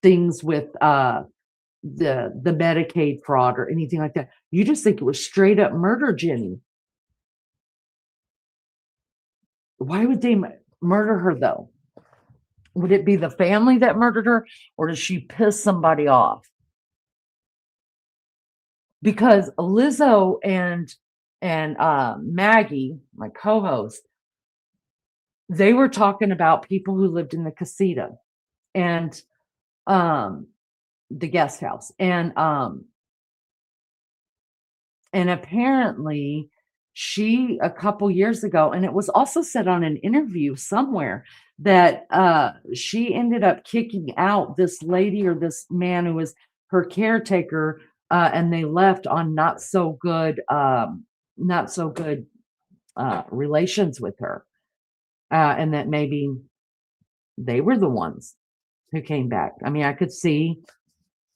S2: things with the Medicaid fraud or anything like that. You just think it was straight up murder, Jenny. Why would they murder her though? Would it be the family that murdered her, or does she piss somebody off? Because Lizzo and Maggie, my co-host, they were talking about people who lived in the casita and the guest house, and apparently she, a couple years ago, and it was also said on an interview somewhere, that she ended up kicking out this lady or this man who was her caretaker, and they left on not so good relations with her, and that maybe they were the ones who came back. I mean, I could see,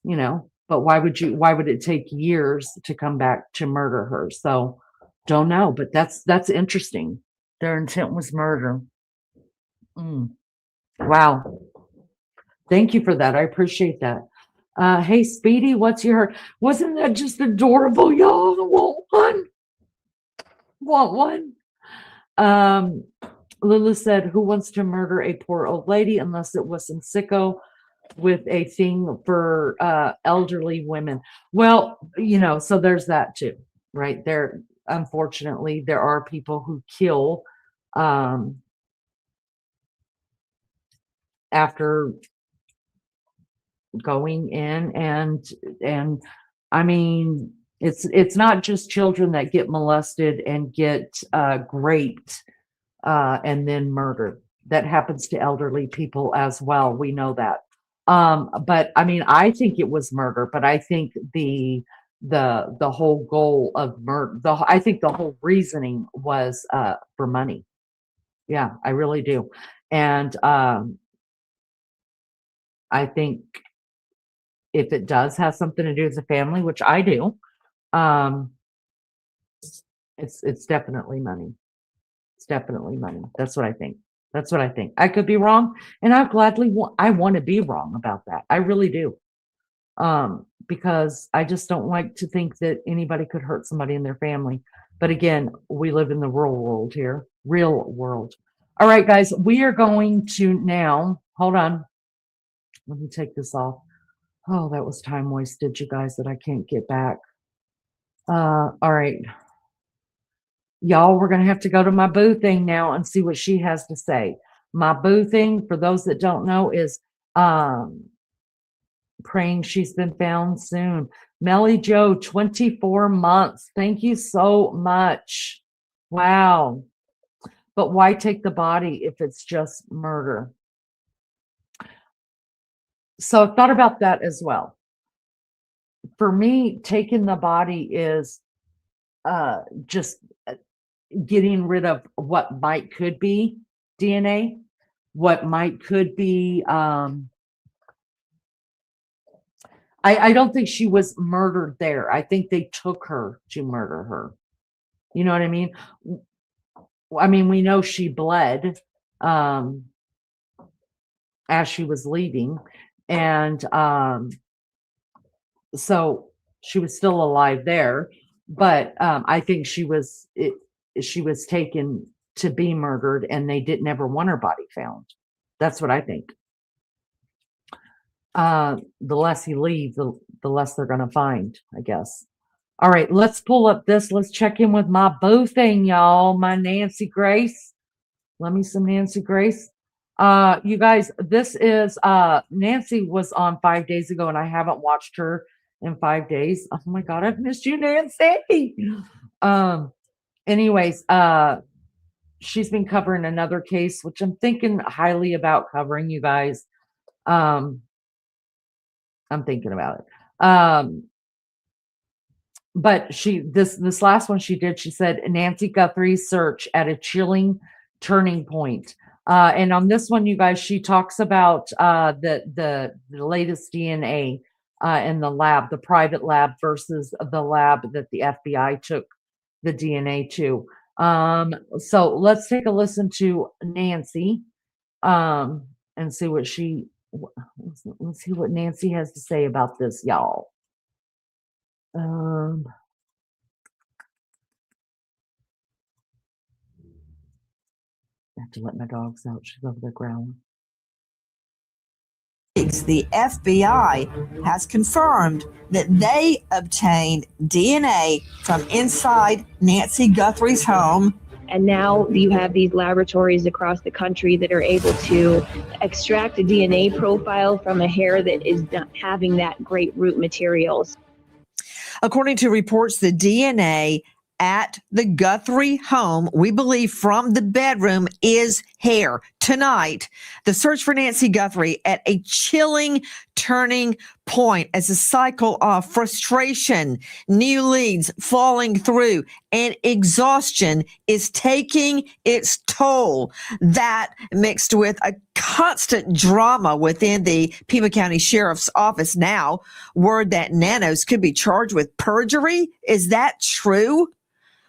S2: but why would it take years to come back to murder her? So don't know, but that's interesting. Their intent was murder. Wow. Thank you for that. I appreciate that. Hey, Speedy, wasn't that just adorable, y'all? Want one? Lulu said, who wants to murder a poor old lady unless it was some sicko with a thing for elderly women? Well, so there's that too, right? Unfortunately, there are people who kill after going in, and I mean, it's not just children that get molested and get raped and then murdered. That happens to elderly people as well. We know that. But I mean, I think it was murder, but I think the whole goal of murder, I think the whole reasoning was for money. Yeah, I really do. And I think if it does have something to do with the family, which I do, it's definitely money. It's definitely money. That's what I think. I could be wrong, and I want to be wrong about that. I really do. Because I just don't like to think that anybody could hurt somebody in their family. But again, we live in the real world here. Real world. All right, guys, we are going to now, hold on. Let me take this off. Oh, that was time wasted, you guys, that I can't get back. All right. Y'all, we're going to have to go to my boo thing now and see what she has to say. My boo thing, for those that don't know, is praying she's been found soon. Melly Joe, 24 months. Thank you so much. Wow. But why take the body if it's just murder? So I thought about that as well. For me, taking the body is just getting rid of what could be DNA, what could be. I don't think she was murdered there. I think they took her to murder her. You know what I mean? I mean, we know she bled as she was leaving, and so she was still alive there. But I think she was taken to be murdered, and they never want her body found. That's what I think. The less he leaves, the less they're going to find, I guess. All right, let's pull up this. Let's check in with my boo thing, y'all. My Nancy Grace. Love me some Nancy Grace. You guys, this is Nancy was on 5 days ago, and I haven't watched her in 5 days. Oh my God, I've missed you, Nancy. Anyways, she's been covering another case, which I'm thinking highly about covering, you guys. I'm thinking about it. But this last one she did, she said Nancy Guthrie's search at a chilling turning point. And on this one, you guys, she talks about the latest DNA in the lab, the private lab versus the lab that the FBI took the DNA to. So let's take a listen to Nancy and see what let's see what Nancy has to say about this, y'all. I have to let my dogs out. She's over there growling.
S9: because the FBI has confirmed that they obtained DNA from inside Nancy Guthrie's home.
S10: And now you have these laboratories across the country that are able to extract a DNA profile from a hair that is not having that great root materials.
S9: According to reports, the DNA at the Guthrie home, we believe from the bedroom, is hair. Tonight, the search for Nancy Guthrie at a chilling turning point as a cycle of frustration, new leads falling through, and exhaustion is taking its toll. That mixed with a constant drama within the Pima County Sheriff's Office now, word that Nanos could be charged with perjury. Is that true?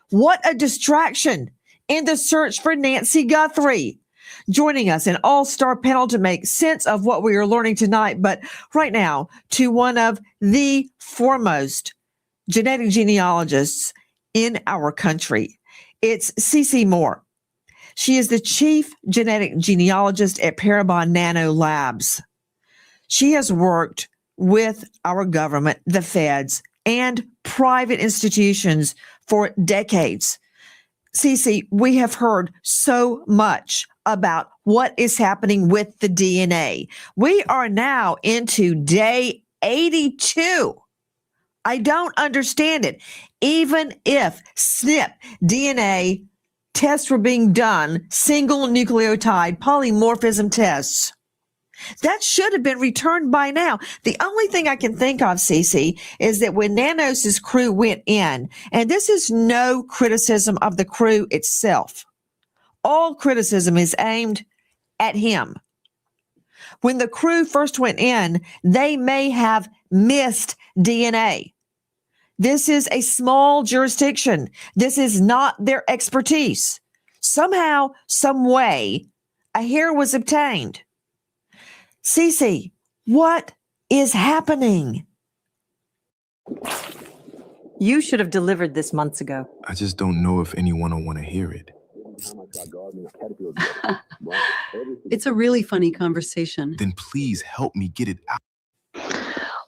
S9: What a distraction in the search for Nancy Guthrie. Joining us, an all-star panel to make sense of what we are learning tonight. But right now, to one of the foremost genetic genealogists in our country. It's Cece Moore. She is the chief genetic genealogist at Parabon Nano Labs. She has worked with our government, the feds, and private institutions for decades. Cece, we have heard so much about what is happening with the DNA. We are now into day 82. I don't understand it. Even if SNP DNA tests were being done, single nucleotide polymorphism tests, that should have been returned by now. The only thing I can think of, Cece, is that when Nanos' crew went in, and this is no criticism of the crew itself, all criticism is aimed at him. When the crew first went in, they may have missed DNA. This is a small jurisdiction. This is not their expertise. Somehow, some way, a hair was obtained. Cece, what is happening?
S11: You should have delivered this months ago.
S12: I just don't know if anyone will want to hear it.
S11: It's a really funny conversation.
S12: Then please help me get it out.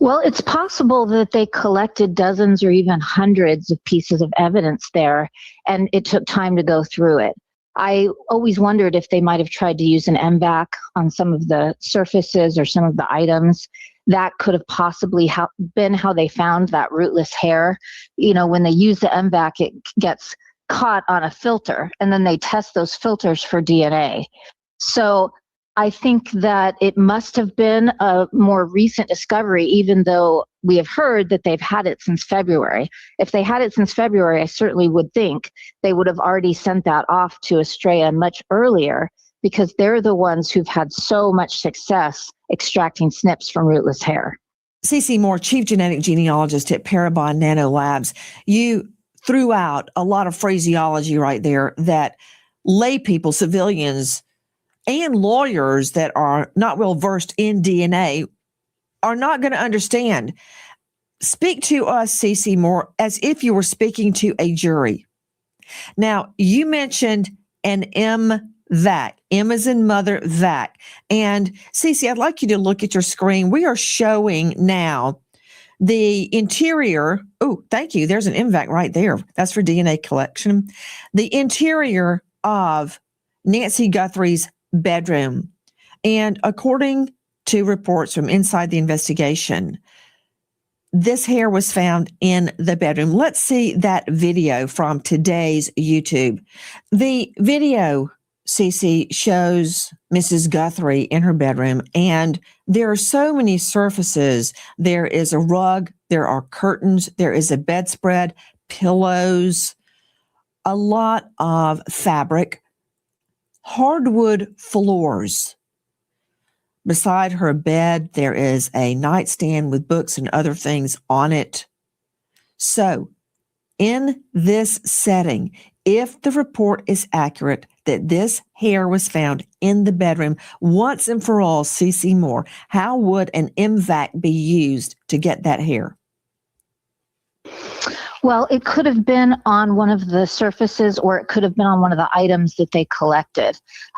S13: Well, it's possible that they collected dozens or even hundreds of pieces of evidence there, and it took time to go through it. I always wondered if they might have tried to use an MVAC on some of the surfaces or some of the items. That could have possibly been how they found that rootless hair. You know, when they use the MVAC, it gets caught on a filter, and then they test those filters for DNA. So I think that it must have been a more recent discovery, even though we have heard that they've had it since February. If they had it since February, I certainly would think they would have already sent that off to Estrella much earlier, because they're the ones who've had so much success extracting SNPs from rootless hair.
S9: Cece Moore, chief genetic genealogist at Parabon Nano Labs. You threw out a lot of phraseology right there that lay people, civilians, and lawyers that are not well versed in DNA are not going to understand. Speak to us, Cece Moore, as if you were speaking to a jury. Now, you mentioned an MVAC. M as in mother, VAC. And Cece, I'd like you to look at your screen. We are showing now the interior. Oh, thank you. There's an MVAC right there. That's for DNA collection. The interior of Nancy Guthrie's bedroom. And according to reports from inside the investigation, this hair was found in the bedroom. Let's see that video from today's YouTube. The video, Cece, shows Mrs. Guthrie in her bedroom, and there are so many surfaces. There is a rug, there are curtains, there is a bedspread, pillows, a lot of fabric, hardwood floors. Beside her bed, there is a nightstand with books and other things on it. So, in this setting, if the report is accurate that this hair was found in the bedroom, once and for all, Cece Moore, how would an MVAC be used to get that hair?
S13: Well, it could have been on one of the surfaces, or it could have been on one of the items that they collected.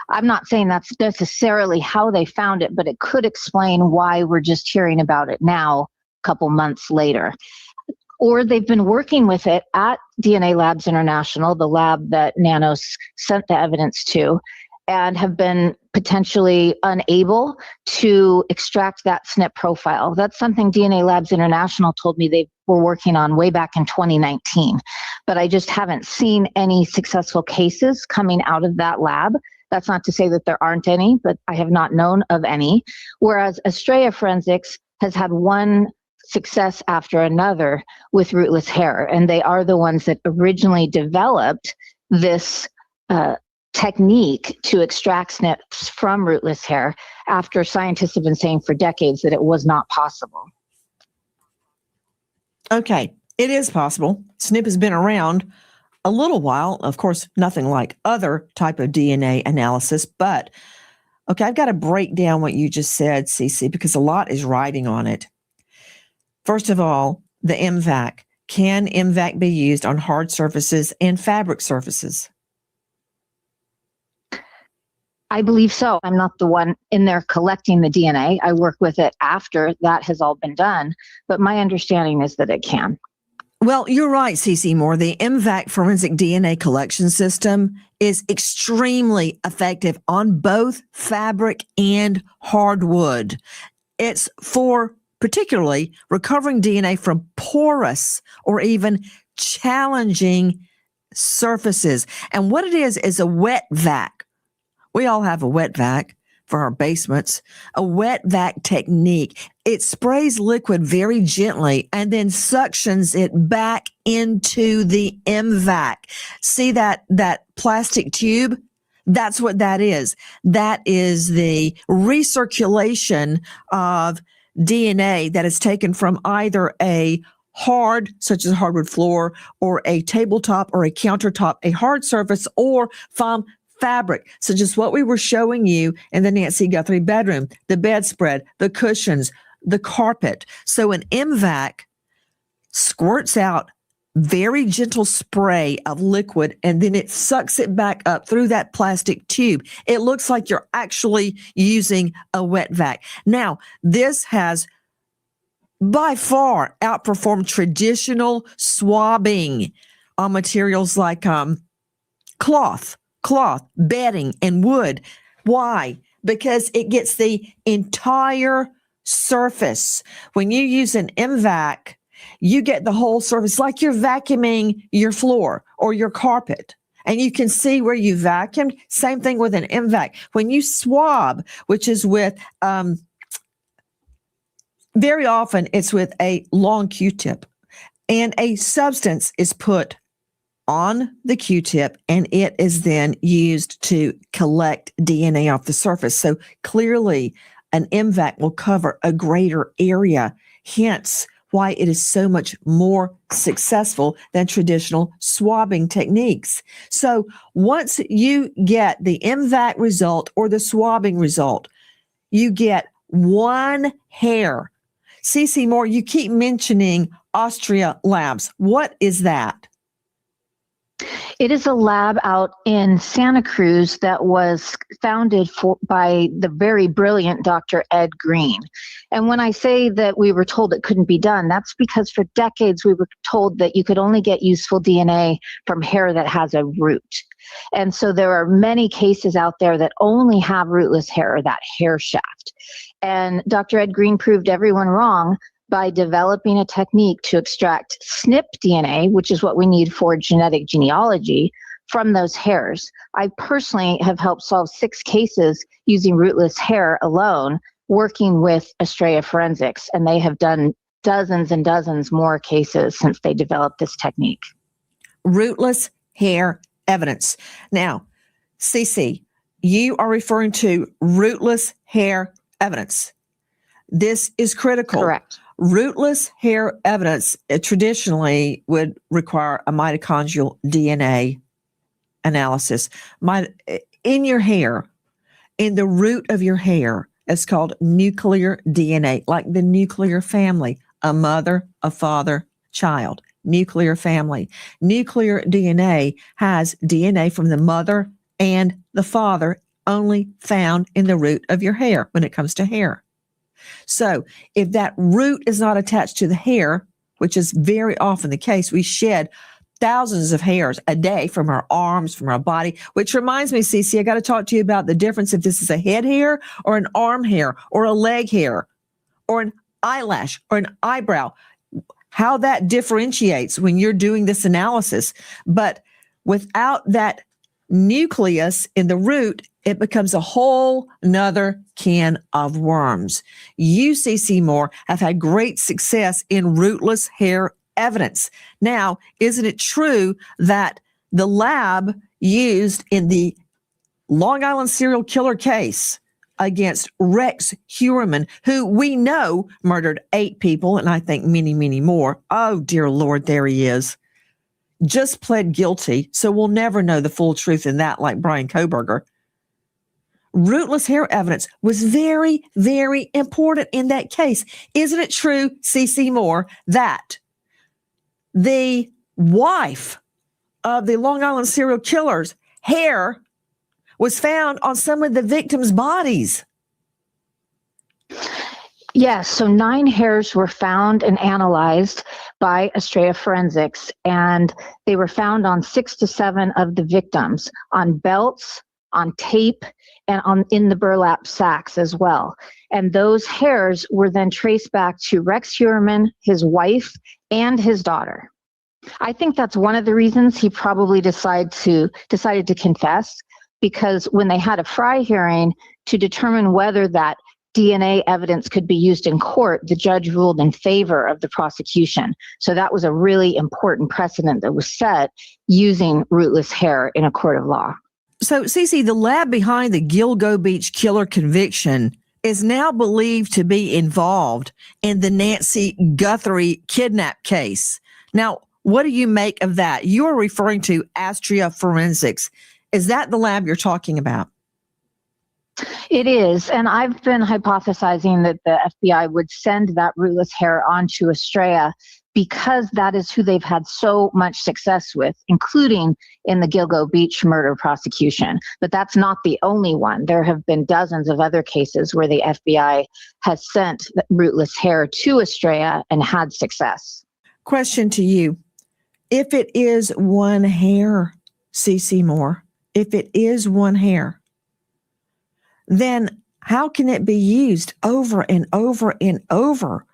S13: I'm not saying that's necessarily how they found it, but it could explain why we're just hearing about it now, a couple months later. Or they've been working with it at DNA Labs International, the lab that Nanos sent the evidence to, and have been potentially unable to extract that SNP profile. That's something DNA Labs International told me they were working on way back in 2019. But I just haven't seen any successful cases coming out of that lab. That's not to say that there aren't any, but I have not known of any. Whereas Estrella Forensics has had one success after another with rootless hair, and they are the ones that originally developed this technique to extract SNPs from rootless hair after scientists have been saying for decades that it was not possible.
S9: Okay, it is possible. SNP has been around a little while. Of course, nothing like other type of DNA analysis, but okay, I've got to break down what you just said, Cece, because a lot is riding on it. First of all, the MVAC. Can MVAC be used on hard surfaces and fabric surfaces?
S13: I believe so. I'm not the one in there collecting the DNA. I work with it after that has all been done, but my understanding is that it can.
S9: Well, you're right, CC Moore. The MVAC forensic DNA collection system is extremely effective on both fabric and hardwood. It's for particularly recovering DNA from porous or even challenging surfaces. And what it is a wet vac. We all have a wet vac for our basements, a wet vac technique. It sprays liquid very gently and then suctions it back into the MVAC. See that plastic tube? That's what that is. That is the recirculation of DNA that is taken from either a hard, such as a hardwood floor, or a tabletop or a countertop, a hard surface, or from fabric, such as what we were showing you in the Nancy Guthrie bedroom, the bedspread, the cushions, the carpet. So an MVAC squirts out very gentle spray of liquid, and then it sucks it back up through that plastic tube. It looks like you're actually using a wet vac. Now, this has by far outperformed traditional swabbing on materials like cloth, bedding, and wood. Why? Because it gets the entire surface. When you use an MVAC, you get the whole surface, like you're vacuuming your floor or your carpet, and you can see where you vacuumed. Same thing with an MVAC. When you swab, which is with, very often it's with a long Q-tip, and a substance is put on the Q-tip, and it is then used to collect DNA off the surface. So clearly, an MVAC will cover a greater area, hence why it is so much more successful than traditional swabbing techniques. So once you get the MVAC result or the swabbing result, you get one hair. CC Moore, you keep mentioning Austria Labs. What is that?
S13: It is a lab out in Santa Cruz that was founded by the very brilliant Dr. Ed Green. And when I say that we were told it couldn't be done, that's because for decades we were told that you could only get useful DNA from hair that has a root. And so there are many cases out there that only have rootless hair, or that hair shaft. And Dr. Ed Green proved everyone wrong by developing a technique to extract SNP DNA, which is what we need for genetic genealogy, from those hairs. I personally have helped solve 6 cases using rootless hair alone, working with Estrella Forensics, and they have done dozens and dozens more cases since they developed this technique.
S9: Rootless hair evidence. Now, Cece, you are referring to rootless hair evidence. This is critical.
S13: Correct.
S9: Rootless hair evidence traditionally would require a mitochondrial DNA analysis. In your hair, in the root of your hair, it's called nuclear DNA, like the nuclear family, a mother, a father, child. nuclear family. Nuclear DNA has DNA from the mother and the father only found in the root of your hair when it comes to hair. So if that root is not attached to the hair, which is very often the case, we shed thousands of hairs a day from our arms, from our body, which reminds me, Cece, I got to talk to you about the difference if this is a head hair or an arm hair or a leg hair or an eyelash or an eyebrow, how that differentiates when you're doing this analysis. But without that nucleus in the root, it becomes a whole nother can of worms. You, CC Moore, have had great success in rootless hair evidence. Now, isn't it true that the lab used in the Long Island serial killer case against Rex Heuermann, who we know murdered 8 people, and I think many, many more. Oh, dear Lord, there he is. Just pled guilty, so we'll never know the full truth in that, like Brian Koberger. Rootless hair evidence was very, very important in that case. Isn't it true, C.C. Moore, that the wife of the Long Island serial killer's hair was found on some of the victims' bodies?
S13: Yes, so 9 hairs were found and analyzed by Estrella Forensics, and they were found on 6 to 7 of the victims, on belts, on tape, and in the burlap sacks as well. And those hairs were then traced back to Rex Heuermann, his wife, and his daughter. I think that's one of the reasons he probably decided to confess, because when they had a Fry hearing to determine whether that DNA evidence could be used in court, the judge ruled in favor of the prosecution. So that was a really important precedent that was set using rootless hair in a court of law.
S9: So, Cece, the lab behind the Gilgo Beach killer conviction is now believed to be involved in the Nancy Guthrie kidnap case. Now, what do you make of that? You're referring to Astria Forensics. Is that the lab you're talking about?
S13: It is, and I've been hypothesizing that the FBI would send that rootless hair onto Estrella because that is who they've had so much success with, including in the Gilgo Beach murder prosecution. But that's not the only one. There have been dozens of other cases where the FBI has sent rootless hair to Estrella and had success.
S9: Question to you. If it is one hair, CC Moore, if it is one hair, then how can it be used over and over and over?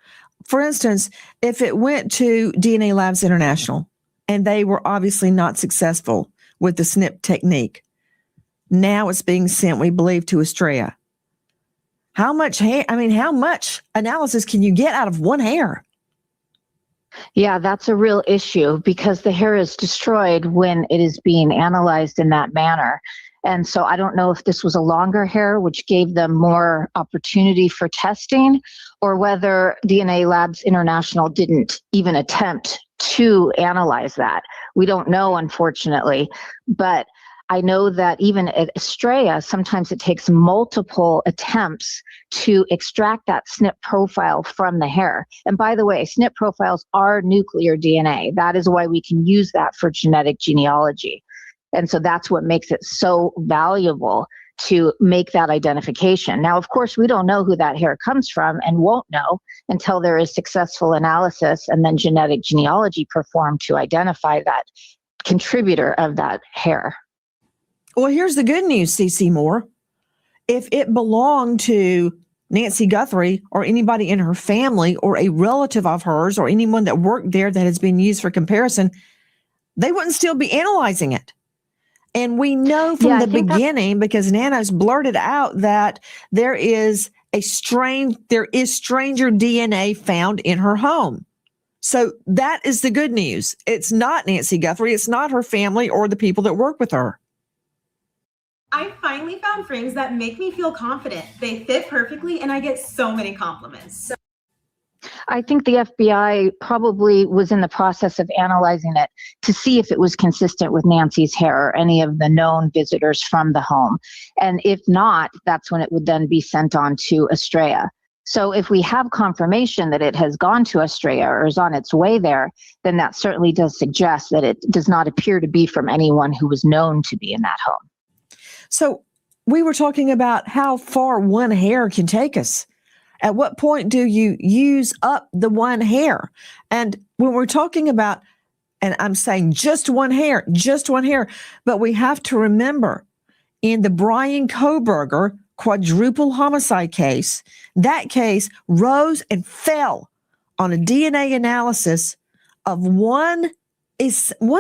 S9: For instance, if it went to DNA Labs International and they were obviously not successful with the SNP technique, now it's being sent, we believe, to Estrella. How much analysis can you get out of one hair?
S13: Yeah, that's a real issue because the hair is destroyed when it is being analyzed in that manner. And so I don't know if this was a longer hair, which gave them more opportunity for testing, or whether DNA Labs International didn't even attempt to analyze that. We don't know, unfortunately. But I know that even at Estrella, sometimes it takes multiple attempts to extract that SNP profile from the hair. And by the way, SNP profiles are nuclear DNA. That is why we can use that for genetic genealogy. And so that's what makes it so valuable to make that identification. Now, of course, we don't know who that hair comes from and won't know until there is successful analysis and then genetic genealogy performed to identify that contributor of that hair.
S9: Well, here's the good news, CC Moore. If it belonged to Nancy Guthrie or anybody in her family or a relative of hers or anyone that worked there that has been used for comparison, they wouldn't still be analyzing it. And we know from the beginning, because Nanos blurted out that there is stranger DNA found in her home. So that is the good news. It's not Nancy Guthrie. It's not her family or the people that work with her.
S14: I finally found frames that make me feel confident. They fit perfectly, and I get so many compliments.
S13: I think the FBI probably was in the process of analyzing it to see if it was consistent with Nancy's hair or any of the known visitors from the home. And if not, that's when it would then be sent on to Estrella. So if we have confirmation that it has gone to Australia or is on its way there, then that certainly does suggest that it does not appear to be from anyone who was known to be in that home.
S9: So we were talking about how far one hair can take us. At what point do you use up the one hair? And when we're talking about, and I'm saying just one hair, but we have to remember in the Brian Kohberger quadruple homicide case, that case rose and fell on a DNA analysis of one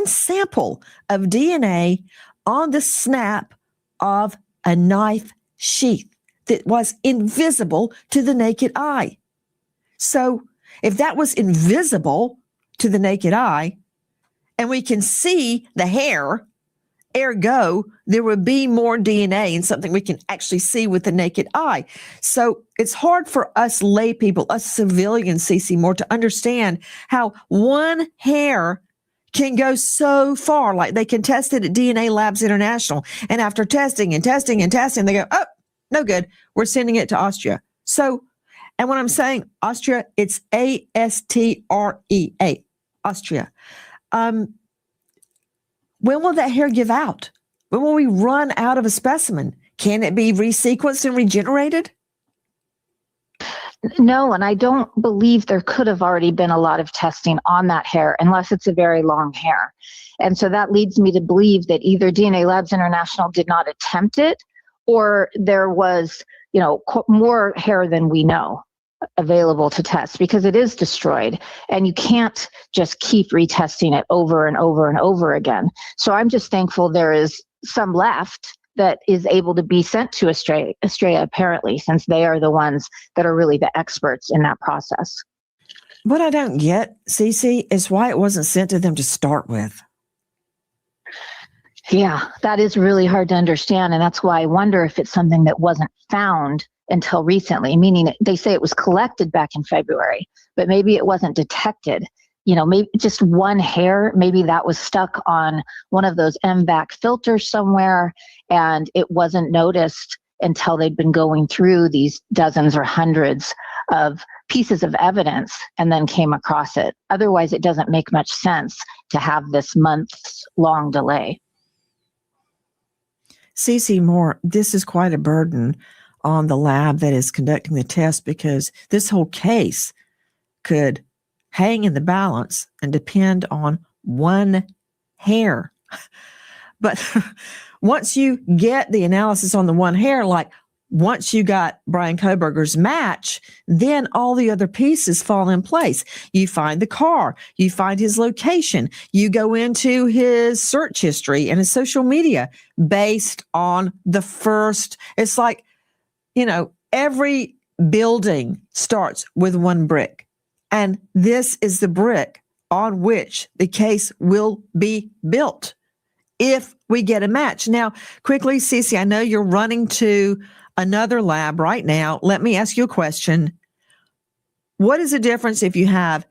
S9: sample of DNA on the snap of a knife sheath that was invisible to the naked eye. So if that was invisible to the naked eye, and we can see the hair, ergo, there would be more DNA and something we can actually see with the naked eye. So it's hard for us lay people, us civilians, CC Moore, to understand how one hair can go so far. Like they can test it at DNA Labs International. And after testing and testing and testing, they go, oh, no good. We're sending it to Austria. So, and when I'm saying Austria, it's ASTREA, Austria. When will that hair give out? When will we run out of a specimen? Can it be resequenced and regenerated?
S13: No, and I don't believe there could have already been a lot of testing on that hair unless it's a very long hair. And so that leads me to believe that either DNA Labs International did not attempt it, or there was, more hair than we know available to test, because it is destroyed and you can't just keep retesting it over and over and over again. So I'm just thankful there is some left that is able to be sent to Australia apparently, since they are the ones that are really the experts in that process.
S9: What I don't get, Cece, is why it wasn't sent to them to start with.
S13: Yeah, that is really hard to understand. And that's why I wonder if it's something that wasn't found until recently, meaning they say it was collected back in February, but maybe it wasn't detected. Maybe just one hair, maybe that was stuck on one of those MVAC filters somewhere, and it wasn't noticed until they'd been going through these dozens or hundreds of pieces of evidence and then came across it. Otherwise, it doesn't make much sense to have this months-long delay.
S9: CC Moore, this is quite a burden on the lab that is conducting the test, because this whole case could hang in the balance and depend on one hair. But once you get the analysis on the one hair, like once you got Brian Kohberger's match, then all the other pieces fall in place. You find the car, you find his location, you go into his search history and his social media based on the first. It's like, every building starts with one brick. And this is the brick on which the case will be built if we get a match. Now, quickly, Cece, I know you're running to another lab right now. Let me ask you a question. What is the difference if you have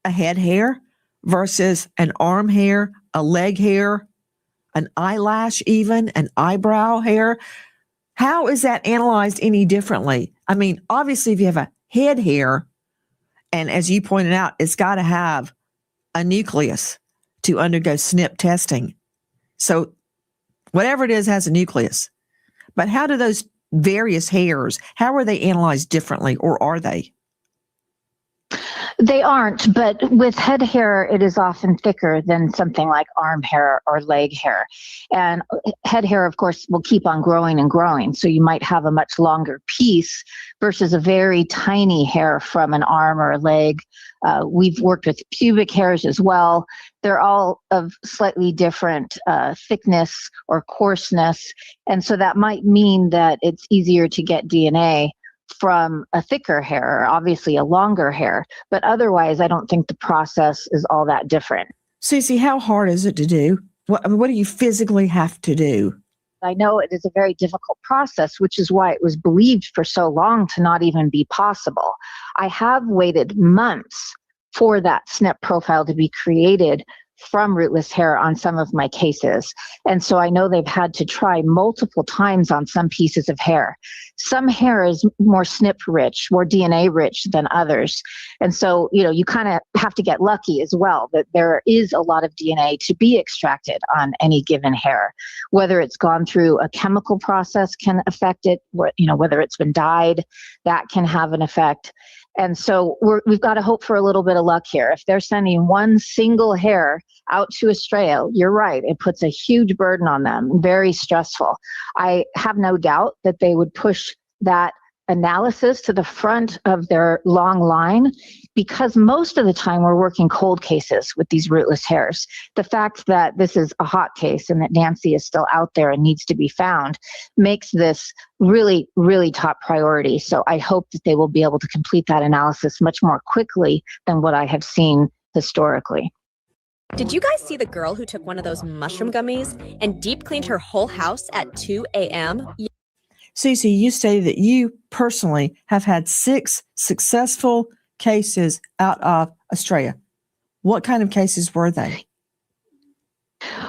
S9: a head hair versus an arm hair, a leg hair, an eyelash even, an eyebrow hair? How is that analyzed any differently? I mean, obviously, if you have a head hair, and as you pointed out, it's got to have a nucleus to undergo SNP testing. So whatever it is has a nucleus. But how do those various hairs, how are they analyzed differently, or are they?
S13: They aren't, but with head hair, it is often thicker than something like arm hair or leg hair. And head hair, of course, will keep on growing and growing. So you might have a much longer piece versus a very tiny hair from an arm or a leg. We've worked with pubic hairs as well. They're all of slightly different thickness or coarseness. And so that might mean that it's easier to get DNA from a thicker hair, or obviously a longer hair. But otherwise, I don't think the process is all that different.
S9: Susie, how hard is it to do? What do you physically have to do?
S13: I know it is a very difficult process, which is why it was believed for so long to not even be possible. I have waited months for that SNP profile to be created from rootless hair on some of my cases. And so I know they've had to try multiple times on some pieces of hair. Some hair is more SNP rich, more DNA rich than others. And so, you kind of have to get lucky as well that there is a lot of DNA to be extracted on any given hair. Whether it's gone through a chemical process can affect it, whether it's been dyed, that can have an effect. And so we've got to hope for a little bit of luck here. If they're sending one single hair out to Australia, you're right, it puts a huge burden on them, very stressful. I have no doubt that they would push that analysis to the front of their long line, because most of the time we're working cold cases with these rootless hairs. The fact that this is a hot case and that Nancy is still out there and needs to be found makes this really, really top priority. So I hope that they will be able to complete that analysis much more quickly than what I have seen historically.
S15: Did you guys see the girl who took one of those mushroom gummies and deep cleaned her whole house at 2 a.m.?
S9: Cece, you stated that you personally have had 6 successful cases out of Australia. What kind of cases were they?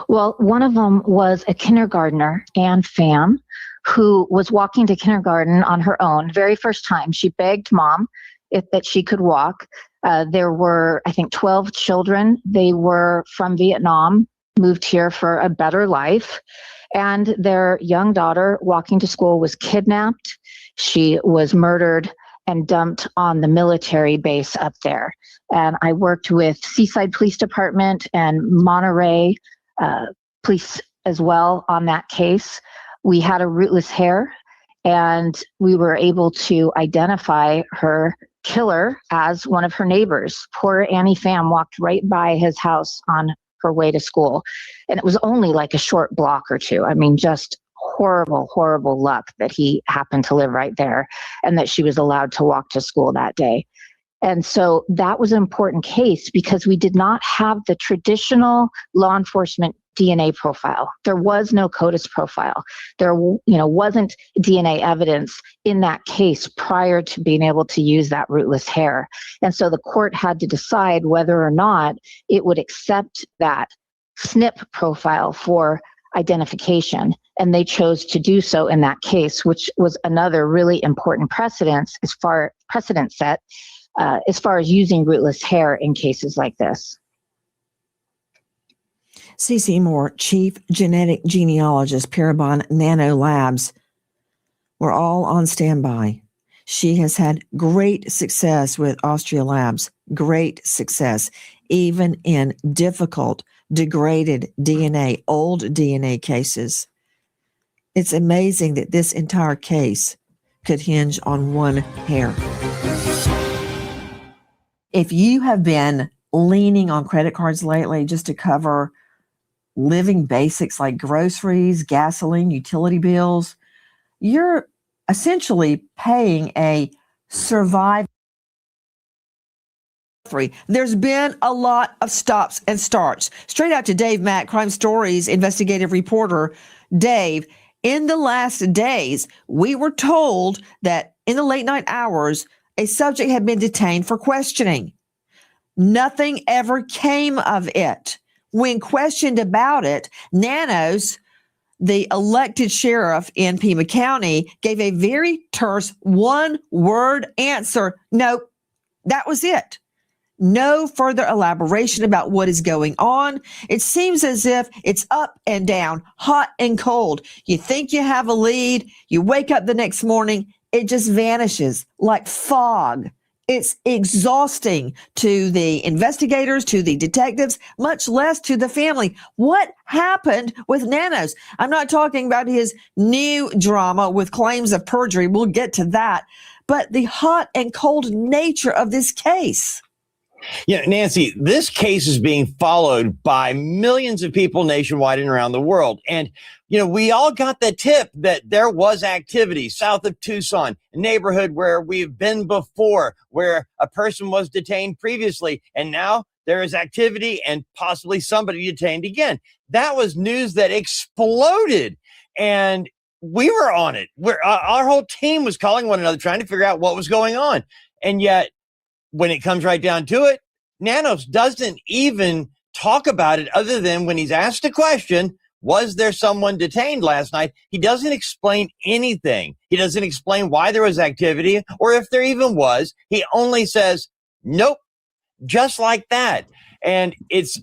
S13: Well, one of them was a kindergartner, Ann Pham, who was walking to kindergarten on her own. Very first time, she begged mom that she could walk. There were, I think, 12 children. They were from Vietnam, moved here for a better life. And their young daughter walking to school was kidnapped. She was murdered and dumped on the military base up there. And I worked with Seaside Police Department and Monterey Police as well on that case. We had a rootless hair, and we were able to identify her killer as one of her neighbors. Poor Annie Pham walked right by his house on her way to school. And it was only like a short block or two. I mean, just horrible, horrible luck that he happened to live right there and that she was allowed to walk to school that day. And so that was an important case because we did not have the traditional law enforcement DNA profile. There was no CODIS profile. There, wasn't DNA evidence in that case prior to being able to use that rootless hair. And so the court had to decide whether or not it would accept that SNP profile for identification. And they chose to do so in that case, which was another really important precedent set as far as using rootless hair in cases like this.
S9: Cece Moore, Chief Genetic Genealogist, Parabon Nano Labs. We're all on standby. She has had great success with Austria Labs, great success, even in difficult, degraded DNA, old DNA cases. It's amazing that this entire case could hinge on one hair. If you have been leaning on credit cards lately just to cover living basics like groceries, gasoline, utility bills, you're essentially paying a survival. There's been a lot of stops and starts. Straight out to Dave Mack, Crime Stories investigative reporter. Dave, in the last days, we were told that in the late night hours, a subject had been detained for questioning. Nothing ever came of it. When questioned about it, Nanos, the elected sheriff in Pima County, gave a very terse one-word answer. Nope, that was it. No further elaboration about what is going on. It seems as if it's up and down, hot and cold. You think you have a lead, you wake up the next morning, it just vanishes like fog. It's exhausting to the investigators, to the detectives, much less to the family. What happened with Nanos? I'm not talking about his new drama with claims of perjury. We'll get to that. But the hot and cold nature of this case.
S16: Yeah, Nancy, this case is being followed by millions of people nationwide and around the world. And, we all got the tip that there was activity south of Tucson, a neighborhood where we've been before, where a person was detained previously. And now there is activity and possibly somebody detained again. That was news that exploded. And we were on it. Our whole team was calling one another, trying to figure out what was going on. And yet, when it comes right down to it, Nanos doesn't even talk about it other than when he's asked a question, was there someone detained last night? He doesn't explain anything. He doesn't explain why there was activity or if there even was. He only says, nope, just like that. And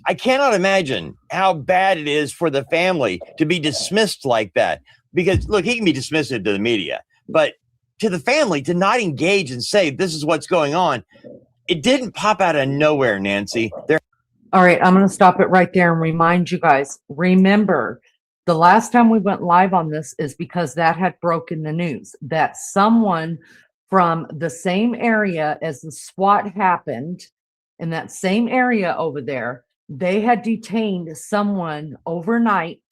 S16: I cannot imagine how bad it is for the family to be dismissed like that. Because look, he can be dismissive to the media, but to the family to not engage and say, this is what's going on. It didn't pop out of nowhere, Nancy.
S2: All right, I'm going to stop it right there and remind you guys, remember, the last time we went live on this is because that had broken the news that someone from the same area as the SWAT happened, in that same area over there, they had detained someone overnight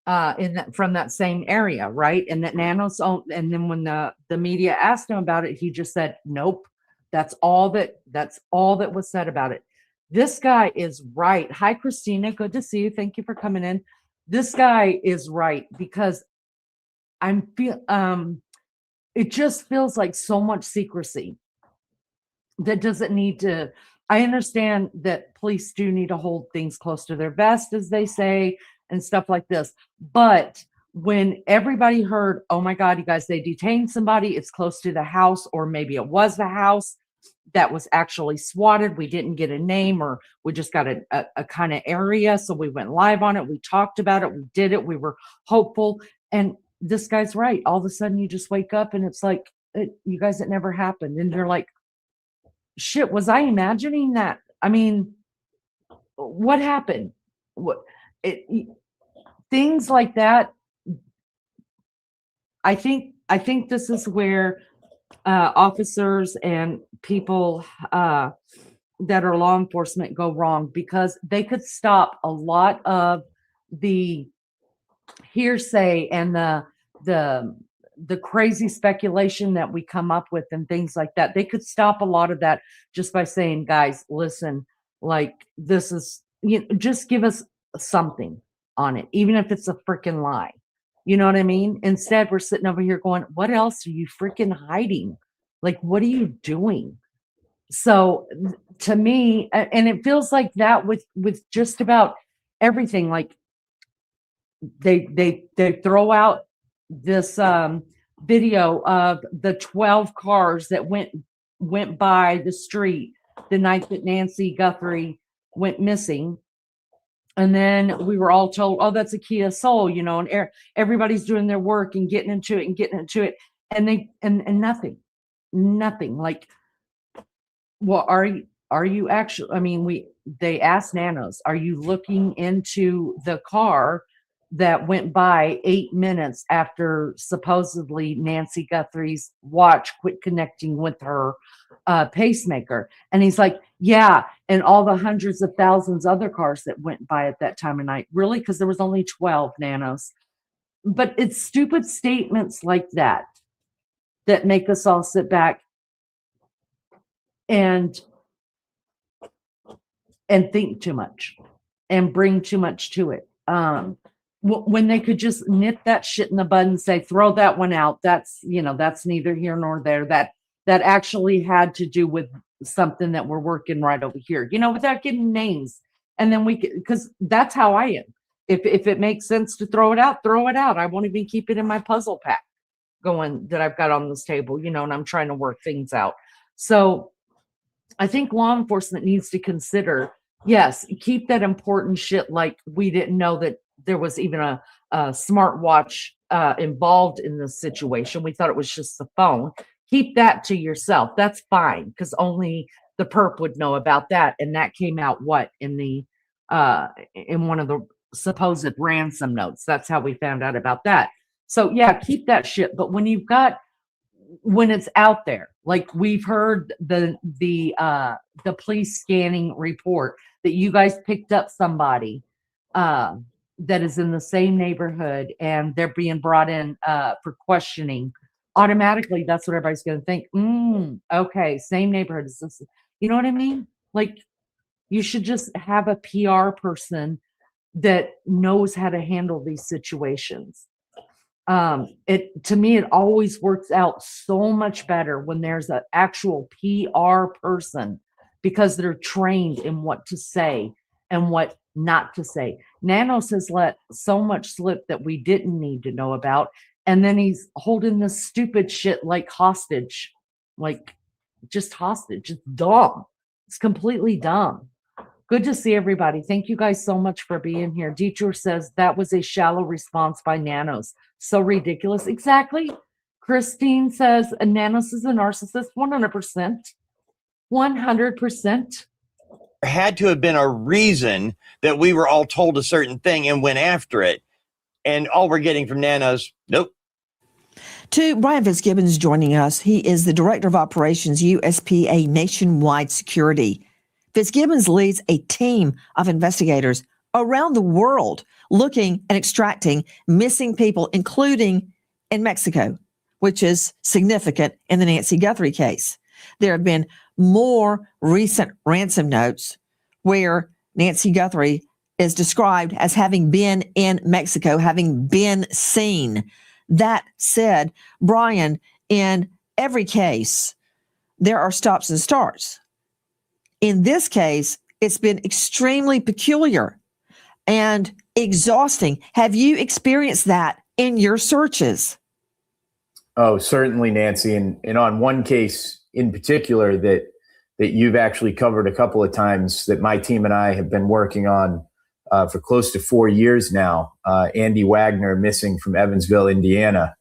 S2: from that same area, right? And that Nanos owned, and then when the media asked him about it, he just said, nope, that's all that was said about it. This guy is right. Hi, Christina. Good to see you. Thank you for coming in. This guy is right because it just feels like so much secrecy that doesn't need to. I understand that police do need to hold things close to their vest, as they say, and stuff like this. But when everybody heard, oh my God, you guys, they detained somebody, it's close to the house, or maybe it was the house that was actually swatted. We didn't get a name, or we just got a kind of area. So we went live on it. We talked about it. We did it. We were hopeful. And this guy's right. All of a sudden you just wake up and it's like, you guys, it never happened. And you're like, shit, was I imagining that? I mean, what happened? Things like that. I think this is where officers and people that are law enforcement go wrong, because they could stop a lot of the hearsay and the crazy speculation that we come up with and things like that. They could stop a lot of that just by saying, guys, listen, like, this is, just give us something on it, even if it's a freaking lie. You know what I mean? Instead, we're sitting over here going, what else are you freaking hiding? Like, what are you doing? So to me, and it feels like that with just about everything. Like, they throw out this video of the 12 cars that went by the street the night that Nancy Guthrie went missing. And then we were all told, oh, that's a Kia Soul, and everybody's doing their work and getting into it. And nothing. Like, well, are you actually, I mean, they asked Nanos, are you looking into the car that went by 8 minutes after supposedly Nancy Guthrie's watch quit connecting with her pacemaker? And he's like, yeah, and all the hundreds of thousands other cars that went by at that time of night. Really? Because there was only 12, Nanos. But it's stupid statements like that make us all sit back and think too much and bring too much to it. When they could just nip that shit in the bud and say, throw that one out. That's neither here nor there. That actually had to do with something that we're working right over here, without getting names. And then because that's how I am. If it makes sense to throw it out, throw it out. I won't even keep it in my puzzle pack going that I've got on this table, and I'm trying to work things out. So I think law enforcement needs to consider, yes, keep that important shit. Like, we didn't know that there was even a smartwatch involved in this situation. We thought it was just the phone. Keep that to yourself. That's fine, because only the perp would know about that. And that came out in one of the supposed ransom notes. That's how we found out about that. So yeah, keep that shit. But when it's out there, like we've heard the police scanning report that you guys picked up somebody that is in the same neighborhood and they're being brought in for questioning, automatically that's what everybody's going to think. Okay, same neighborhood. You know what I mean? Like, you should just have a PR person that knows how to handle these situations. To me, it always works out so much better when there's an actual PR person, because they're trained in what to say and what not to say. Nanos has let so much slip that we didn't need to know about. And then he's holding this stupid shit like hostage, like just hostage. It's dumb. It's completely dumb. Good to see everybody. Thank you guys so much for being here. Dietrich says that was a shallow response by Nanos. So ridiculous. Exactly. Christine says Nanos is a narcissist. 100%. 100%.
S16: Had to have been a reason that we were all told a certain thing and went after it. And all we're getting from Nanos, nope.
S9: To Brian Fitzgibbons joining us. He is the Director of Operations, USPA Nationwide Security. Fitzgibbons leads a team of investigators around the world looking and extracting missing people, including in Mexico, which is significant in the Nancy Guthrie case. There have been more recent ransom notes where Nancy Guthrie is described as having been in Mexico, having been seen. That said, Brian, in every case, there are stops and starts. In this case, it's been extremely peculiar and exhausting. Have you experienced that in your searches?
S17: Oh, certainly, Nancy. And on one case in particular that you've actually covered a couple of times that my team and I have been working on for close to 4 years now, Andy Wagner missing from Evansville, Indiana.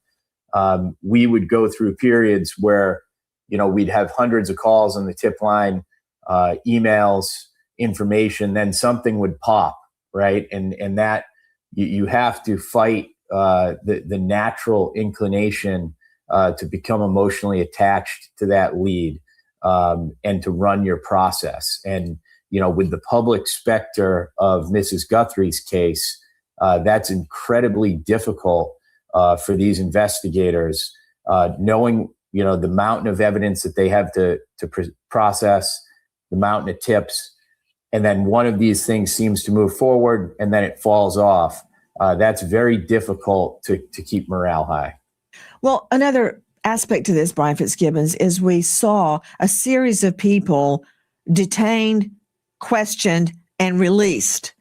S17: We would go through periods where, we'd have hundreds of calls on the tip line, emails, information, then something would pop, right? And that you have to fight the natural inclination to become emotionally attached to that lead and to run your process. And, with the public specter of Mrs. Guthrie's case, that's incredibly difficult for these investigators, knowing, the mountain of evidence that they have to process, the mountain of tips, and then one of these things seems to move forward and then it falls off. That's very difficult to keep morale high.
S9: Well, another aspect to this, Brian Fitzgibbons, is we saw a series of people detained, questioned, and released.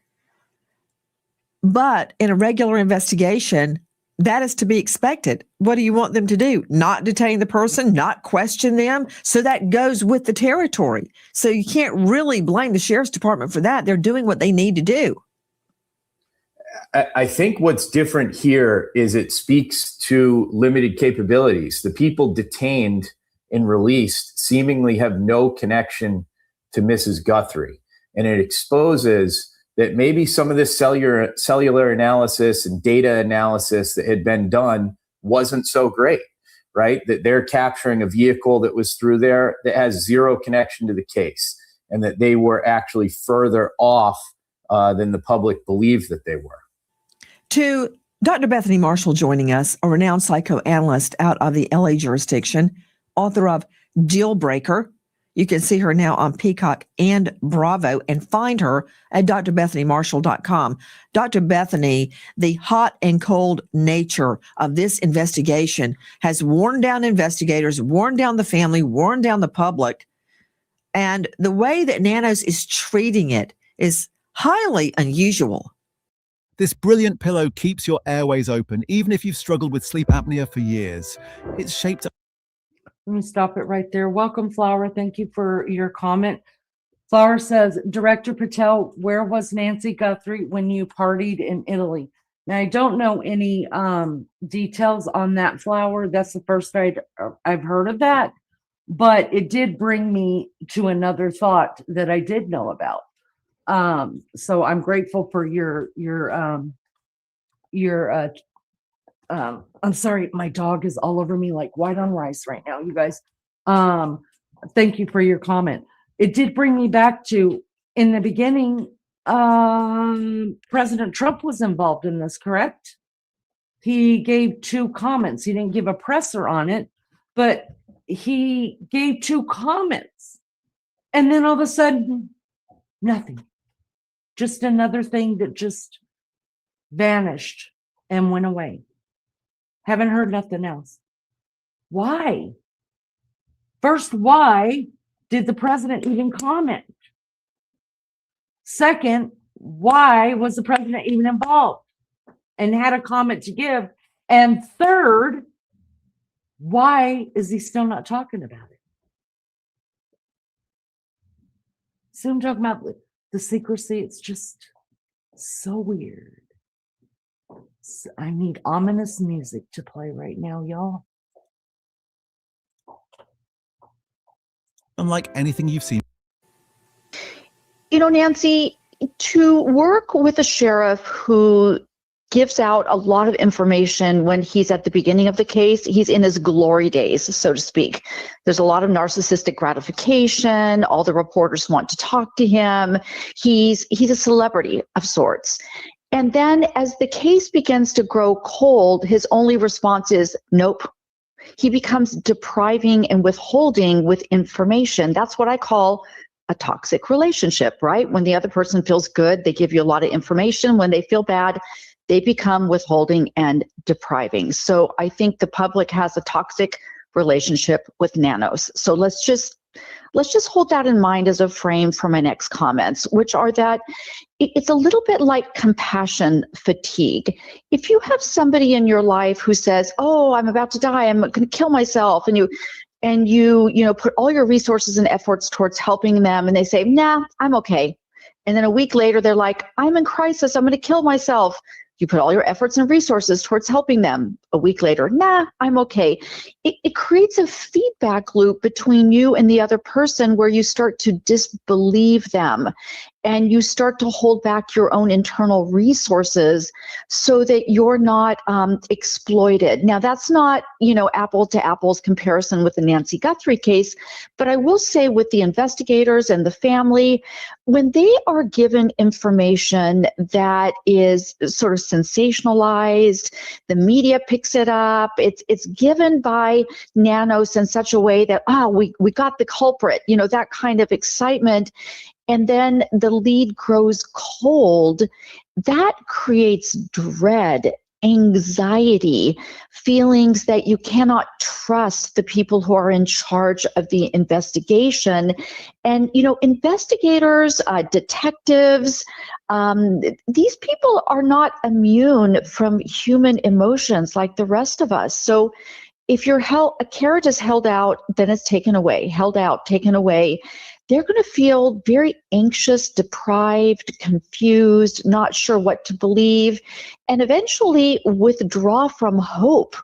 S9: But in a regular investigation, that is to be expected. What do you want them to do? Not detain the person, not question them? So that goes with the territory. So you can't really blame the sheriff's department for that. They're doing what they need to do.
S17: I think what's different here is it speaks to limited capabilities. The people detained and released seemingly have no connection to Mrs. Guthrie. And it exposes that maybe some of this cellular analysis and data analysis that had been done wasn't so great, right? That they're capturing a vehicle that was through there that has zero connection to the case, and that they were actually further off than the public believed that they were.
S9: To Dr. Bethany Marshall joining us, a renowned psychoanalyst out of the LA jurisdiction, author of Deal Breaker. You can see her now on Peacock and Bravo and find her at drbethanymarshall.com. Dr. Bethany, the hot and cold nature of this investigation has worn down investigators, worn down the family, worn down the public. And the way that Nanos is treating it is highly unusual.
S18: This brilliant pillow keeps your airways open, even if you've struggled with sleep apnea for years. It's shaped.
S2: Let me stop it right there. Welcome, Flower. Thank you for your comment. Flower says, Director Patel, where was Nancy Guthrie when you partied in Italy? Now, I don't know any details on that, Flower. That's the first I've heard of that. But it did bring me to another thought that I did know about. So I'm grateful for I'm sorry, my dog is all over me like white on rice right now, you guys. Thank you for your comment. It did bring me back to, in the beginning, President Trump was involved in this, correct? He gave 2 comments. He didn't give a presser on it, but he gave 2 comments. And then all of a sudden, nothing. Just another thing that just vanished and went away. Haven't heard nothing else. Why? First, why did the president even comment? Second, why was the president even involved and had a comment to give? And third, why is he still not talking about it? See what I'm talking about? The secrecy, it's just so weird. I need ominous music to play right now, y'all.
S18: Unlike anything you've seen.
S19: You know, Nancy, to work with a sheriff who gives out a lot of information when he's at the beginning of the case, he's in his glory days, so to speak. There's a lot of narcissistic gratification. All the reporters want to talk to him. He's a celebrity of sorts. And then as the case begins to grow cold, his only response is, nope. He becomes depriving and withholding with information. That's what I call a toxic relationship, right? When the other person feels good, they give you a lot of information. When they feel bad, they become withholding and depriving. So I think the public has a toxic relationship with Nanos. So let's just hold that in mind as a frame for my next comments, which are that it's a little bit like compassion fatigue. If you have somebody in your life who says, oh, I'm about to die, I'm going to kill myself, and you put all your resources and efforts towards helping them, and they say, nah, I'm okay. And then a week later, they're like, I'm in crisis, I'm going to kill myself. You put all your efforts and resources towards helping them. A week later, nah, I'm okay. It creates a feedback loop between you and the other person where you start to disbelieve them and you start to hold back your own internal resources so that you're not exploited. Now, that's not, apple to apples comparison with the Nancy Guthrie case, but I will say with the investigators and the family, when they are given information that is sort of sensationalized, the media picks it up, it's given by Nanos in such a way that, we got the culprit, that kind of excitement, and then the lead grows cold, that creates dread, anxiety, feelings that you cannot trust the people who are in charge of the investigation. And, investigators, detectives, these people are not immune from human emotions like the rest of us. So if a carrot is held out, then it's taken away, held out, taken away. They're going to feel very anxious, deprived, confused, not sure what to believe, and eventually withdraw from hope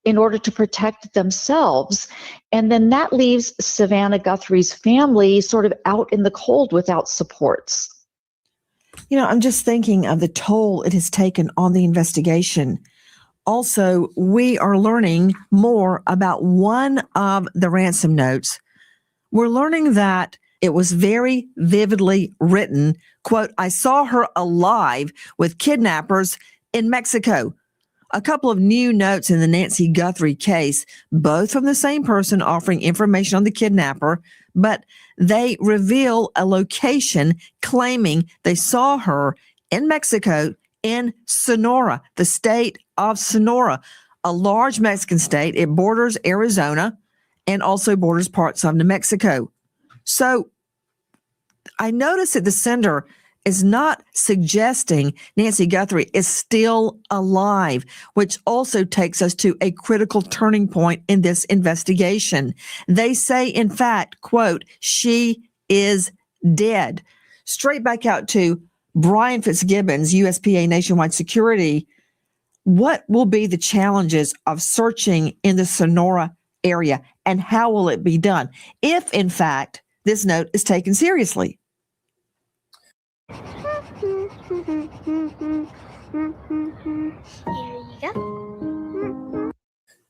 S19: in order to protect themselves. And then that leaves Savannah Guthrie's family sort of out in the cold without supports.
S9: I'm just thinking of the toll it has taken on the investigation. Also, we are learning more about one of the ransom notes. We're learning that it was very vividly written, quote, I saw her alive with kidnappers in Mexico. A couple of new notes in the Nancy Guthrie case, both from the same person offering information on the kidnapper, but they reveal a location claiming they saw her in Mexico in Sonora, the state of Sonora, a large Mexican state. It borders Arizona and also borders parts of New Mexico. So I notice that the sender is not suggesting Nancy Guthrie is still alive, which also takes us to a critical turning point in this investigation. They say, in fact, quote, she is dead. Straight back out to Brian Fitzgibbons, USPA Nationwide Security. What will be the challenges of searching in the Sonora area, and how will it be done if, in fact, this note is taken seriously?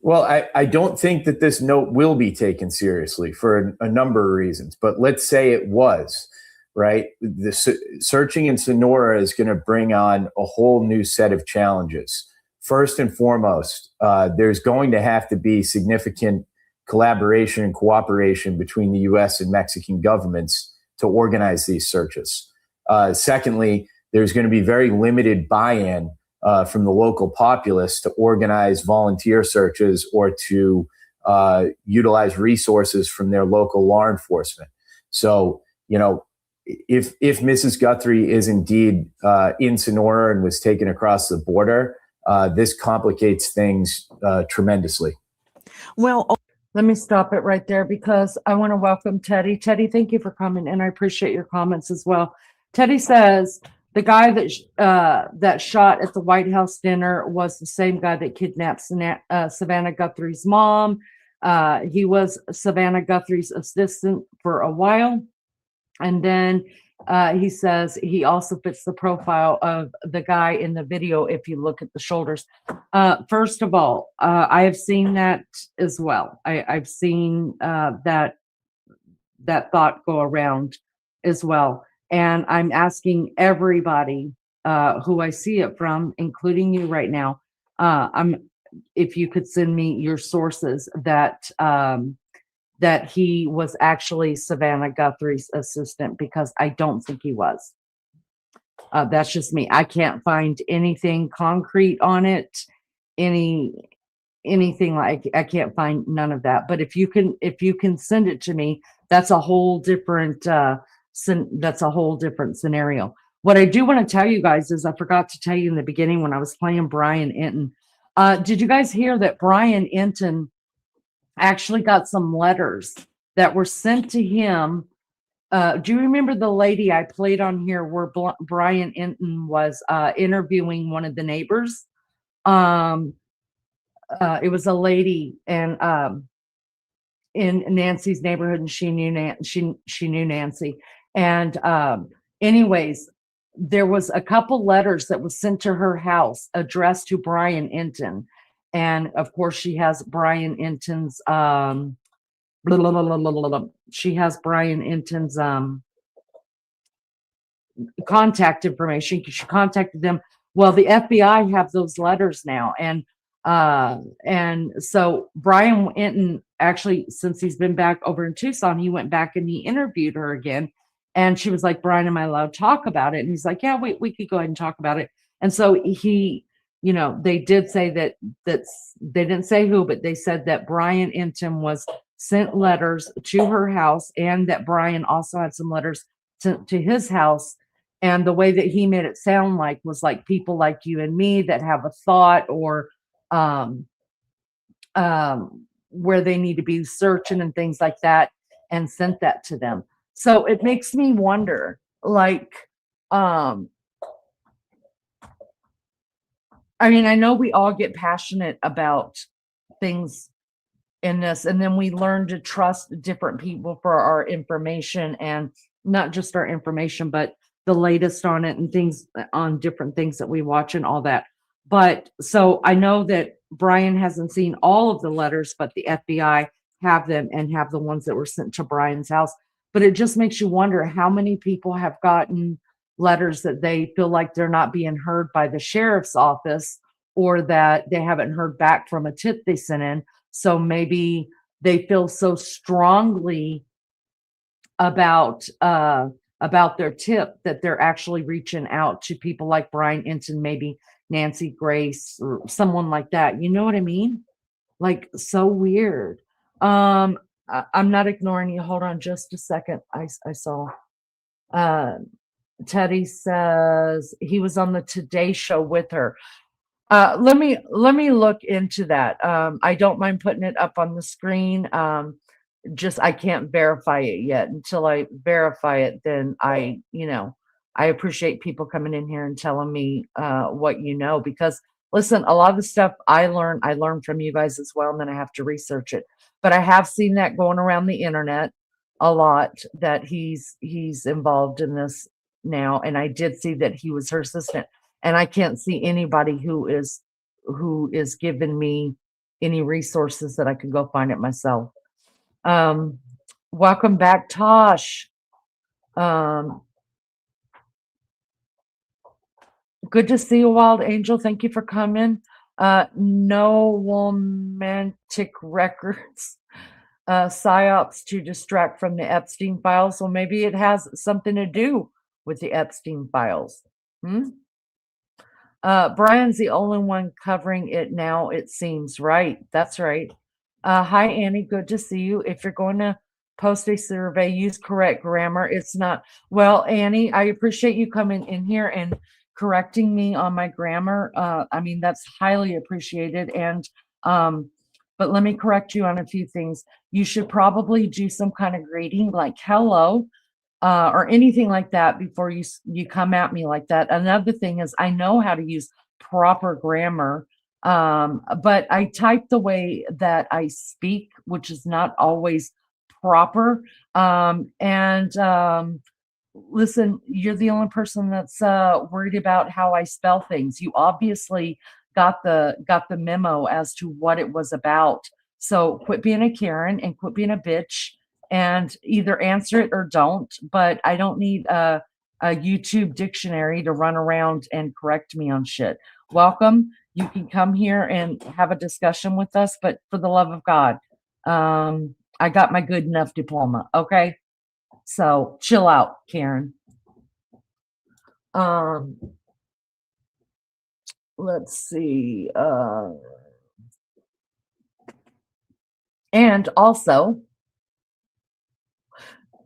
S17: Well, I don't think that this note will be taken seriously for a number of reasons, but let's say it was, right? The searching in Sonora is going to bring on a whole new set of challenges. First and foremost, there's going to have to be significant collaboration and cooperation between the U.S. and Mexican governments to organize these searches. Secondly, there's going to be very limited buy-in from the local populace to organize volunteer searches or to utilize resources from their local law enforcement. So, if Mrs. Guthrie is indeed in Sonora and was taken across the border, this complicates things tremendously.
S9: Well,
S2: let me stop it right there because I want to welcome Teddy. Teddy, thank you for coming, and I appreciate your comments as well. Teddy says the guy that shot at the White House dinner was the same guy that kidnapped Savannah Guthrie's mom. He was Savannah Guthrie's assistant for a while, and then he says he also fits the profile of the guy in the video if you look at the shoulders. First of all, I have seen that as well. I've seen that thought go around as well. And I'm asking everybody who I see it from, including you right now, if you could send me your sources that that he was actually Savannah Guthrie's assistant, because I don't think he was. That's just me. I can't find anything concrete on it, anything like, I can't find none of that. But if you can send it to me, that's a whole different scenario. What I do want to tell you guys is I forgot to tell you in the beginning when I was playing Brian Enton. Did you guys hear that Brian Enton actually got some letters that were sent to him? Do you remember the lady I played on here where Brian Enton was interviewing one of the neighbors? It was a lady and in Nancy's neighborhood, and she knew Nancy. And anyways, there was a couple letters that was sent to her house addressed to Brian Enton. And of course, she has Brian Enton's she has Brian Enton's contact information. She contacted them. Well, the FBI have those letters now, and so Brian Enton actually, since he's been back over in Tucson, he went back and he interviewed her again. And she was like, Brian, am I allowed to talk about it? And he's like, yeah, we could go ahead and talk about it. And so he, you know, they did say that they didn't say who, but they said that Brian Enton was sent letters to her house, and that Brian also had some letters sent to his house. And the way that he made it sound like was like people like you and me that have a thought or where they need to be searching and things like that, and sent that to them. So it makes me wonder, like, I mean, I know we all get passionate about things in this, and then we learn to trust different people for our information, and not just our information, but the latest on it and things on different things that we watch and all that. But so I know that Brian hasn't seen all of the letters, but the FBI have them and have the ones that were sent to Brian's house. But it just makes you wonder how many people have gotten letters that they feel like they're not being heard by the sheriff's office, or that they haven't heard back from a tip they sent in. So maybe they feel so strongly about their tip that they're actually reaching out to people like Brian Enton, maybe Nancy Grace or someone like that. You know what I mean? Like, so weird. I'm not ignoring you. Hold on just a second. I saw Teddy says he was on the Today Show with her. Let me look into that. I don't mind putting it up on the screen. Just I can't verify it yet. Until I verify it, then I appreciate people coming in here and telling me what you know, because listen, a lot of the stuff I learn from you guys as well, and then I have to research it. But I have seen that going around the internet a lot, that he's involved in this now, and I did see that he was her assistant, and I can't see anybody who is giving me any resources that I could go find it myself. Welcome back, Tosh. Good to see you, Wild Angel. Thank you for coming. No romantic records, psyops to distract from the Epstein files. So maybe it has something to do with the Epstein files. Brian's the only one covering it now, it seems. Right. That's right. Hi, Annie. Good to see you. If you're going to post a survey, use correct grammar. It's not, well, Annie, I appreciate you coming in here and correcting me on my grammar. I mean, that's highly appreciated. And, but let me correct you on a few things. You should probably do some kind of grading like hello, or anything like that before you come at me like that. Another thing is I know how to use proper grammar, but I type the way that I speak, which is not always proper. Listen, you're the only person that's worried about how I spell things. You obviously got the memo as to what it was about. So quit being a Karen and quit being a bitch, and either answer it or don't. But I don't need a YouTube dictionary to run around and correct me on shit. Welcome. You can come here and have a discussion with us, but for the love of God, I got my good enough diploma. Okay. So chill out, Karen. Let's see. And also,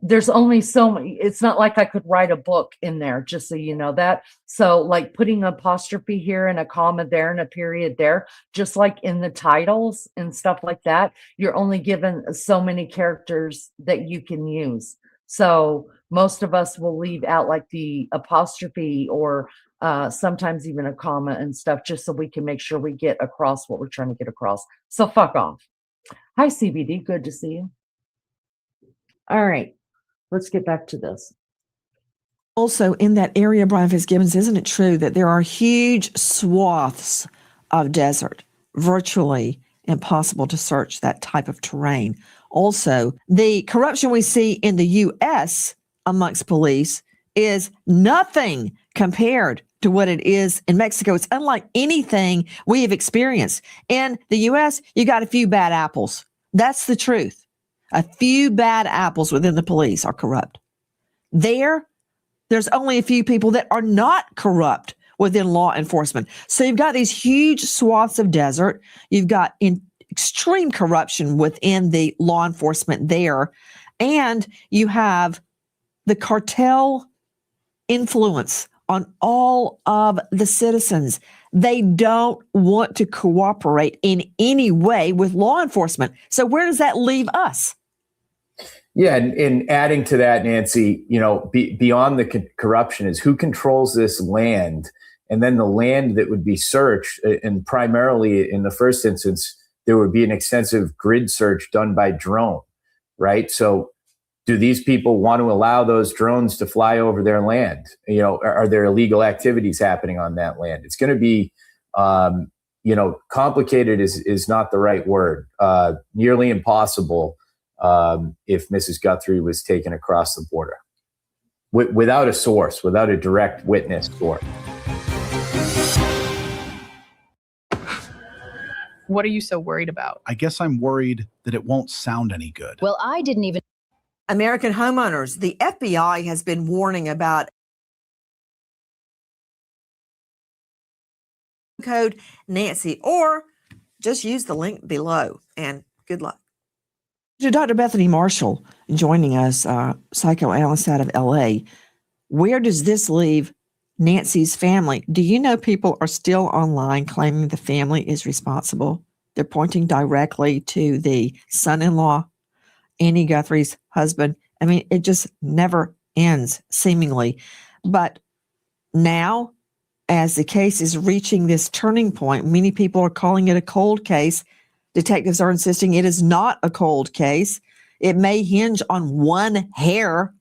S2: there's only so many, it's not like I could write a book in there, just so you know that. So like putting an apostrophe here and a comma there and a period there, just like in the titles and stuff like that, you're only given so many characters that you can use. So most of us will leave out like the apostrophe or sometimes even a comma and stuff, just so we can make sure we get across what we're trying to get across. So fuck off. Hi, CBD. Good to see you. All right. Let's get back to this.
S9: Also, in that area, Brian Fitzgibbons, isn't it true that there are huge swaths of desert, virtually impossible to search that type of terrain? Also, the corruption we see in the U.S. amongst police is nothing compared to what it is in Mexico. It's unlike anything we have experienced. In the U.S., you got a few bad apples. That's the truth. A few bad apples within the police are corrupt. There's only a few people that are not corrupt within law enforcement. So you've got these huge swaths of desert. You've got extreme corruption within the law enforcement there. And you have the cartel influence on all of the citizens. They don't want to cooperate in any way with law enforcement. So where does that leave us?
S17: Yeah, and adding to that, Nancy, beyond the corruption is who controls this land, and then the land that would be searched, and primarily in the first instance, there would be an extensive grid search done by drone, right? So do these people want to allow those drones to fly over their land? Are there illegal activities happening on that land? It's going to be, complicated is not the right word. Nearly impossible if Mrs. Guthrie was taken across the border without a source, without a direct witness source.
S20: What are you so worried about?
S18: I guess I'm worried that it won't sound any good.
S20: Well, I didn't even.
S9: American homeowners, the FBI has been warning about code Nancy, or just use the link below, and good luck. Dr. Bethany Marshall joining us, psychoanalyst out of LA. Where does this leave Nancy's family? Do you know people are still online claiming the family is responsible? They're pointing directly to the son-in-law, Annie Guthrie's husband. I mean, it just never ends, seemingly. But now, as the case is reaching this turning point, many people are calling it a cold case. Detectives are insisting it is not a cold case. It may hinge on one hair.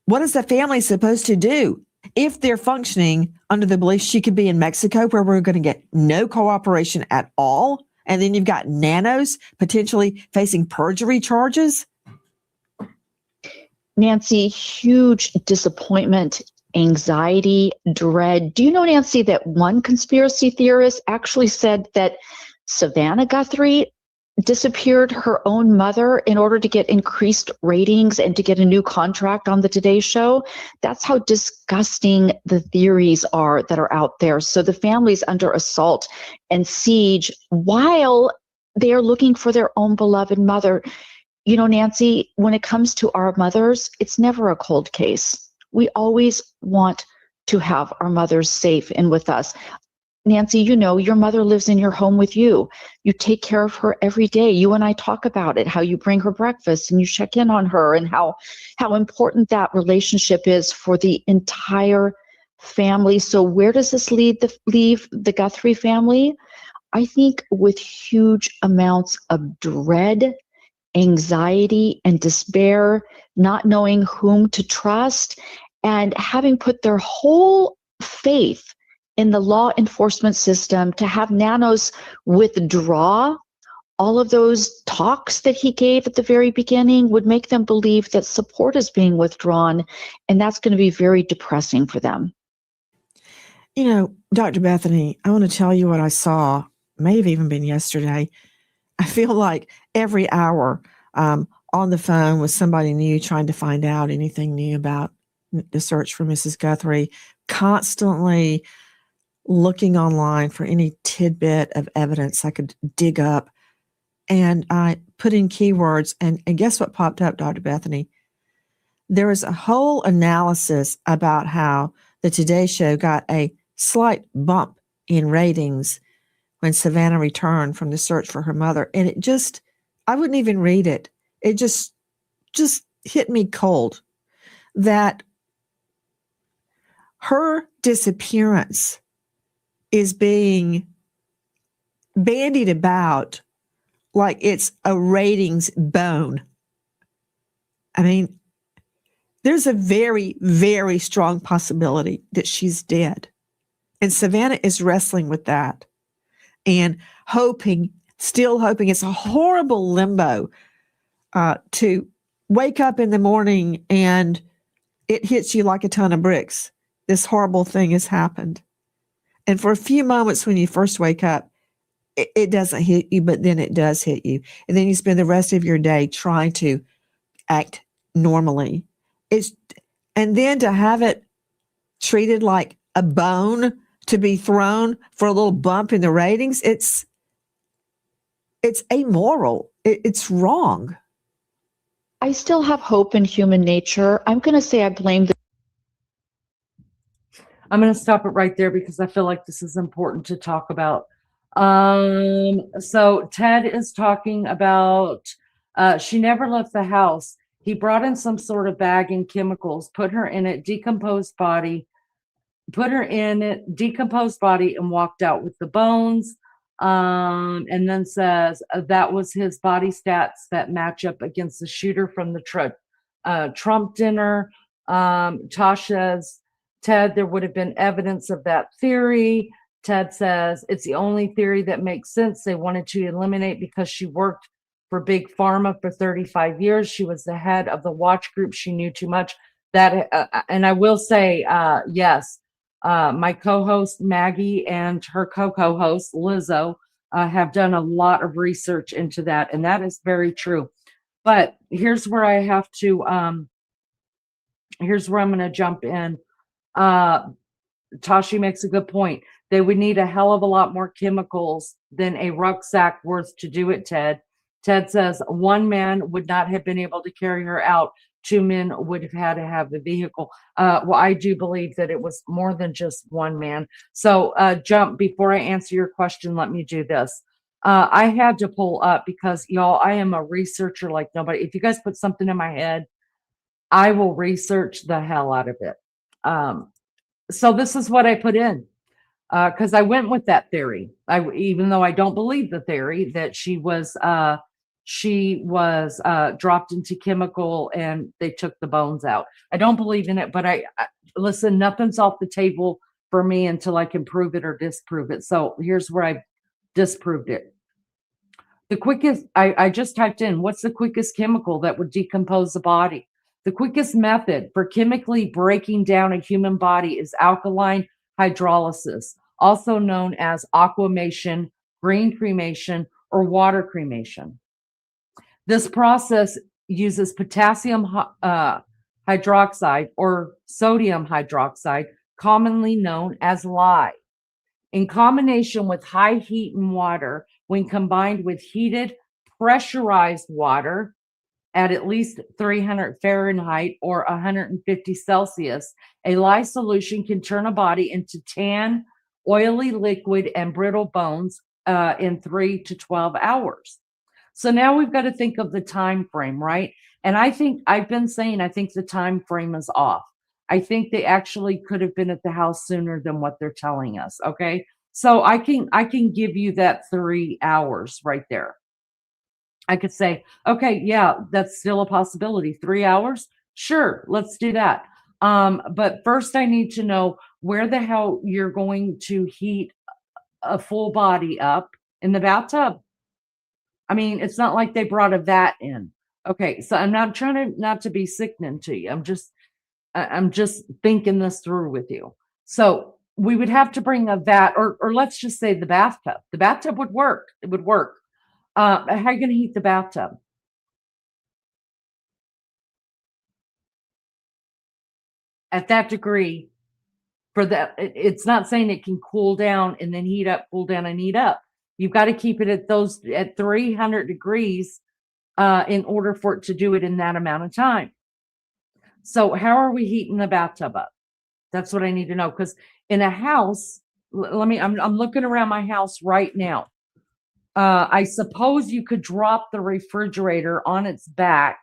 S9: What is the family supposed to do? If they're functioning under the belief she could be in Mexico, where we're going to get no cooperation at all, and then you've got Nanos potentially facing perjury charges.
S19: Nancy, huge disappointment, anxiety, dread. Do you know, Nancy, that one conspiracy theorist actually said that Savannah Guthrie disappeared her own mother in order to get increased ratings and to get a new contract on the Today Show? That's how disgusting the theories are that are out there. So the family's under assault and siege while they are looking for their own beloved mother. Nancy, when it comes to our mothers, it's never a cold case. We always want to have our mothers safe and with us. Nancy, your mother lives in your home with you. You take care of her every day. You and I talk about it, how you bring her breakfast and you check in on her, and how important that relationship is for the entire family. So where does this leave the Guthrie family? I think with huge amounts of dread, anxiety, and despair, not knowing whom to trust, and having put their whole faith in the law enforcement system. To have Nanos withdraw all of those talks that he gave at the very beginning would make them believe that support is being withdrawn, and that's going to be very depressing for them.
S9: Dr. Bethany, I want to tell you what I saw, may have even been yesterday. I feel like every hour on the phone with somebody new trying to find out anything new about the search for Mrs. Guthrie, constantly looking online for any tidbit of evidence I could dig up. And I put in keywords, and guess what popped up, Dr. Bethany? There was a whole analysis about how the Today Show got a slight bump in ratings when Savannah returned from the search for her mother. And I wouldn't even read it. It just hit me cold that her disappearance is being bandied about like it's a ratings bone. I mean, there's a very, very strong possibility that she's dead. And Savannah is wrestling with that and still hoping. It's a horrible limbo to wake up in the morning and it hits you like a ton of bricks. This horrible thing has happened. And for a few moments when you first wake up, it doesn't hit you, but then it does hit you. And then you spend the rest of your day trying to act normally. And then to have it treated like a bone to be thrown for a little bump in the ratings, it's amoral. It's wrong.
S19: I still have hope in human nature. I'm going to say I blame the
S2: I'm going to stop it right there because I feel like this is important to talk about. So Ted is talking about she never left the house. He brought in some sort of bag and chemicals, put her in it, decomposed body, and walked out with the bones. And then says that was his body stats that match up against the shooter from the Trump dinner. Tosh says, Ted, there would have been evidence of that theory. Ted says, it's the only theory that makes sense. They wanted to eliminate because she worked for Big Pharma for 35 years. She was the head of the watch group. She knew too much. And I will say, yes, my co-host Maggie and her co-host Lizzo have done a lot of research into that, and that is very true. But here's where I have to, here's where I'm going to jump in. Tashi makes a good point. They would need a hell of a lot more chemicals than a rucksack worth to do it, Ted. Ted says one man would not have been able to carry her out. Two men would have had to have the vehicle. Well, I do believe that it was more than just one man. So before I answer your question, let me do this. I had to pull up because, y'all, I am a researcher like nobody. If you guys put something in my head, I will research the hell out of it. So this is what I put in because I went with that theory. Even though I don't believe the theory that she was dropped into chemical and they took the bones out. I don't believe in it, but I listen, nothing's off the table for me until I can prove it or disprove it. So here's where I disproved it. The quickest, I just typed in, what's the quickest chemical that would decompose the body? The quickest method for chemically breaking down a human body is alkaline hydrolysis, also known as aquamation, green cremation, or water cremation. This process uses potassium hydroxide or sodium hydroxide, commonly known as lye, in combination with high heat and water. When combined with heated, pressurized water, at least 300 Fahrenheit or 150 Celsius, a lye solution can turn a body into tan, oily liquid and brittle bones in 3 to 12 hours. So now we've got to think of the time frame, right? And I think I've been saying I think the time frame is off. I think they actually could have been at the house sooner than what they're telling us. Okay. So I can give you that 3 hours right there. I could say, okay, yeah, that's still a possibility. 3 hours? Sure, let's do that. But first I need to know where the hell you're going to heat a full body up in the bathtub. I mean, it's not like they brought a vat in. Okay, so I'm not trying to not to be sickening to you. I'm just thinking this through with you. So we would have to bring a vat, or let's just say the bathtub. The bathtub would work. It would work. How are you going to heat the bathtub? At that degree, for that, it's not saying it can cool down and then heat up, cool down and heat up. You've got to keep it at 300 degrees in order for it to do it in that amount of time. So how are we heating the bathtub up? That's what I need to know. Because in a house, I'm looking around my house right now. I suppose you could drop the refrigerator on its back,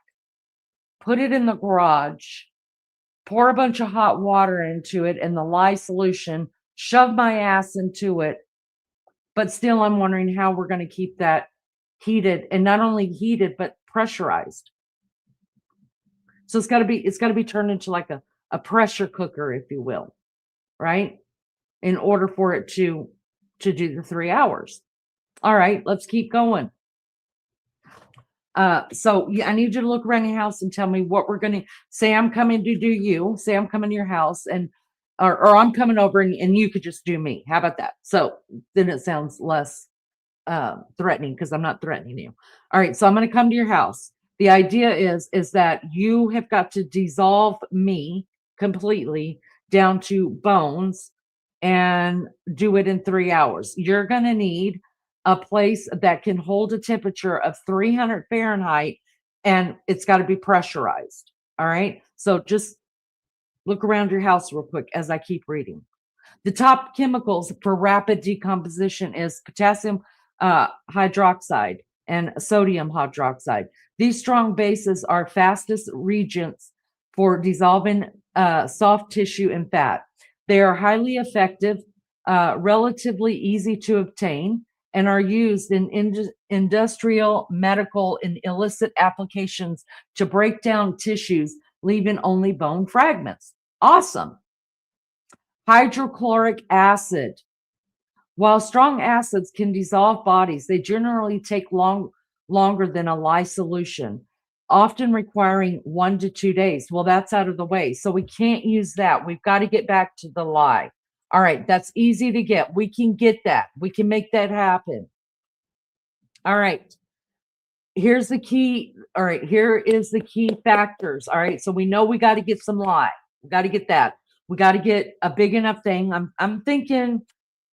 S2: put it in the garage, pour a bunch of hot water into it and the lye solution, shove my ass into it. But still, I'm wondering how we're going to keep that heated, and not only heated, but pressurized. So it's got to be turned into like a pressure cooker, if you will, right? In order for it to do the 3 hours. All right, let's keep going. So yeah, I need you to look around your house and tell me what we're going to say. I'm coming to do you. Say I'm coming to your house, and or I'm coming over and you could just do me. How about that? So then it sounds less threatening, because I'm not threatening you. All right, so I'm going to come to your house. The idea is that you have got to dissolve me completely down to bones and do it in 3 hours. You're going to need a place that can hold a temperature of 300 Fahrenheit, and it's got to be pressurized. All right. So just look around your house real quick as I keep reading. The top chemicals for rapid decomposition is potassium hydroxide and sodium hydroxide. These strong bases are fastest reagents for dissolving soft tissue and fat. They are highly effective, relatively easy to obtain, and are used in industrial, medical, and illicit applications to break down tissues, leaving only bone fragments. Awesome. Hydrochloric acid. While strong acids can dissolve bodies, they generally take longer than a lye solution, often requiring 1 to 2 days. Well, that's out of the way, so we can't use that. We've got to get back to the lye. All right, that's easy to get. We can get that. We can make that happen. All right. Here's the key. All right, here is the key factors. All right, so we know we got to get some lye. We got to get that. We got to get a big enough thing. I'm thinking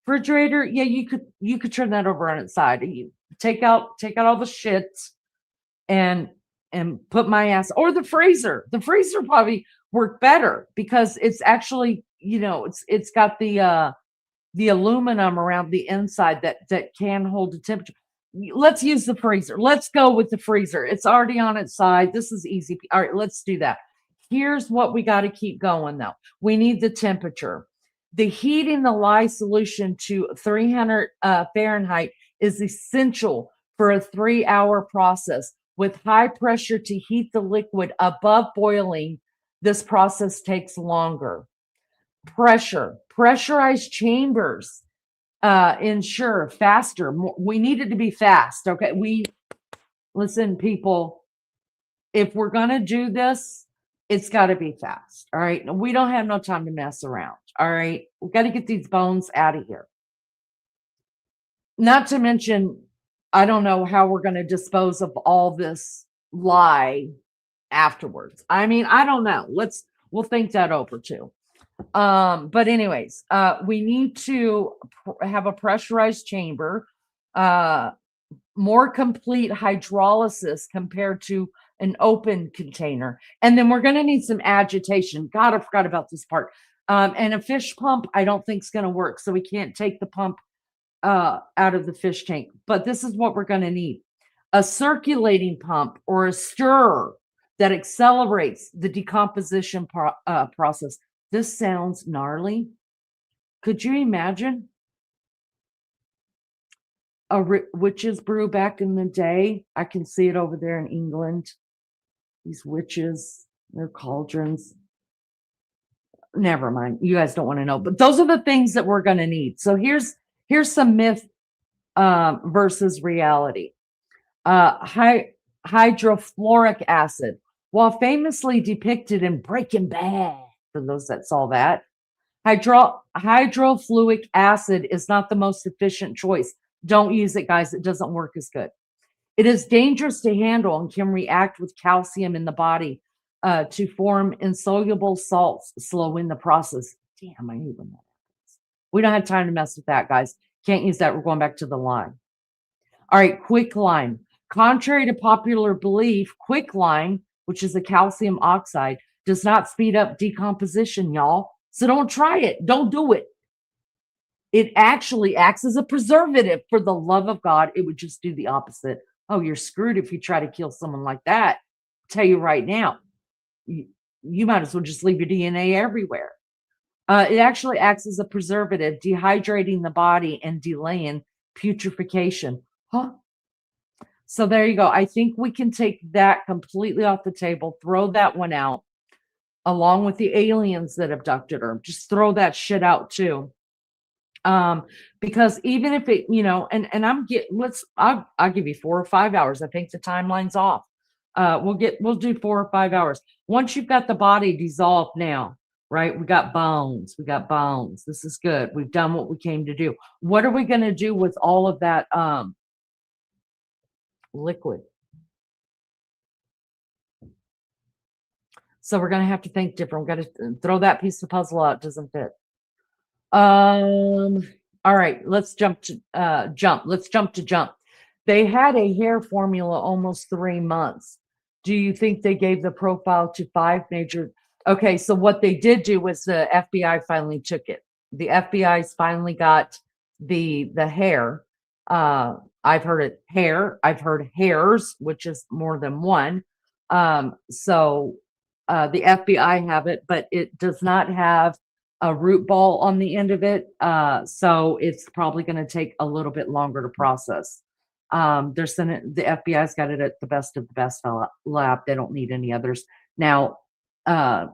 S2: refrigerator. Yeah, you could turn that over on its side. You take out all the shit and put my ass, or the freezer. The freezer probably work better because it's actually, it's got the aluminum around the inside that can hold the temperature. Let's use the freezer. Let's go with the freezer. It's already on its side. This is easy. All right, let's do that. Here's what we got to keep going though. We need the temperature. The heating the lye solution to 300 Fahrenheit is essential for a 3-hour process. With high pressure to heat the liquid above boiling, this process takes longer. Pressurized chambers ensure faster. We need it to be fast. Okay. Listen, people, if we're going to do this, it's got to be fast. All right. We don't have no time to mess around. All right. We got to get these bones out of here. Not to mention, I don't know how we're going to dispose of all this lye afterwards. I mean, I don't know. We'll think that over too. But anyways, we need to have a pressurized chamber, more complete hydrolysis compared to an open container. And then we're going to need some agitation. God, I forgot about this part. And a fish pump, I don't think is going to work. So we can't take the pump out of the fish tank. But this is what we're going to need. A circulating pump or a stirrer that accelerates the decomposition process. This sounds gnarly. Could you imagine a witch's brew back in the day? I can see it over there in England. These witches, their cauldrons. Never mind. You guys don't want to know. But those are the things that we're going to need. So here's some myth versus reality. Hydrofluoric acid. While famously depicted in Breaking Bad, for those that saw that, hydrofluoric acid is not the most efficient choice. Don't use it, guys. It doesn't work as good. It is dangerous to handle and can react with calcium in the body to form insoluble salts, slowing the process. Damn, I hate when that happens. We don't have time to mess with that, guys. Can't use that. We're going back to the lime. All right, quicklime. Contrary to popular belief, quicklime, which is a calcium oxide, does not speed up decomposition, y'all. So don't try it. Don't do it. It actually acts as a preservative. For the love of God, it would just do the opposite. Oh, you're screwed if you try to kill someone like that. I'll tell you right now, you might as well just leave your DNA everywhere. It actually acts as a preservative, dehydrating the body and delaying putrefaction. Huh? So there you go. I think we can take that completely off the table, throw that one out, along with the aliens that abducted her. Just throw that shit out too. Because even if it, and I'll give you 4 or 5 hours. I think the timeline's off. We'll do 4 or 5 hours. Once you've got the body dissolved now, right? We got bones. This is good. We've done what we came to do. What are we going to do with all of that liquid? So we're going to have to think different. We've got to throw that piece of the puzzle out. It doesn't fit. All right, let's jump to jump. They had a hair formula almost 3 months. Do you think they gave the profile to 5 major? Okay, so what they did do was the FBI finally took it. The FBI's finally got the hair. I've heard it hair. I've heard hairs, which is more than one. So the FBI have it, but it does not have a root ball on the end of it. So it's probably going to take a little bit longer to process. They're sending, the FBI's got it at the best of the best lab. They don't need any others. Now, Mr.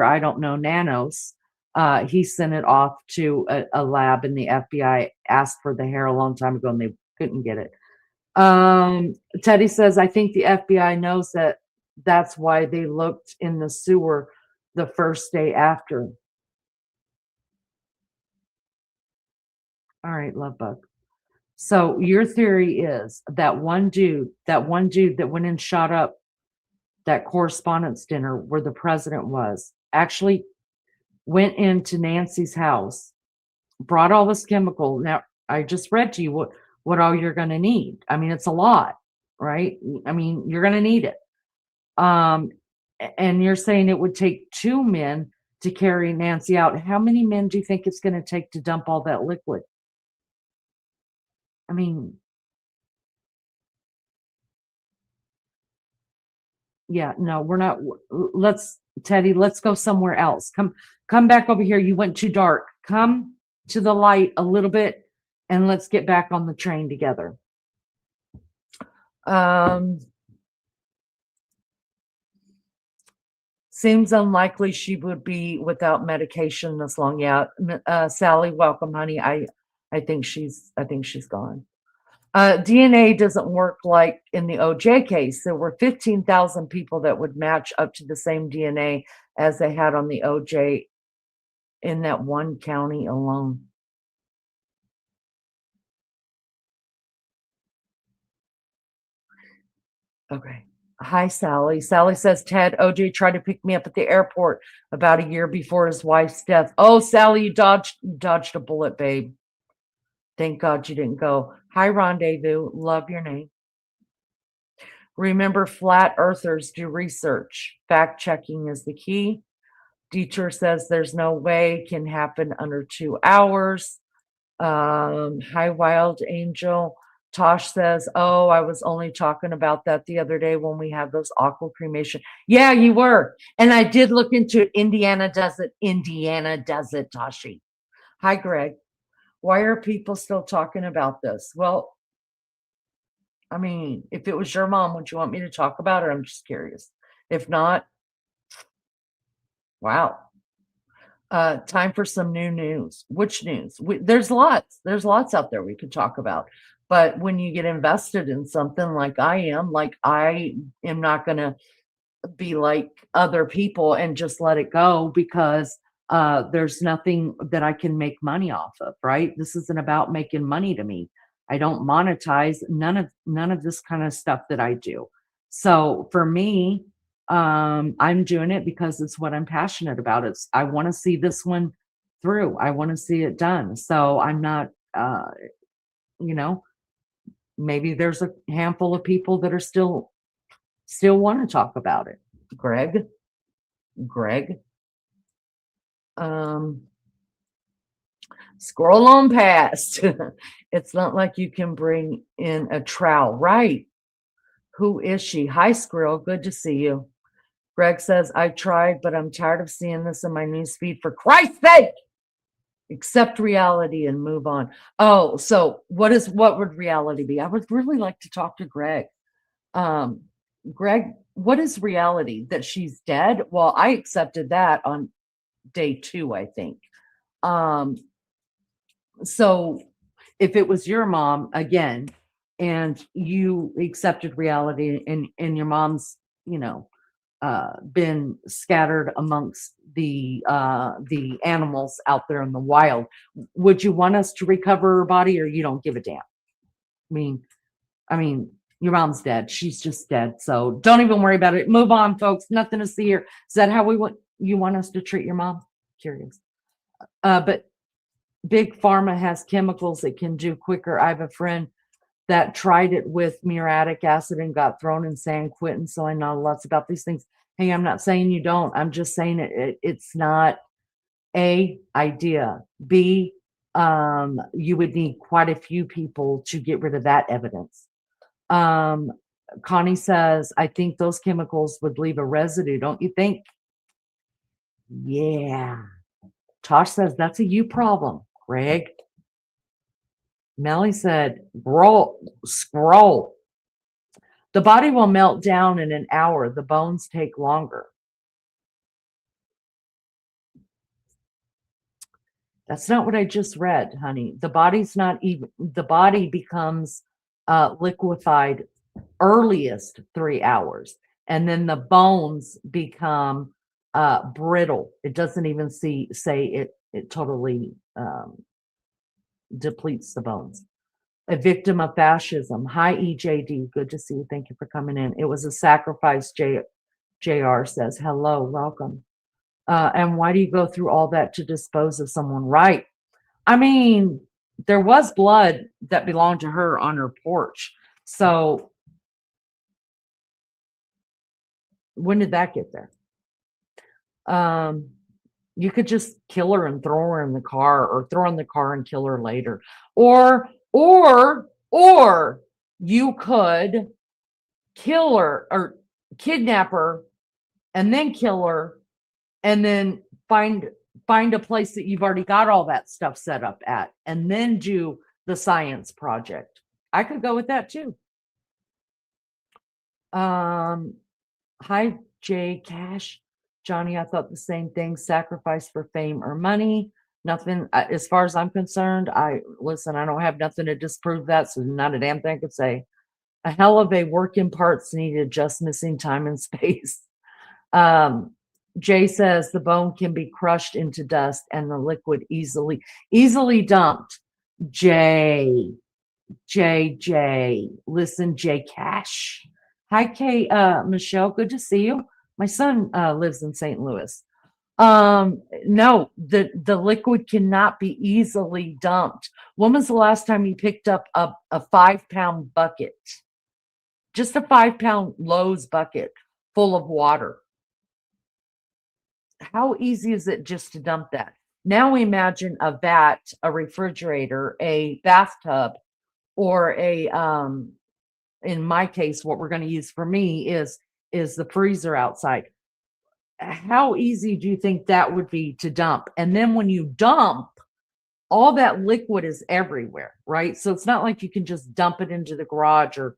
S2: I don't know, Nanos, he sent it off to a lab, and the FBI asked for the hair a long time ago and they couldn't get it. Teddy says, I think the FBI knows that. That's why they looked in the sewer the first day after. All right, love bug. So your theory is that one dude that went and shot up that correspondence dinner where the president was, actually went into Nancy's house, brought all this chemical. Now, I just read to you what all you're going to need. I mean, it's a lot, right? I mean, you're going to need it. And you're saying it would take 2 men to carry Nancy out. How many men do you think it's going to take to dump all that liquid? I mean, yeah, no, we're not. Teddy, let's go somewhere else. Come back over here. You went too dark. Come to the light a little bit and let's get back on the train together. Seems unlikely she would be without medication this long. Yeah, Sally, welcome, honey. I think she's gone. DNA doesn't work like in the OJ case. There were 15,000 people that would match up to the same DNA as they had on the OJ in that one county alone. Okay. Hi, Sally. Sally says, Ted, OJ tried to pick me up at the airport about a year before his wife's death. Oh, Sally, you dodged a bullet, babe. Thank God you didn't go. Hi, Rendezvous. Love your name. Remember, flat earthers do research. Fact checking is the key. Dieter says there's no way can happen under 2 hours. Hi, Wild Angel. Tosh says, oh, I was only talking about that the other day when we had those aqua cremation. Yeah, you were. And I did look into it. Indiana does it. Indiana does it, Toshi. Hi, Greg. Why are people still talking about this? Well, I mean, if it was your mom, would you want me to talk about it? I'm just curious. If not, wow. Time for some new news. Which news? There's lots out there we could talk about. But when you get invested in something like I am not going to be like other people and just let it go because there's nothing that I can make money off of, right? This isn't about making money to me. I don't monetize none of this kind of stuff that I do. So for me, I'm doing it because it's what I'm passionate about. I want to see this one through. I want to see it done. So I'm not, maybe there's a handful of people that are still want to talk about it. Greg, scroll on past. It's not like you can bring in a trowel, right? Who is she? Hi, Squirrel. Good to see you. Greg says, I tried, but I'm tired of seeing this in my newsfeed. For Christ's sake, accept reality and move on. Oh, so what would reality be? I would really like to talk to Greg. Greg, what is reality? That she's dead? Well, I accepted that on day 2, I think. So if it was your mom again, and you accepted reality and your mom's, been scattered amongst the animals out there in the wild, would you want us to recover her body, or you don't give a damn? I mean, your mom's dead. She's just dead. So don't even worry about it. Move on, folks. Nothing to see here. Is that how you want us to treat your mom? Curious. But Big Pharma has chemicals that can do quicker. I have a friend that tried it with muriatic acid and got thrown in San Quentin. So I know lots about these things. Hey, I'm not saying you don't. I'm just saying it's not A, idea. B, you would need quite a few people to get rid of that evidence. Connie says, I think those chemicals would leave a residue, don't you think? Yeah. Tosh says, that's a you problem, Greg. Melly said, scroll. The body will melt down in an hour. The bones take longer. That's not what I just read, honey. The body becomes liquefied earliest 3 hours. And then the bones become brittle. It doesn't even say it totally depletes the bones. A victim of fascism. Hi, EJD. Good to see you. Thank you for coming in. It was a sacrifice, JR says. Hello, welcome. And why do you go through all that to dispose of someone? Right. I mean, there was blood that belonged to her on her porch. So when did that get there? You could just kill her and throw her in the car, or throw her in the car and kill her later. Or you could kill her or kidnap her and then kill her and then find a place that you've already got all that stuff set up at, and then do the science project. I could go with that too. Hi, Jay Cash. Johnny, I thought the same thing. Sacrifice for fame or money. Nothing, as far as I'm concerned. I don't have nothing to disprove that, so not a damn thing I could say. A hell of a work in parts needed, just missing time and space. Jay says the bone can be crushed into dust and the liquid easily dumped. Jay, listen, Jay Cash. Hi, Kay, Michelle, good to see you. My son lives in St. Louis. No, the liquid cannot be easily dumped. When was the last time you picked up a 5-pound bucket just a 5-pound Lowe's bucket full of water. How easy is it just to dump that? Now imagine a vat, a refrigerator, a bathtub, or a in my case, what we're going to use for me is the freezer outside. How easy do you think that would be to dump? And then when you dump, all that liquid is everywhere, right? So it's not like you can just dump it into the garage or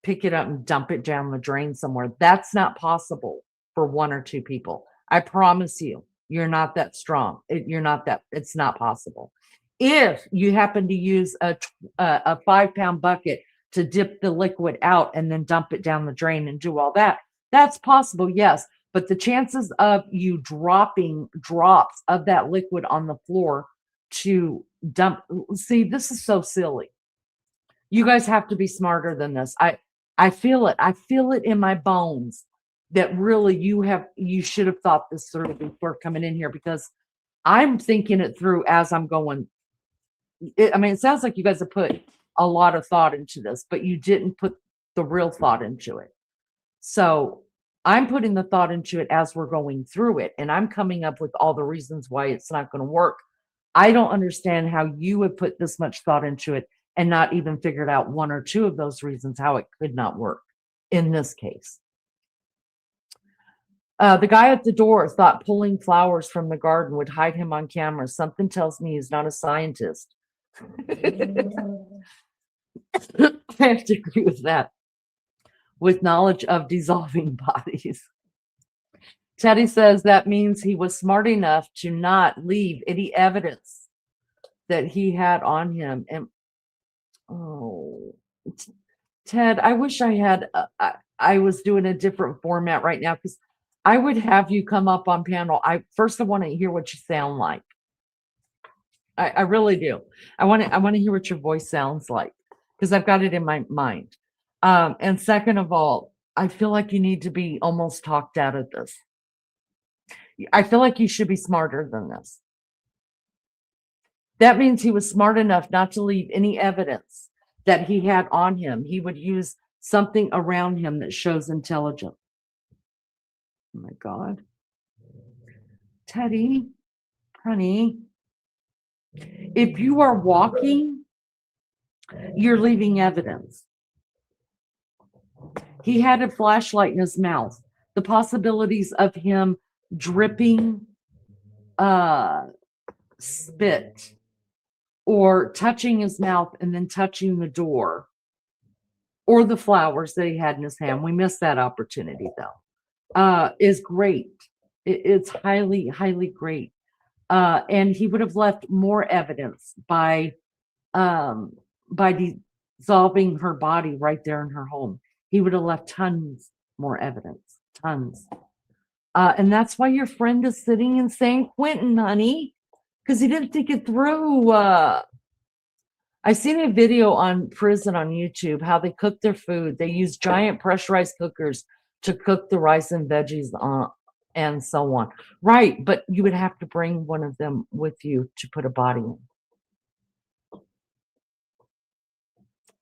S2: pick it up and dump it down the drain somewhere. That's not possible for 1 or 2 people. I promise you, you're not that strong. It's not possible. If you happen to use a 5-pound bucket to dip the liquid out and then dump it down the drain and do all that, that's possible, yes. But the chances of you dropping drops of that liquid on the floor to dump, see, this is so silly. You guys have to be smarter than this. I feel it. I feel it in my bones that really you should have thought this through before coming in here, because I'm thinking it through as I'm going. It sounds like you guys have put a lot of thought into this, but you didn't put the real thought into it. So I'm putting the thought into it as we're going through it, and I'm coming up with all the reasons why it's not going to work. I don't understand how you would put this much thought into it and not even figured out 1 or 2 of those reasons how it could not work in this case. The guy at the door thought pulling flowers from the garden would hide him on camera. Something tells me he's not a scientist. I have to agree with that. With knowledge of dissolving bodies. Teddy says that means he was smart enough to not leave any evidence that he had on him. And oh, Ted, I wish I had, I was doing a different format right now, because I would have you come up on panel. First I want to hear what you sound like. I really do. I want to hear what your voice sounds like, because I've got it in my mind. And second of all, I feel like you need to be almost talked out of this. I feel like you should be smarter than this. That means he was smart enough not to leave any evidence that he had on him. He would use something around him that shows intelligence. Oh my God. Teddy, honey, if you are walking, you're leaving evidence. He had a flashlight in his mouth. The possibilities of him dripping spit or touching his mouth and then touching the door or the flowers that he had in his hand, we missed that opportunity though, is great. It's highly, highly great. And he would have left more evidence by dissolving her body right there in her home. He would have left tons more evidence, tons. And that's why your friend is sitting in San Quentin, honey, because he didn't think it through. I seen a video on prison on YouTube, how they cook their food. They use giant pressurized cookers to cook the rice and veggies and so on. Right, but you would have to bring one of them with you to put a body in.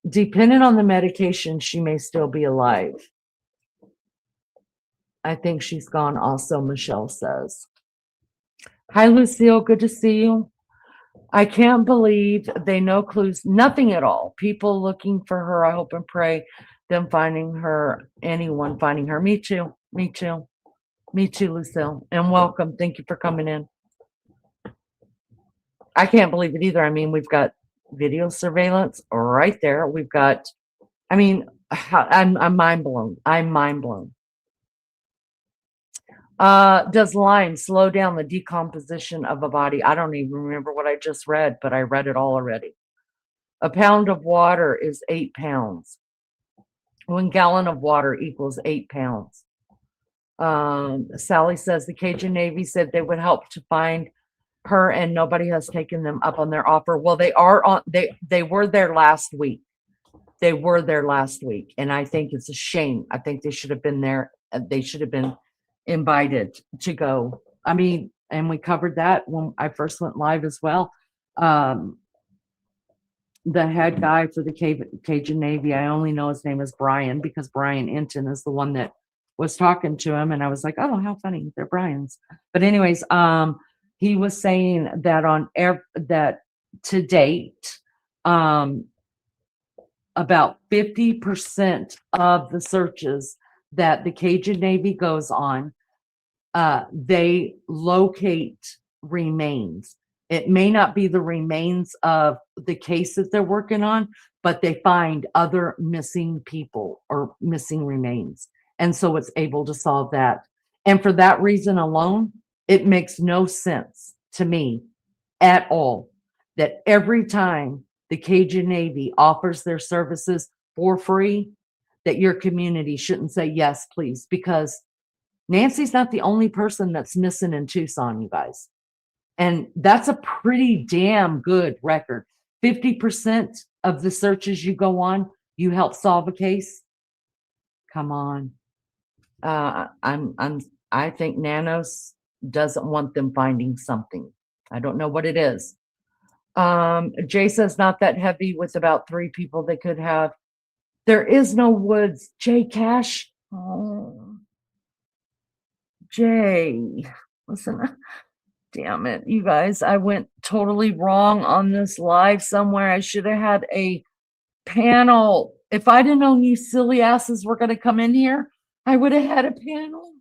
S2: Depending on the medication, she may still be alive. I think she's gone also, Michelle says. Hi, Lucille. Good to see you. I can't believe they no clues, nothing at all. People looking for her. I hope and pray them finding her, anyone finding her. Me too. Me too. Me too, Lucille. And welcome. Thank you for coming in. I can't believe it either. I mean, we've got video surveillance right there. We've got, I mean, I'm mind blown. I'm mind blown. Does lime slow down the decomposition of a body? I don't even remember what I just read, but I read it all already. A pound of water is 8 pounds. 1 gallon of water equals 8 pounds. Sally says the Cajun Navy said they would help to find her and nobody has taken them up on their offer. Well, they are on, they were there last week. They were there last week. And I think it's a shame. I think they should have been there. They should have been invited to go. I mean, and we covered that when I first went live as well. the head guy for the Cajun Navy. I only know his name is Brian because Brian Inton is the one that was talking to him, and I was like, oh, how funny, they're Brian's. But anyways, he was saying that that to date, about 50% of the searches that the Cajun Navy goes on, they locate remains. It may not be the remains of the case that they're working on, but they find other missing people or missing remains. And so it's able to solve that. And for that reason alone, it makes no sense to me at all that every time the Cajun Navy offers their services for free, that your community shouldn't say, yes, please, because Nancy's not the only person that's missing in Tucson, you guys. And that's a pretty damn good record. 50% of the searches you go on, you help solve a case. Come on. I think Nanos doesn't want them finding something. I don't know what it is. Jay says not that heavy with about 3 people they could have. There is no woods. Jay Cash. Oh. Jay, listen, damn it, you guys, I went totally wrong on this live somewhere. I should have had a panel. If I didn't know you silly asses were going to come in here, I would have had a panel.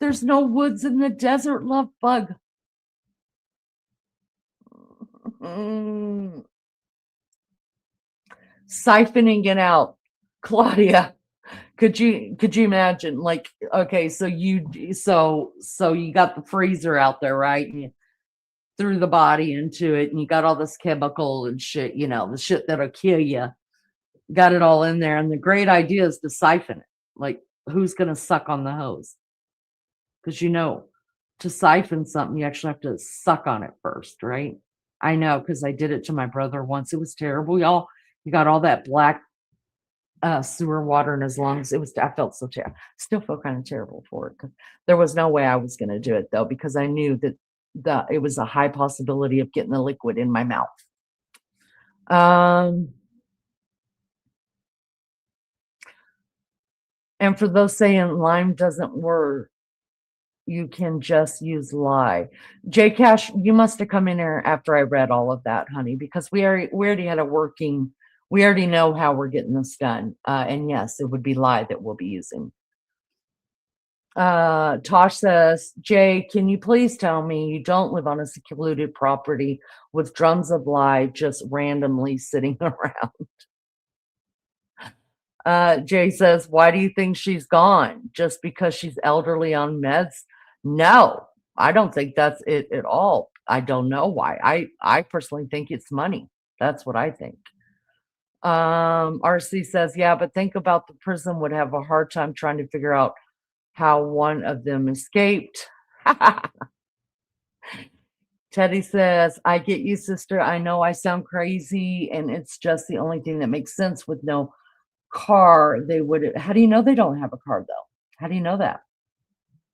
S2: There's no woods in the desert, love bug. Siphoning it out. Claudia, could you imagine, like, okay, so you got the freezer out there, right? And you threw the body into it and you got all this chemical and shit, you know, the shit that'll kill you. Got it all in there. And the great idea is to siphon it. Like, who's going to suck on the hose? Because, you know, to siphon something, you actually have to suck on it first, right? I know, because I did it to my brother once. It was terrible, y'all. You got all that black sewer water in his lungs. I felt so terrible. Still feel kind of terrible for it. There was no way I was going to do it, though, because I knew that it was a high possibility of getting the liquid in my mouth. And for those saying lime doesn't work, you can just use lye. J Cash, you must have come in here after I read all of that, honey, because we already had a working. We already know how we're getting this done. And yes, it would be lye that we'll be using. Tosh says, Jay, can you please tell me you don't live on a secluded property with drums of lye just randomly sitting around? Jay says, why do you think she's gone? Just because she's elderly on meds? No, I don't think that's it at all. I don't know why. I personally think it's money. That's what I think. RC says, yeah, but think about the prison would have a hard time trying to figure out how one of them escaped. Teddy says, I get you, sister. I know I sound crazy, and it's just the only thing that makes sense with no car. They would. How do you know they don't have a car, though? How do you know that?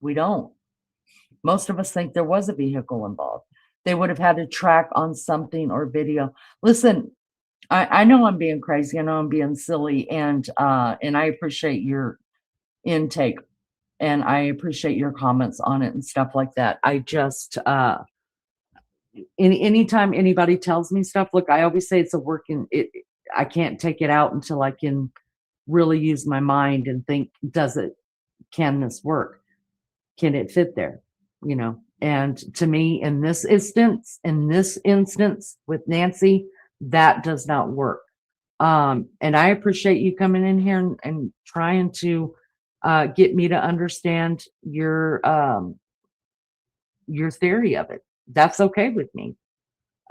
S2: We don't. Most of us think there was a vehicle involved. They would have had to track on something or video. Listen, I know I'm being crazy. I know I'm being silly, and I appreciate your intake, and I appreciate your comments on it and stuff like that. I just anytime anybody tells me stuff, look, I always say it's a working. I can't take it out until I can really use my mind and think, can this work? Can it fit there? You know, and to me, in this instance with Nancy, that does not work. And I appreciate you coming in here and trying to get me to understand your theory of it. That's okay with me.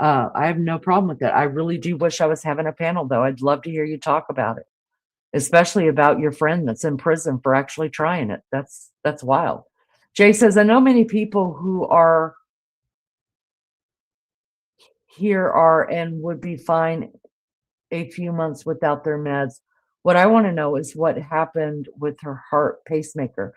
S2: I have no problem with that. I really do wish I was having a panel, though. I'd love to hear you talk about it, especially about your friend that's in prison for actually trying it. That's wild. Jay says, I know many people who are here and would be fine a few months without their meds. What I want to know is what happened with her heart pacemaker.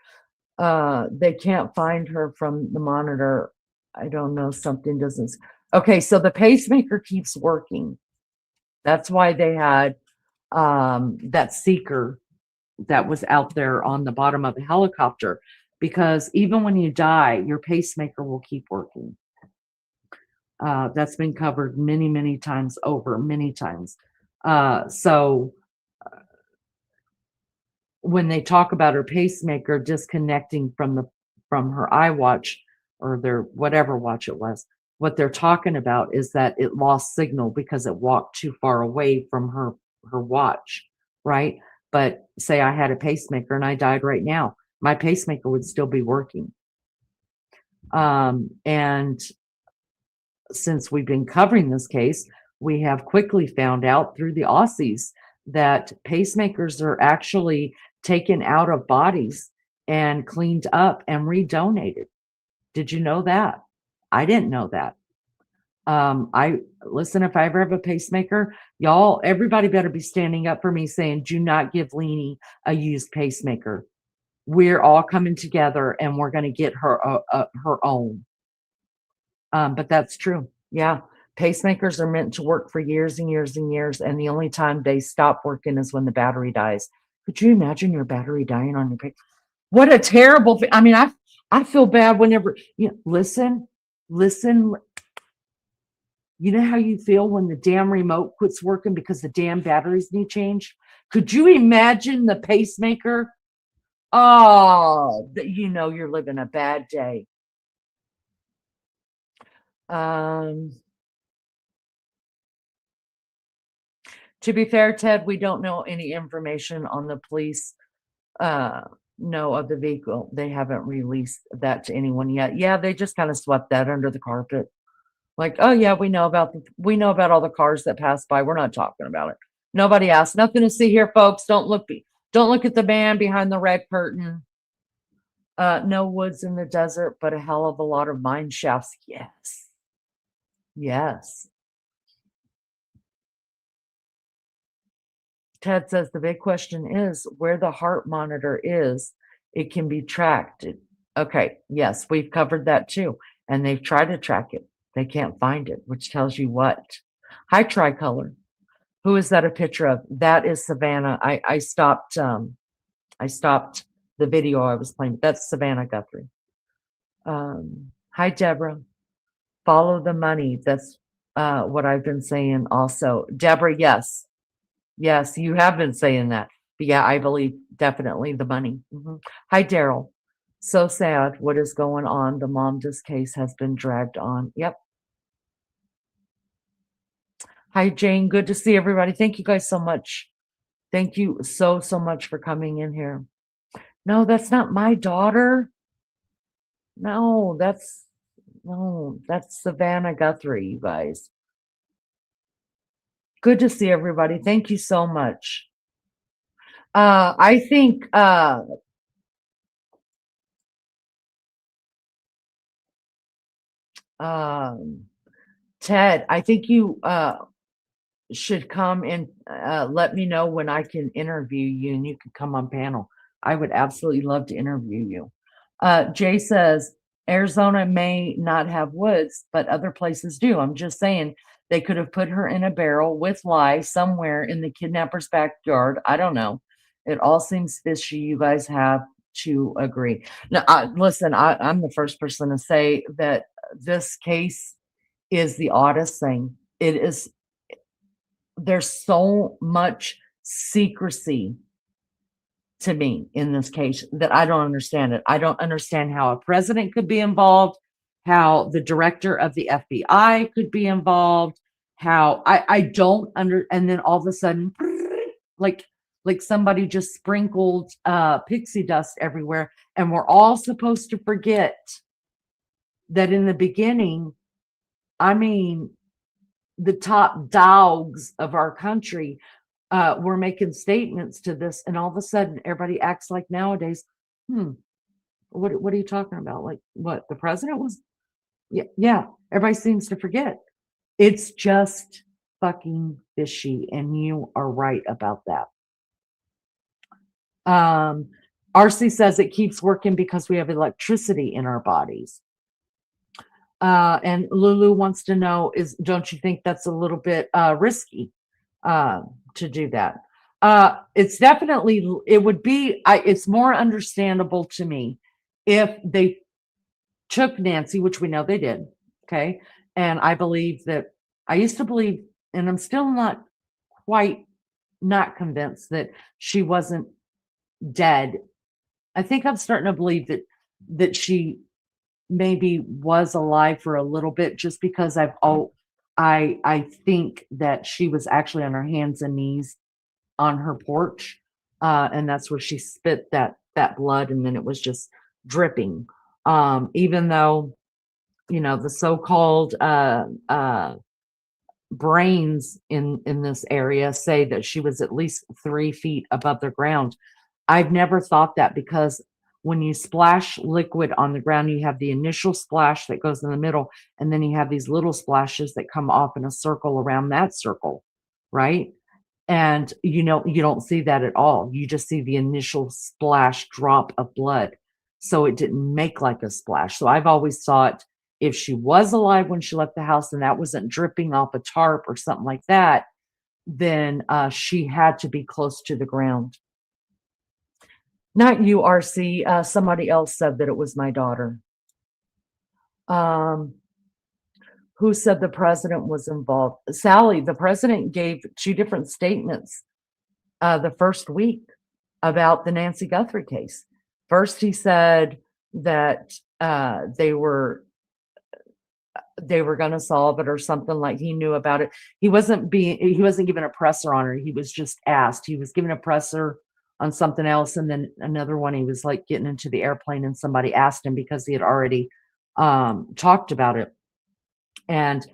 S2: They can't find her from the monitor. I don't know, something doesn't. Okay, so the pacemaker keeps working. That's why they had that seeker that was out there on the bottom of a helicopter, because even when you die, your pacemaker will keep working. That's been covered many, many times over, many times. So when they talk about her pacemaker disconnecting from her iWatch or their whatever watch it was, what they're talking about is that it lost signal because it walked too far away from her watch, right? But say I had a pacemaker and I died right now, my pacemaker would still be working. And since we've been covering this case, we have quickly found out through the Aussies that pacemakers are actually taken out of bodies and cleaned up and redonated. Did you know that? I didn't know that. Listen, if I ever have a pacemaker, y'all, everybody better be standing up for me saying, do not give Leanie a used pacemaker. We're all coming together and we're going to get her her own. But that's true. Yeah. Pacemakers are meant to work for years and years and years. And the only time they stop working is when the battery dies. Could you imagine your battery dying on your pacemaker? What a terrible thing. I mean, I feel bad whenever, listen. You know how you feel when the damn remote quits working because the damn batteries need changed? Could you imagine the pacemaker? Oh, you're living a bad day. To be fair, Ted, we don't know any information on the police know of the vehicle. They haven't released that to anyone yet. Yeah, they just kind of swept that under the carpet. Like, oh yeah, we know about all the cars that pass by. We're not talking about it. Nobody asked. Nothing to see here, folks. Don't look at the man behind the red curtain. No woods in the desert, but a hell of a lot of mine shafts. Yes. Yes. Ted says the big question is where the heart monitor is. It can be tracked. Okay. Yes, we've covered that too. And they've tried to track it. They can't find it, which tells you what? Hi, Tricolor. Who is that a picture of? That is Savannah. I stopped the video I was playing. That's Savannah Guthrie. Hi, Deborah. Follow the money. That's what I've been saying also. Deborah, yes. Yes, you have been saying that. But yeah, I believe definitely the money. Hi, Daryl. So sad what is going on. The Momdis case has been dragged on. Yep. Hi, Jane. Good to see everybody. Thank you guys so much. Thank you so much for coming in here. No, that's not my daughter. No, that's Savannah Guthrie, you guys. Good to see everybody. Thank you so much. I think Ted, I think you should come and let me know when I can interview you and you can come on panel. I would absolutely love to interview you. Jay says Arizona may not have woods, but other places do. I'm just saying they could have put her in a barrel with lye somewhere in the kidnapper's backyard. I don't know. It all seems fishy. You guys have to agree. Now, listen, I'm the first person to say that this case is the oddest thing. It is. There's so much secrecy to me in this case that I don't understand it. I don't understand how a president could be involved, how the director of the FBI could be involved, how I don't and then all of a sudden, like somebody just sprinkled pixie dust everywhere. And we're all supposed to forget that in the beginning, I mean, the top dogs of our country were making statements to this, and all of a sudden everybody acts like nowadays, what are you talking about? Like what the president was? Yeah, everybody seems to forget. It's just fucking fishy, and you are right about that. RC says it keeps working because we have electricity in our bodies. And Lulu wants to know don't you think that's a little bit risky to do that? It's definitely, it's more understandable to me if they took Nancy, which we know they did. Okay. And I used to believe, and I'm still not convinced that she wasn't dead. I think I'm starting to believe that she maybe was alive for a little bit, just because I think that she was actually on her hands and knees on her porch, and that's where she spit that blood, and then it was just dripping. Even though, the so-called brains in this area say that she was at least 3 feet above the ground. I've never thought that, because when you splash liquid on the ground, you have the initial splash that goes in the middle, and then you have these little splashes that come off in a circle around that circle, right? And you don't see that at all. You just see the initial splash drop of blood. So it didn't make like a splash. So I've always thought, if she was alive when she left the house and that wasn't dripping off a tarp or something like that, then she had to be close to the ground. Not you, RC. Somebody else said that it was my daughter. Who said the president was involved? Sally, the president gave 2 different statements the first week about the Nancy Guthrie case. First, he said that they were going to solve it, or something, like he knew about it. He wasn't given a presser on her. He was just asked. He was given a presser on something else, and then another one, he was like getting into the airplane, and somebody asked him, because he had already talked about it. And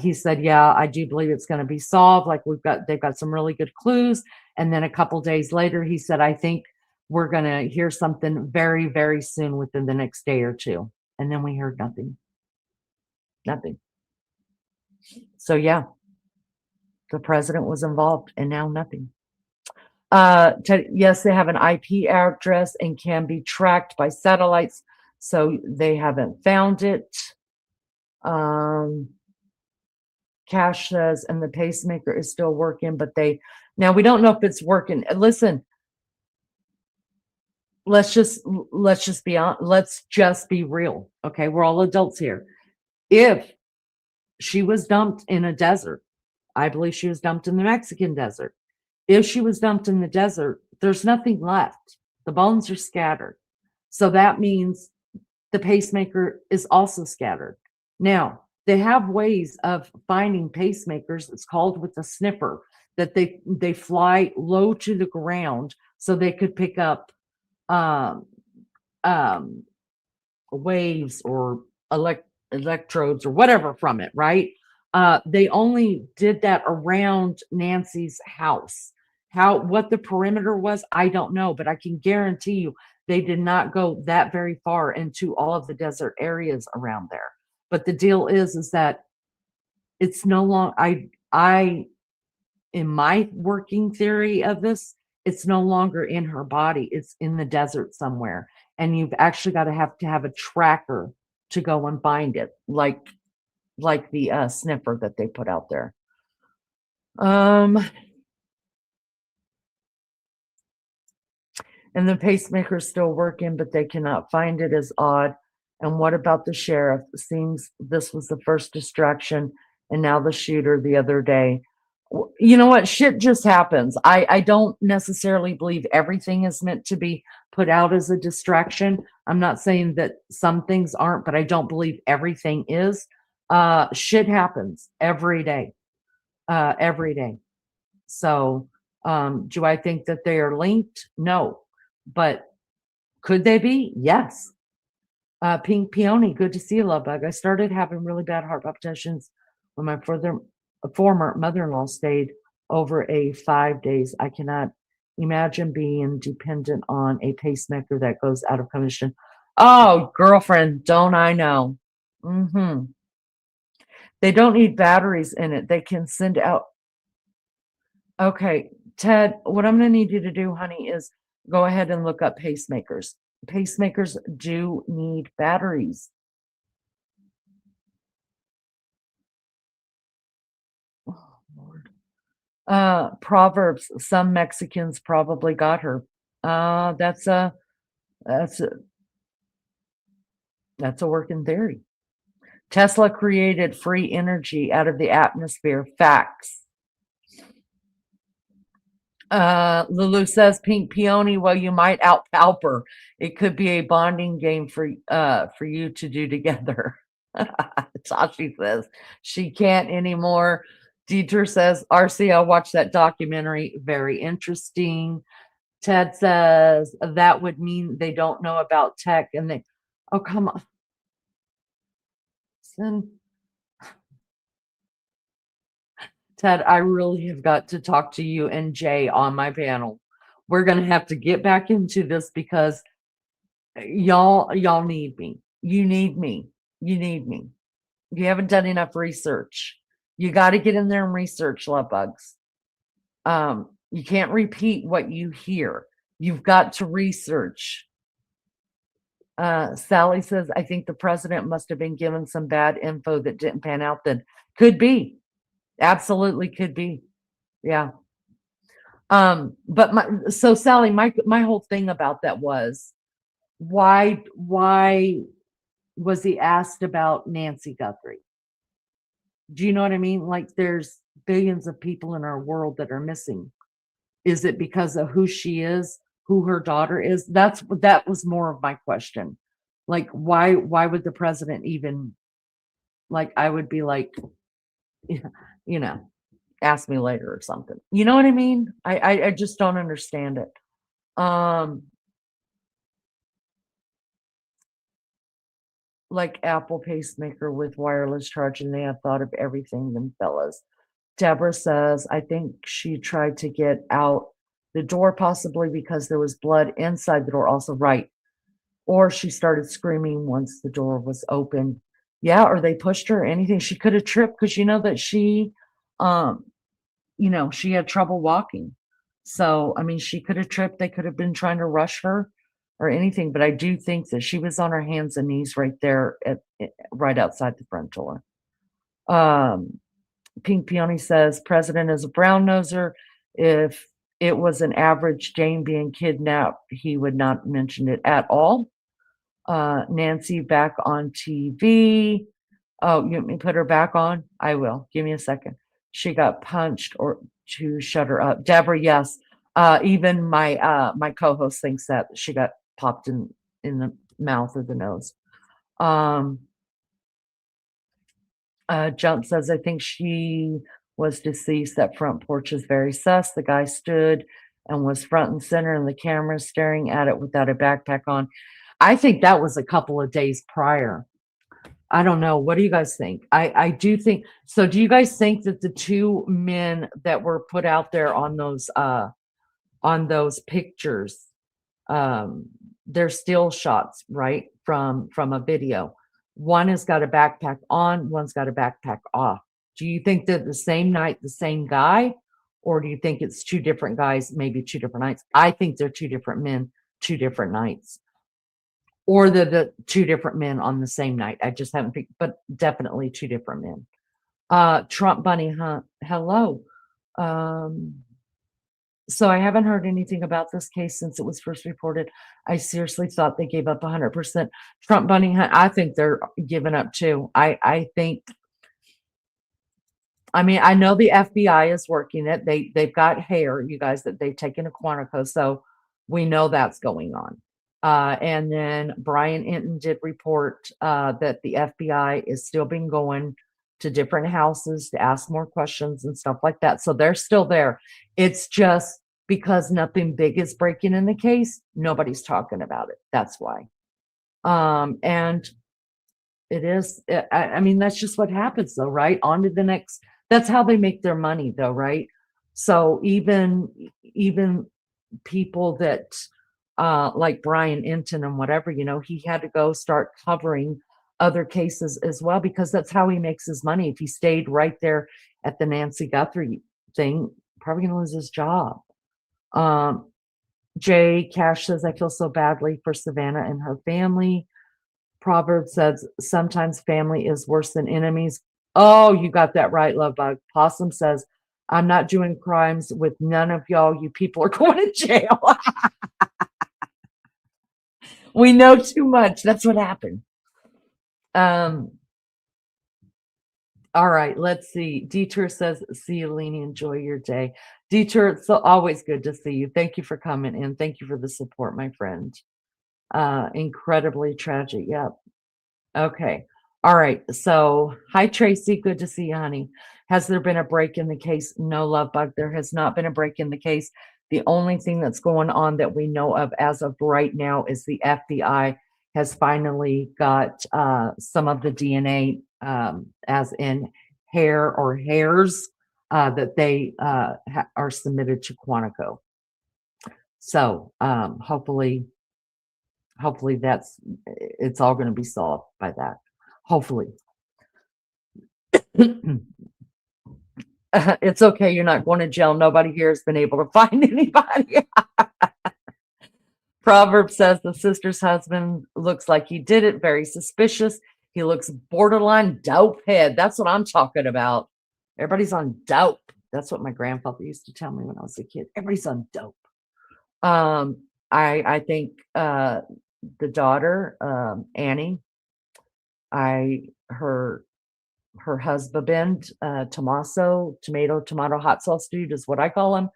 S2: he said, yeah, I do believe it's going to be solved. Like, they've got some really good clues. And then a couple days later, he said, I think we're going to hear something very, very soon, within the next day or 2. And then we heard nothing. So yeah, the president was involved, and now nothing. Yes, they have an IP address and can be tracked by satellites. So they haven't found it. Cash says, and the pacemaker is still working, but now we don't know if it's working. Listen, let's just be real. Okay. We're all adults here. If she was dumped in a desert, I believe she was dumped in the Mexican desert. If she was dumped in the desert, there's nothing left. The bones are scattered. So that means the pacemaker is also scattered. Now, they have ways of finding pacemakers. It's called with a sniffer, that they fly low to the ground, so they could pick up waves or electrodes or whatever from it, right? They only did that around Nancy's house. What the perimeter was, I don't know, but I can guarantee you they did not go that very far into all of the desert areas around there. But the deal is that it's no longer, in my working theory of this, it's no longer in her body. It's in the desert somewhere. And you've actually got to have a tracker to go and find it, like the sniffer that they put out there. And the pacemaker is still working, but they cannot find it, is odd. And what about the sheriff? It seems this was the first distraction, and now the shooter the other day. You know what? Shit just happens. I don't necessarily believe everything is meant to be put out as a distraction. I'm not saying that some things aren't, but I don't believe everything is. Shit happens every day. Every day. So do I think that they are linked? No. But could they be? Yes. Pink Peony, good to see you, love bug. I started having really bad heart palpitations when my former mother-in-law stayed over 5 days. I cannot imagine being dependent on a pacemaker that goes out of commission. Oh, girlfriend, don't I know? They don't need batteries in it. They can send out. Okay, Ted, what I'm going to need you to do, honey, is go ahead and look up pacemakers. Pacemakers do need batteries. Proverbs, some Mexicans probably got her. That's a working theory. Tesla created free energy out of the atmosphere. Facts. Lulu says pink peony. Well, you might outpalp her. It could be a bonding game for you to do together. Tashi says she can't anymore. Dieter says, RC, I'll watch that documentary. Very interesting. Ted says that would mean they don't know about tech and they, oh, come on. Ted, I really have got to talk to you and Jay on my panel. We're going to have to get back into this because y'all need me. You need me. You need me. You haven't done enough research. You got to get in there and research, love bugs. You can't repeat what you hear. You've got to research. Sally says, I think the president must have been given some bad info that didn't pan out. Then could be. Absolutely could be. Yeah. But Sally, my whole thing about that was why was he asked about Nancy Guthrie? Do you know what I mean? Like there's billions of people in our world that are missing. Is it because of who she is, who her daughter is? That was more of my question. Like why would the president even, like I would be like, you know, ask me later or something. You know what I mean? I just don't understand it. Like Apple pacemaker with wireless charging, they have thought of everything, them fellas. Deborah says, I think she tried to get out the door possibly because there was blood inside the door also, right? Or she started screaming once the door was open. Yeah, or they pushed her or anything. She could have tripped because you know that she, she had trouble walking. So, I mean, she could have tripped. They could have been trying to rush her or anything. But I do think that she was on her hands and knees right there right outside the front door. Pink Peony says, President is a brown noser. If it was an average Jane being kidnapped, he would not mention it at all. Nancy back on TV. Oh, you want me to put her back on? I will. Give me a second. She got punched or to shut her up. Deborah, yes. Even my my co-host thinks that she got popped in the mouth or the nose. Jump says, I think she was deceased. That front porch is very sus. The guy stood and was front and center in the camera staring at it without a backpack on. I think that was a couple of days prior. I don't know. What do you guys think? I do think so. Do you guys think that the two men that were put out there on those pictures, they're still shots, right? From a video. One has got a backpack on, one's got a backpack off. Do you think that the same night, the same guy, or do you think it's two different guys, maybe two different nights? I think they're two different men, two different nights. Or the two different men on the same night. I just haven't picked, but definitely two different men. Trump bunny hunt. Hello. So I haven't heard anything about this case since it was first reported. I seriously thought they gave up 100%. Trump bunny hunt. I think they're giving up too. I think. I mean, I know the FBI is working it. They've got hair, you guys, that they've taken to Quantico, so we know that's going on. And then Brian Enton did report that the FBI is still been going to different houses to ask more questions and stuff like that. So they're still there. It's just because nothing big is breaking in the case, nobody's talking about it. That's why. And it is, I mean, that's just what happens though, right? On to the next. That's how they make their money though, right? So even people that, like Brian Enton and whatever, he had to go start covering other cases as well, because that's how he makes his money. If he stayed right there at the Nancy Guthrie thing, probably gonna lose his job. Jay Cash says, I feel so badly for Savannah and her family. Proverbs says, sometimes family is worse than enemies. Oh, you got that right, love bug. Possum says, I'm not doing crimes with none of y'all. You people are going to jail. We know too much. That's what happened. All right, let's see. Detour says, see you, Leni. Enjoy your day. Detour, it's always good to see you. Thank you for coming in. Thank you for the support, my friend. Incredibly tragic. Yep. Okay. All right. So, hi, Tracy. Good to see you, honey. Has there been a break in the case? No, love bug. There has not been a break in the case. The only thing that's going on that we know of as of right now is the FBI has finally got some of the DNA, as in hair or hairs, that they are submitted to Quantico. So hopefully it's all going to be solved by that. Hopefully. It's okay. You're not going to jail. Nobody here has been able to find anybody. Proverbs says the sister's husband looks like he did it. Very suspicious. He looks borderline dope head. That's what I'm talking about. Everybody's on dope. That's what my grandfather used to tell me when I was a kid. Everybody's on dope. I think the daughter, Annie, her husband, Tommaso, tomato hot sauce dude is what I call him.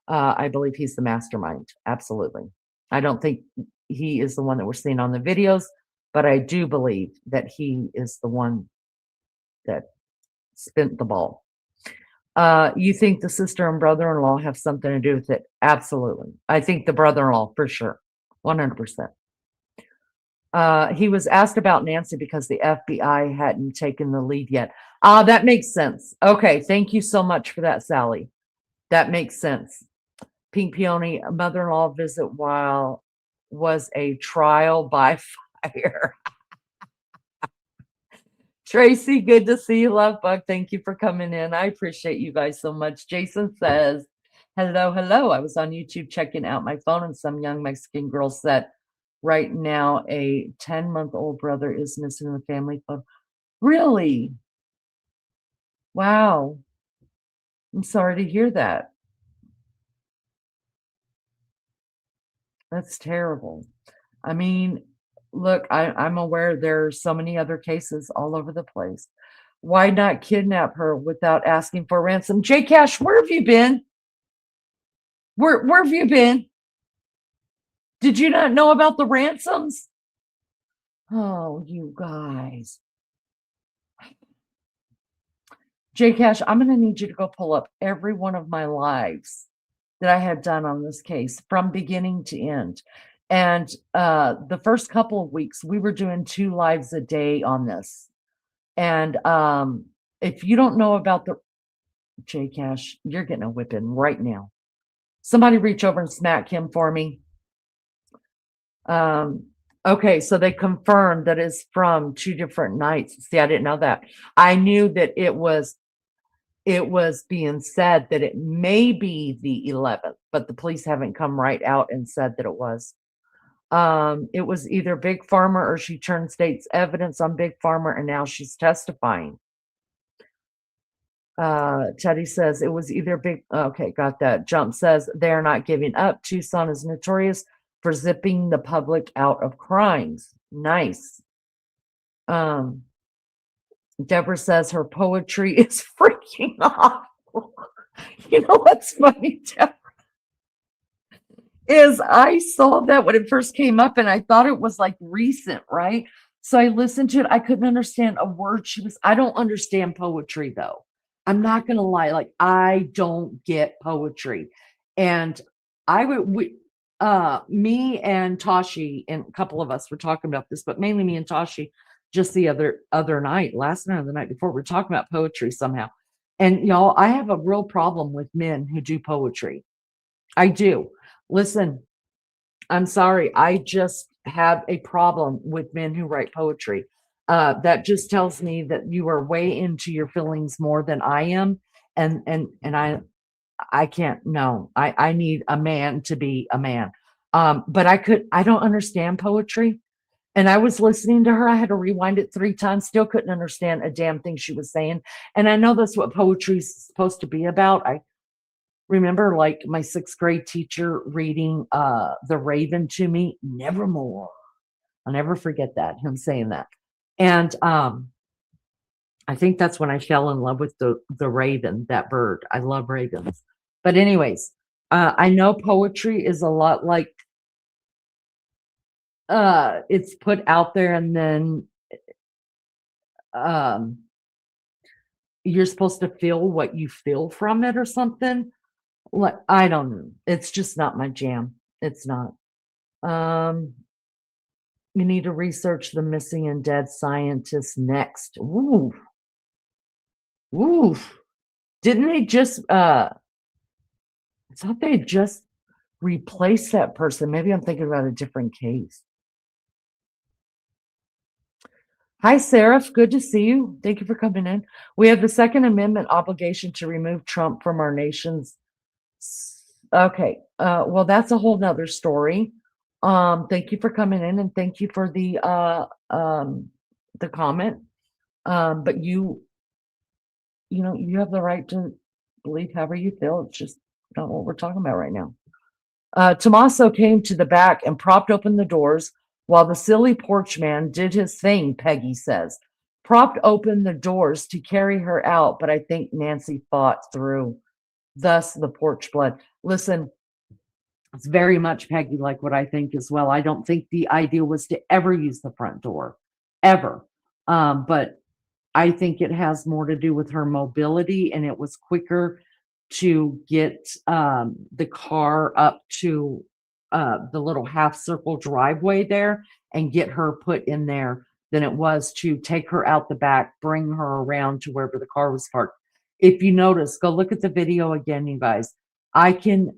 S2: I believe he's the mastermind. Absolutely. I don't think he is the one that we're seeing on the videos, but I do believe that he is the one that spent the ball. You think the sister and brother-in-law have something to do with it? Absolutely. I think the brother-in-law for sure. 100%. He was asked about Nancy because the FBI hadn't taken the lead yet. That makes sense. Okay, thank you so much for that, Sally. That makes sense. Pink Peony, mother-in-law visit while was a trial by fire. Tracy, good to see you, love bug. Thank you for coming in. I appreciate you guys so much. Jason says, hello. I was on YouTube checking out my phone and some young Mexican girl said, right now, a 10-month-old brother is missing in the family photo. Really? Wow. I'm sorry to hear that. That's terrible. I mean, look, I'm aware there are so many other cases all over the place. Why not kidnap her without asking for ransom? J Cash, where have you been? Where have you been? Did you not know about the ransoms? Oh, you guys. J Cash, I'm going to need you to go pull up every one of my lives that I had done on this case from beginning to end. And the first couple of weeks, we were doing 2 lives a day on this. And if you don't know about the J Cash, you're getting a whipping right now. Somebody reach over and smack him for me. Okay, so they confirmed that it's from 2 different nights. See, I didn't know that. I knew that it was being said that it may be the 11th, but the police haven't come right out and said that it was. It was either Big Pharma or she turned state's evidence on Big Pharma and now she's testifying. Teddy says it was either big. Okay, got that. Jump says they're not giving up. Tucson is notorious for zipping the public out of crimes. Nice. Deborah says her poetry is freaking off. You know what's funny, Deborah? Is I saw that when it first came up and I thought it was like recent, right? So I listened to it. I couldn't understand a word she was. I don't understand poetry though. I'm not going to lie. Like I don't get poetry. And me and Tashi and a couple of us were talking about this, but mainly me and Tashi just the other night, last night or the night before, we were talking about poetry somehow. And y'all, I have a real problem with men who do poetry. I do. Listen, I'm sorry. I just have a problem with men who write poetry. That just tells me that you are way into your feelings more than I am. And I can't, no, I need a man to be a man. But I don't understand poetry. And I was listening to her. I had to rewind it 3 times, still couldn't understand a damn thing she was saying. And I know that's what poetry is supposed to be about. I remember like my 6th grade teacher reading The Raven to me, Nevermore. I'll never forget that, him saying that. And I think that's when I fell in love with the raven, that bird. I love ravens. But anyways, I know poetry is a lot like it's put out there and then you're supposed to feel what you feel from it or something. Like, I don't know. It's just not my jam. It's not. You need to research the missing and dead scientists next. Ooh. Ooh. Didn't they just I thought they just replaced that person. Maybe I'm thinking about a different case. Hi, Seraph. Good to see you. Thank you for coming in. We have the Second Amendment obligation to remove Trump from our nation's. Okay. Well, that's a whole nother story. Thank you for coming in and thank you for the comment. But you know, you have the right to believe however you feel. It's just not what we're talking about right now. Tommaso came to the back and propped open the doors while the silly porch man did his thing, Peggy says. Propped open the doors to carry her out, but I think Nancy fought through. Thus the porch blood. Listen, it's very much, Peggy, like what I think as well. I don't think the idea was to ever use the front door, ever. But I think it has more to do with her mobility, and it was quicker to get the car up to the little half circle driveway there and get her put in there than it was to take her out the back, bring her around to wherever the car was parked. If you notice, go look at the video again, you guys. I can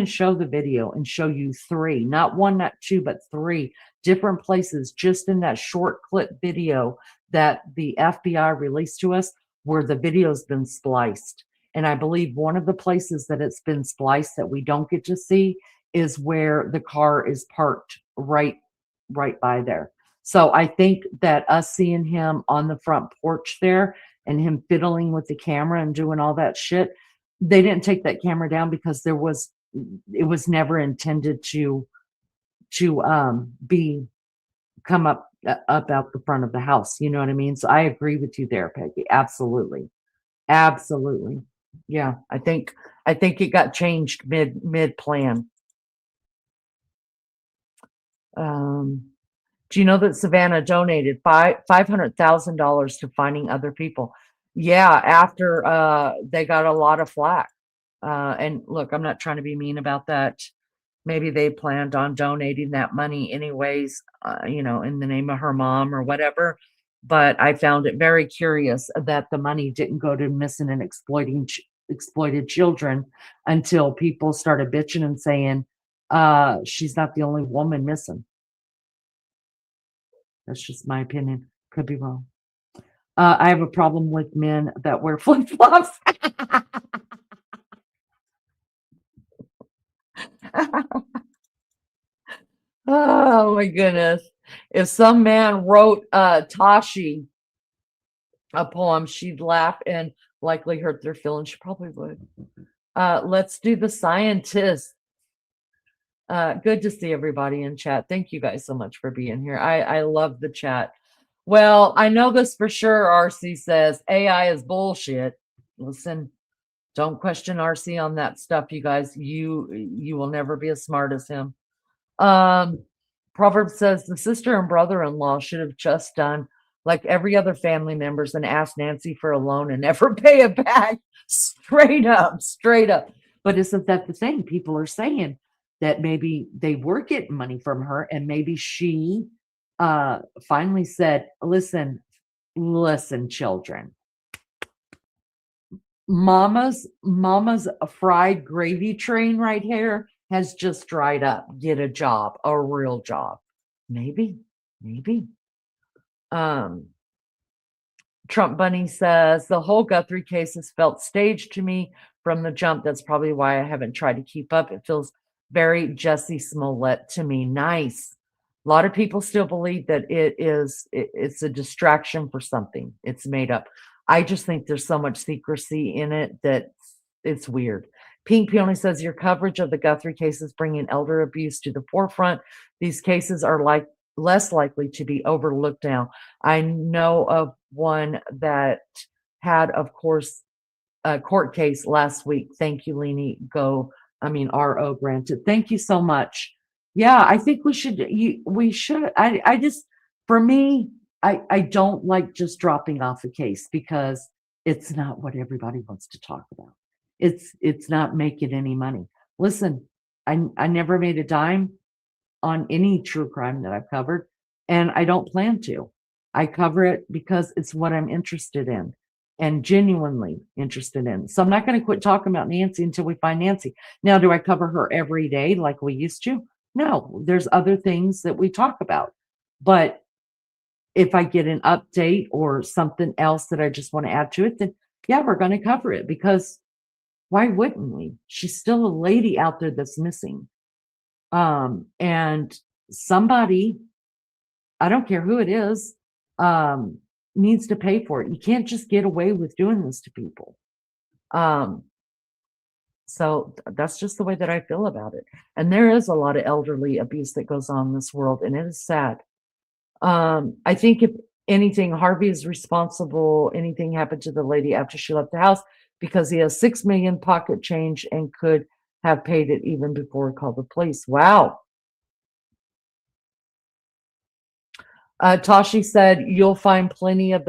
S2: show the video and show you 3, not 1, not 2, but 3 different places just in that short clip video that the FBI released to us where the video's been spliced. And I believe one of the places that it's been spliced that we don't get to see is where the car is parked right by there. So I think that us seeing him on the front porch there and him fiddling with the camera and doing all that shit, they didn't take that camera down because it was never intended to come up out the front of the house. You know what I mean? So I agree with you there, Peggy. Absolutely. Absolutely. Yeah. I think it got changed mid plan. Do you know that Savannah donated $500,000 to finding other people? Yeah, after they got a lot of flack. And look, I'm not trying to be mean about that. Maybe they planned on donating that money anyways, you know, in the name of her mom or whatever. But I found it very curious that the money didn't go to missing and exploited children until people started bitching and saying, she's not the only woman missing. That's just my opinion. Could be wrong. I have a problem with men that wear flip-flops. Oh my goodness. If some man wrote Tashi a poem, she'd laugh and likely hurt their feelings. She probably would. Let's do the scientist. Good to see everybody in chat. Thank you guys so much for being here. I love the chat. Well, I know this for sure. RC says AI is bullshit. Listen, don't question RC on that stuff, you guys. You will never be as smart as him. Proverbs says the sister and brother-in-law should have just done like every other family members and asked Nancy for a loan and never pay it back. Straight up. But isn't that the thing? People are saying that maybe they were getting money from her and maybe she finally said, listen, children. Mama's fried gravy train right here has just dried up. Get a job, a real job. Maybe. Trump Bunny says the whole Guthrie case has felt staged to me from the jump. That's probably why I haven't tried to keep up. It feels very Jussie Smollett to me. Nice. A lot of people still believe that it's a distraction for something. It's made up. I just think there's so much secrecy in it that it's weird. Pink Peony says your coverage of the Guthrie cases bringing elder abuse to the forefront. These cases are less likely to be overlooked now. I know of one that had, of course, a court case last week. Thank you, Leanie. RO granted. Thank you so much. Yeah, I think we should. I just, for me, I don't like just dropping off a case because it's not what everybody wants to talk about. It's not making any money. Listen, I never made a dime on any true crime that I've covered, and I don't plan to. I cover it because it's what I'm interested in and genuinely interested in. So I'm not going to quit talking about Nancy until we find Nancy. Now, do I cover her every day like we used to? No, there's other things that we talk about. But if I get an update or something else that I just want to add to it, then yeah, we're going to cover it because why wouldn't we? She's still a lady out there that's missing. And somebody, I don't care who it is, needs to pay for it. You can't just get away with doing this to people. So that's just the way that I feel about it. And there is a lot of elderly abuse that goes on in this world, and it is sad. I think if anything, Harvey is responsible. Anything happened to the lady after she left the house because he has $6 million pocket change and could have paid it even before he called the police. Wow. Tashi said, you'll find plenty of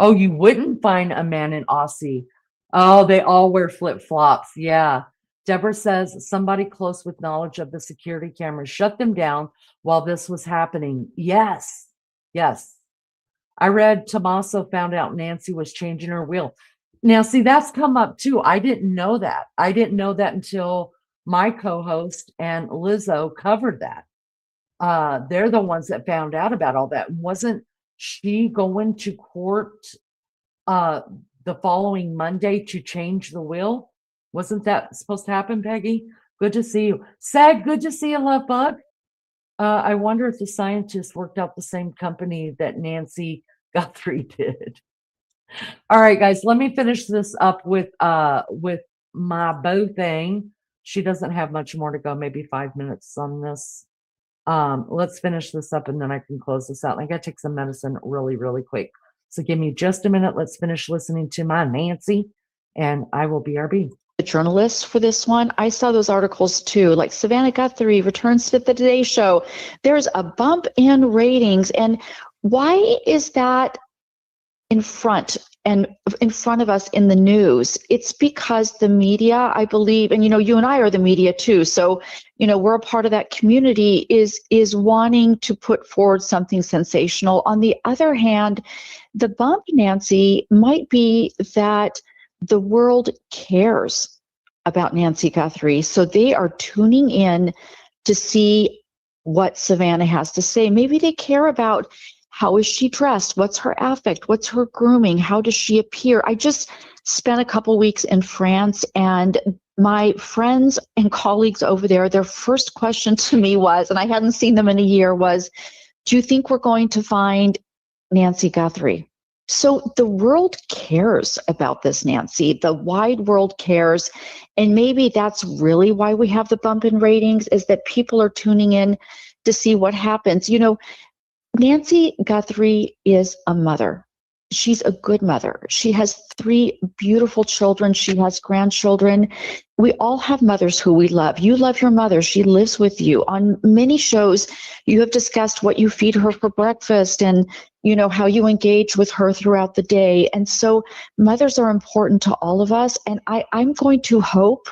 S2: you wouldn't find a man in Aussie. Oh, they all wear flip-flops. Yeah. Deborah says, somebody close with knowledge of the security cameras shut them down while this was happening. Yes. Yes. I read Tommaso found out Nancy was changing her will. Now, see, that's come up too. I didn't know that. I didn't know that until my co-host and Lizzo covered that. They're the ones that found out about all that. Wasn't she going to court the following Monday to change the will? Wasn't that supposed to happen, Peggy? Good to see you. Sag, good to see you, love bug. I wonder if the scientists worked out the same company that Nancy Guthrie did. All right, guys, let me finish this up with my bow thing. She doesn't have much more to go, maybe 5 minutes on this. Let's finish this up and then I can close this out. I gotta take some medicine really, really quick. So give me just a minute. Let's finish listening to my Nancy and I will BRB.
S19: The journalists for this one, I saw those articles too, like Savannah Guthrie returns to the Today Show. There's a bump in ratings. And why is that in front of us in the news? It's because the media, I believe, and you and I are the media too, so we're a part of that community, is wanting to put forward something sensational. On the other hand, the bump, Nancy, might be that the world cares about Nancy Guthrie, so they are tuning in to see what Savannah has to say. Maybe they care about how is she dressed? What's her affect? What's her grooming? How does she appear? I just spent a couple weeks in France, and my friends and colleagues over there, their first question to me was, and I hadn't seen them in a year, was, do you think we're going to find Nancy Guthrie? So the world cares about this, Nancy. The wide world cares. And maybe that's really why we have the bump in ratings, is that people are tuning in to see what happens. Nancy Guthrie is a mother. She's a good mother. She has 3 beautiful children. She has grandchildren. We all have mothers who we love. You love your mother. She lives with you. On many shows, you have discussed what you feed her for breakfast and, how you engage with her throughout the day. And so mothers are important to all of us. And I'm going to hope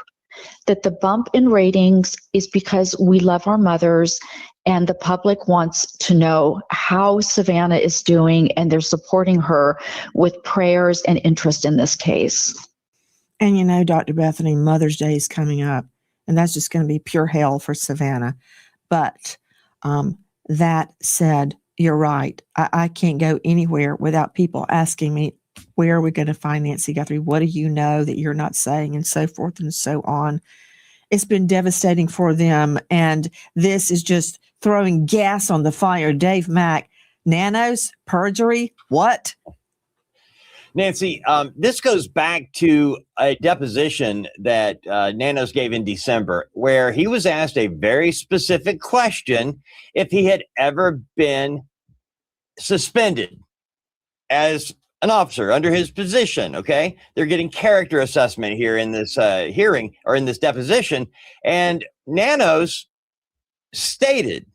S19: that the bump in ratings is because we love our mothers and the public wants to know how Savannah is doing, and they're supporting her with prayers and interest in this case.
S9: And Dr. Bethany, Mother's Day is coming up, and that's just going to be pure hell for Savannah. But that said, you're right. I can't go anywhere without people asking me, where are we going to find Nancy Guthrie? What do you know that you're not saying? And so forth and so on. it's been devastating for them. And this is just throwing gas on the fire. Dave Mack, Nanos, perjury, what?
S16: Nancy, this goes back to a deposition that Nanos gave in December, where he was asked a very specific question if he had ever been suspended as an officer under his position. Okay, they're getting character assessment here in this hearing or in this deposition, and Nanos stated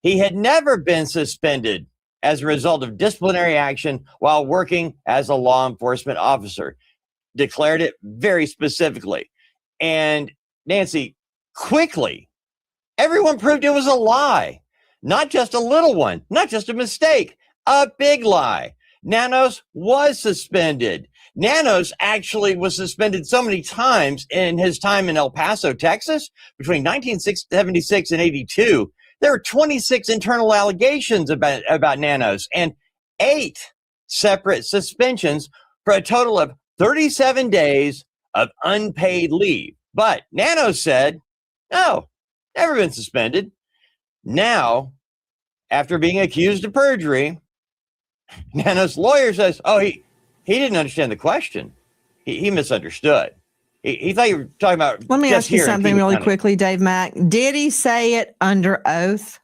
S16: he had never been suspended as a result of disciplinary action while working as a law enforcement officer. Declared it very specifically. And Nancy, quickly, everyone proved it was a lie. Not just a little one, not just a mistake, a big lie. Nanos was suspended. Nanos actually was suspended so many times in his time in El Paso, Texas, between 1976 and 82. There were 26 internal allegations about Nanos and 8 separate suspensions for a total of 37 days of unpaid leave. But Nanos said, no, never been suspended. Now, after being accused of perjury, Nanos' lawyer says, oh, he didn't understand the question. He misunderstood. He thought you were talking about.
S9: Let me ask you something really quickly, Dave Mack. Did he say it under oath?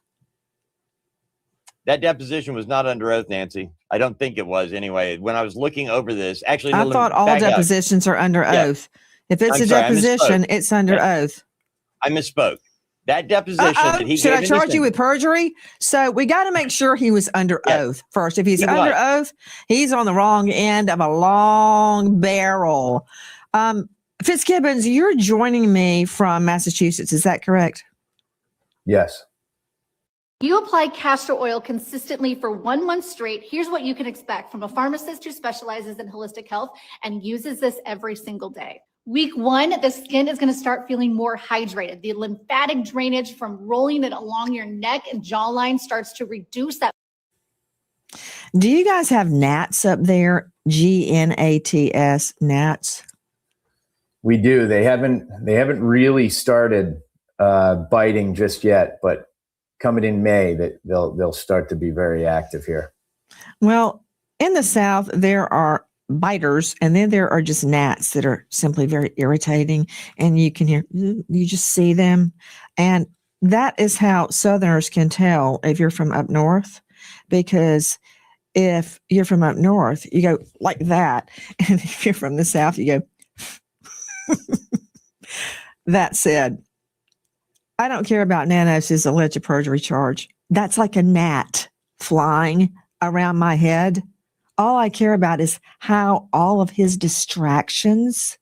S16: That deposition was not under oath, Nancy. I don't think it was anyway. When I was looking over this, actually,
S9: I thought all depositions are under oath. If it's a deposition, it's under oath.
S16: I misspoke. That deposition that he
S9: should I charge you with perjury? So we got to make sure he was under oath first. If he's under oath, he's on the wrong end of a long barrel. Fitzgibbons, you're joining me from Massachusetts. Is that correct?
S4: Yes.
S21: You apply castor oil consistently for 1 month straight. Here's what you can expect from a pharmacist who specializes in holistic health and uses this every single day. Week 1, the skin is going to start feeling more hydrated. The lymphatic drainage from rolling it along your neck and jawline starts to reduce that.
S9: Do you guys have gnats up there? GNATS, gnats?
S17: We do. They haven't really started biting just yet, but coming in May, that they'll start to be very active here.
S9: Well, in the South, there are biters, and then there are just gnats that are simply very irritating, and you can hear, you just see them. And that is how Southerners can tell if you're from up north, because if you're from up north, you go like that. And if you're from the South, you go. That said, I don't care about Nanos' alleged perjury charge. That's like a gnat flying around my head. All I care about is how all of his distractions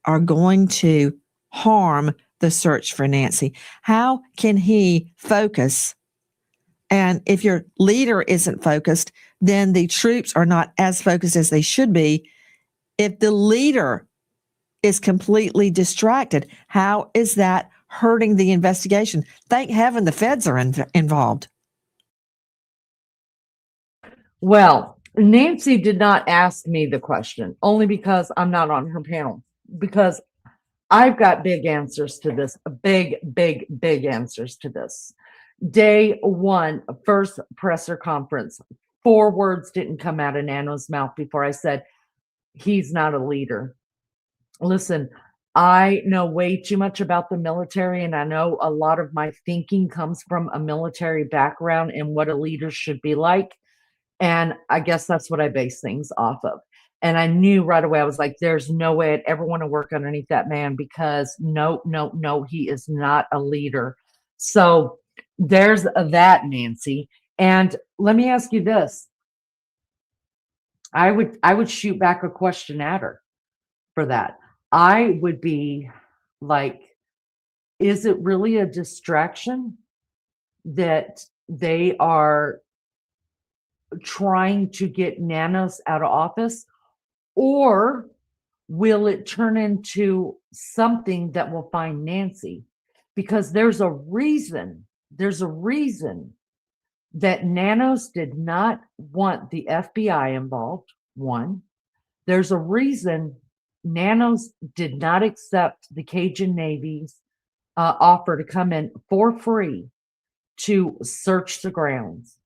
S9: are going to harm the search for Nancy. How can he focus? And if your leader isn't focused, then the troops are not as focused as they should be. If the leader is completely distracted, how is that hurting the investigation? Thank heaven the feds are involved.
S2: Well, Nancy did not ask me the question, only because I'm not on her panel, because I've got big answers to this, big answers to this. Day 1, first presser conference, 4 words didn't come out of Nano's mouth before I said, he's not a leader. Listen, I know way too much about the military, and I know a lot of my thinking comes from a military background and what a leader should be like. And I guess that's what I base things off of. And I knew right away, I was like, there's no way I'd ever want to work underneath that man, because no, he is not a leader. So there's that, Nancy. And let me ask you this. I would shoot back a question at her for that. I would be like, is it really a distraction that they are trying to get Nanos out of office, or will it turn into something that will find Nancy? Because there's a reason that Nanos did not want the FBI involved. 1, there's a reason Nanos did not accept the Cajun Navy's offer to come in for free to search the grounds.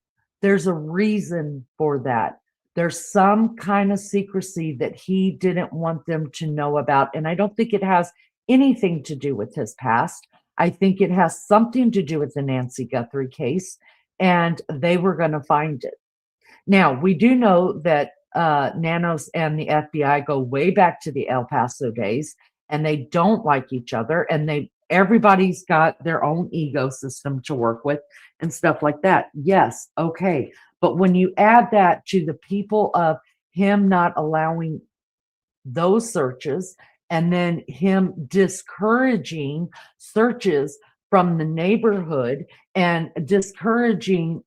S2: There's a reason for that. There's some kind of secrecy that he didn't want them to know about. And I don't think it has anything to do with his past. I think it has something to do with the Nancy Guthrie case, and they were going to find it. Now, we do know that Nanos and the FBI go way back to the El Paso days, and they don't like each other, and everybody's got their own ego system to work with and stuff like that. Yes, okay. But when you add that to the people of him not allowing those searches, and then him discouraging searches from the neighborhood and discouraging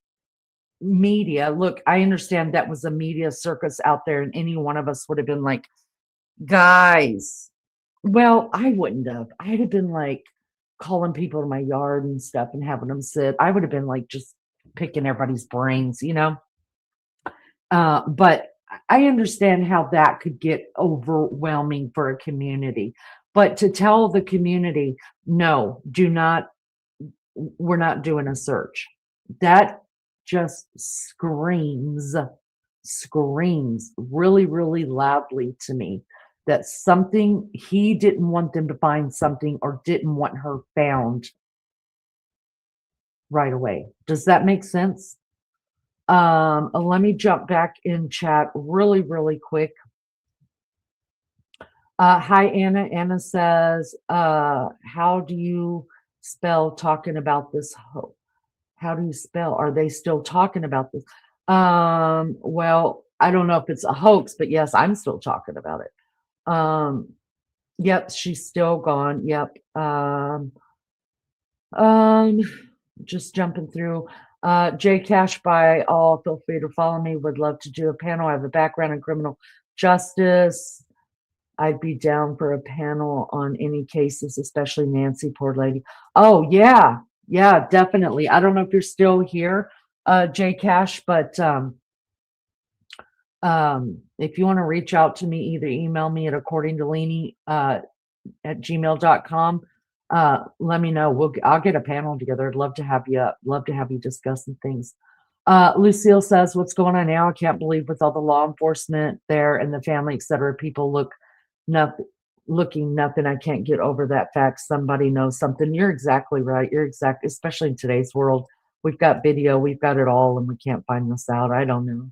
S2: media. Look, I understand that was a media circus out there, and any one of us would have been like, guys, well, I wouldn't have. I'd have been like calling people to my yard and stuff and having them sit. I would have been like just picking everybody's brains, you know? But I understand how that could get overwhelming for a community. But to tell the community, no, we're not doing a search. That just screams really, really loudly to me that he didn't want them to find something or didn't want her found right away. Does that make sense? Let me jump back in chat really, really quick. Hi, Anna. Anna says, how do you spell talking about this? How do you spell? Are they still talking about this? Well, I don't know if it's a hoax, but yes, I'm still talking about it. Yep, she's still gone. Yep. Just jumping through. Jay Cash, by all, feel free to follow me. Would love to do a panel. I have a background in criminal justice. I'd be down for a panel on any cases, especially Nancy, poor lady. Oh, yeah. Yeah, definitely. I don't know if you're still here, Jay Cash, but if you want to reach out to me, either email me at accordingtolini at gmail.com. Let me know. I'll get a panel together. I'd love to have you discuss some things. Lucille says, what's going on now? I can't believe with all the law enforcement there and the family, etc. People looking nothing. I can't get over that fact. Somebody knows something. You're exactly right. Especially in today's world. We've got video, we've got it all, and we can't find this out. I don't know.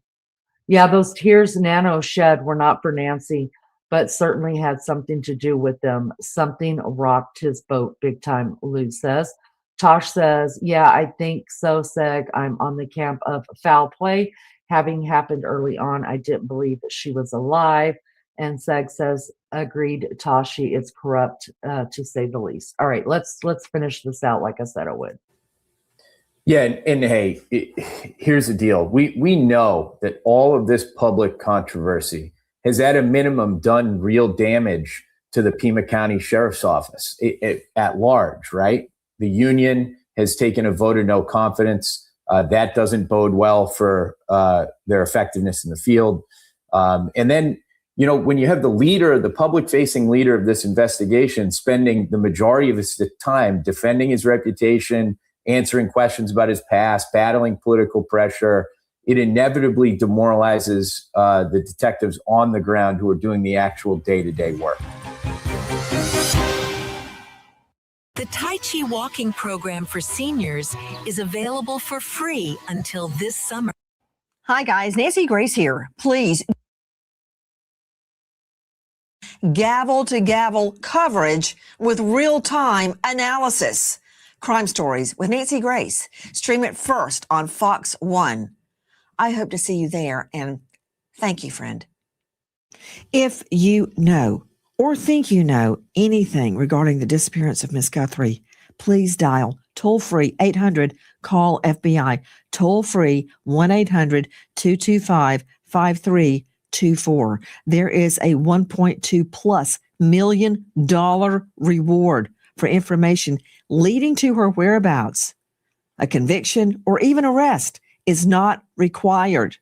S2: Yeah, those tears Nanos shed were not for Nancy, but certainly had something to do with them. Something rocked his boat big time, Lou says. Tosh says, yeah, I think so, Seg. I'm on the camp of foul play. Having happened early on, I didn't believe that she was alive. And Seg says, agreed, Toshi, it's corrupt, to say the least. All right, let's finish this out like I said I would.
S17: Yeah, and hey, here's the deal. We know that all of this public controversy has at a minimum done real damage to the Pima County Sheriff's Office at large, right? The union has taken a vote of no confidence. That doesn't bode well for their effectiveness in the field. And then, you know, when you have the public-facing leader of this investigation spending the majority of his time defending his reputation, answering questions about his past, battling political pressure, it inevitably demoralizes the detectives on the ground who are doing the actual day-to-day work.
S1: The Tai Chi walking program for seniors is available for free until this summer.
S9: Hi, guys. Nancy Grace here. Please, gavel to gavel coverage with real-time analysis. Crime Stories with Nancy Grace. Stream it first on Fox 1. I hope to see you there, and thank you, friend. If you know or think you know anything regarding the disappearance of Miss Guthrie, please dial toll-free 800-CALL-FBI, toll-free 1-800-225-5324. There is a $1.2+ million reward for information leading to her whereabouts. A conviction or even arrest is not required.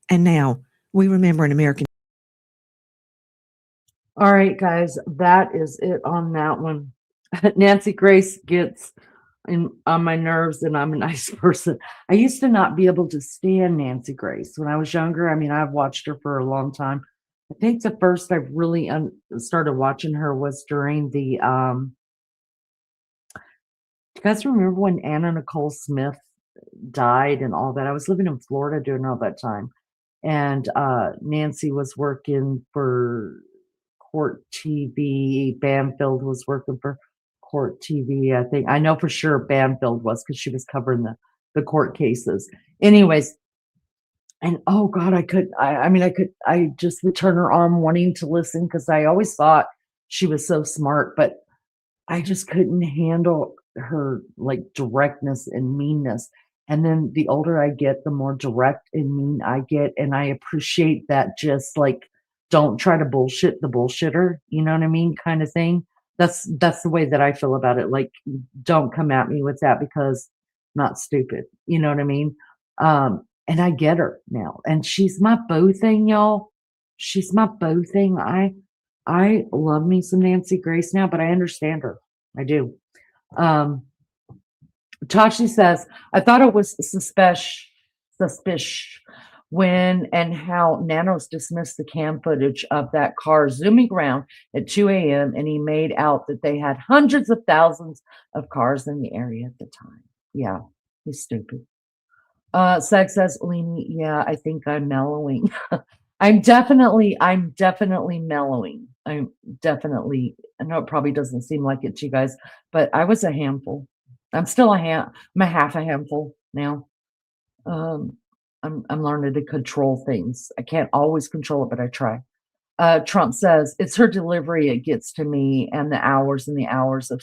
S9: And now we remember an American.
S2: All right, guys, that is it on that one. Nancy Grace gets on my nerves, and I'm a nice person. I used to not be able to stand Nancy Grace when I was younger. I mean, I've watched her for a long time. I think the first I really started watching her was during the you guys remember when Anna Nicole Smith died and all that? I was living in Florida during all that time, and Nancy was working for Court TV. Banfield was working for Court TV. I think I know for sure Banfield was, because she was covering the court cases. Anyways, and oh God, I just would turn her on wanting to listen, because I always thought she was so smart, but I just couldn't handle her like directness and meanness. And then the older I get, the more direct and mean I get. And I appreciate that, just like, don't try to bullshit the bullshitter, you know what I mean? Kind of thing. That's the way that I feel about it. Like, don't come at me with that, because I'm not stupid. You know what I mean? And I get her now. And she's my boo thing, y'all. She's my boo thing. I love me some Nancy Grace now, but I understand her. I do. Tashi says, I thought it was suspicious when and how Nanos dismissed the cam footage of that car zooming around at 2 a.m. and he made out that they had hundreds of thousands of cars in the area at the time. Yeah, he's stupid. Seg says, Leanie, yeah, I think I'm mellowing. I'm definitely mellowing. I know it probably doesn't seem like it to you guys, but I was a handful. I'm still I'm a half a handful now. I'm learning to control things. I can't always control it, but I try. Trump says, it's her delivery, it gets to me, and the hours of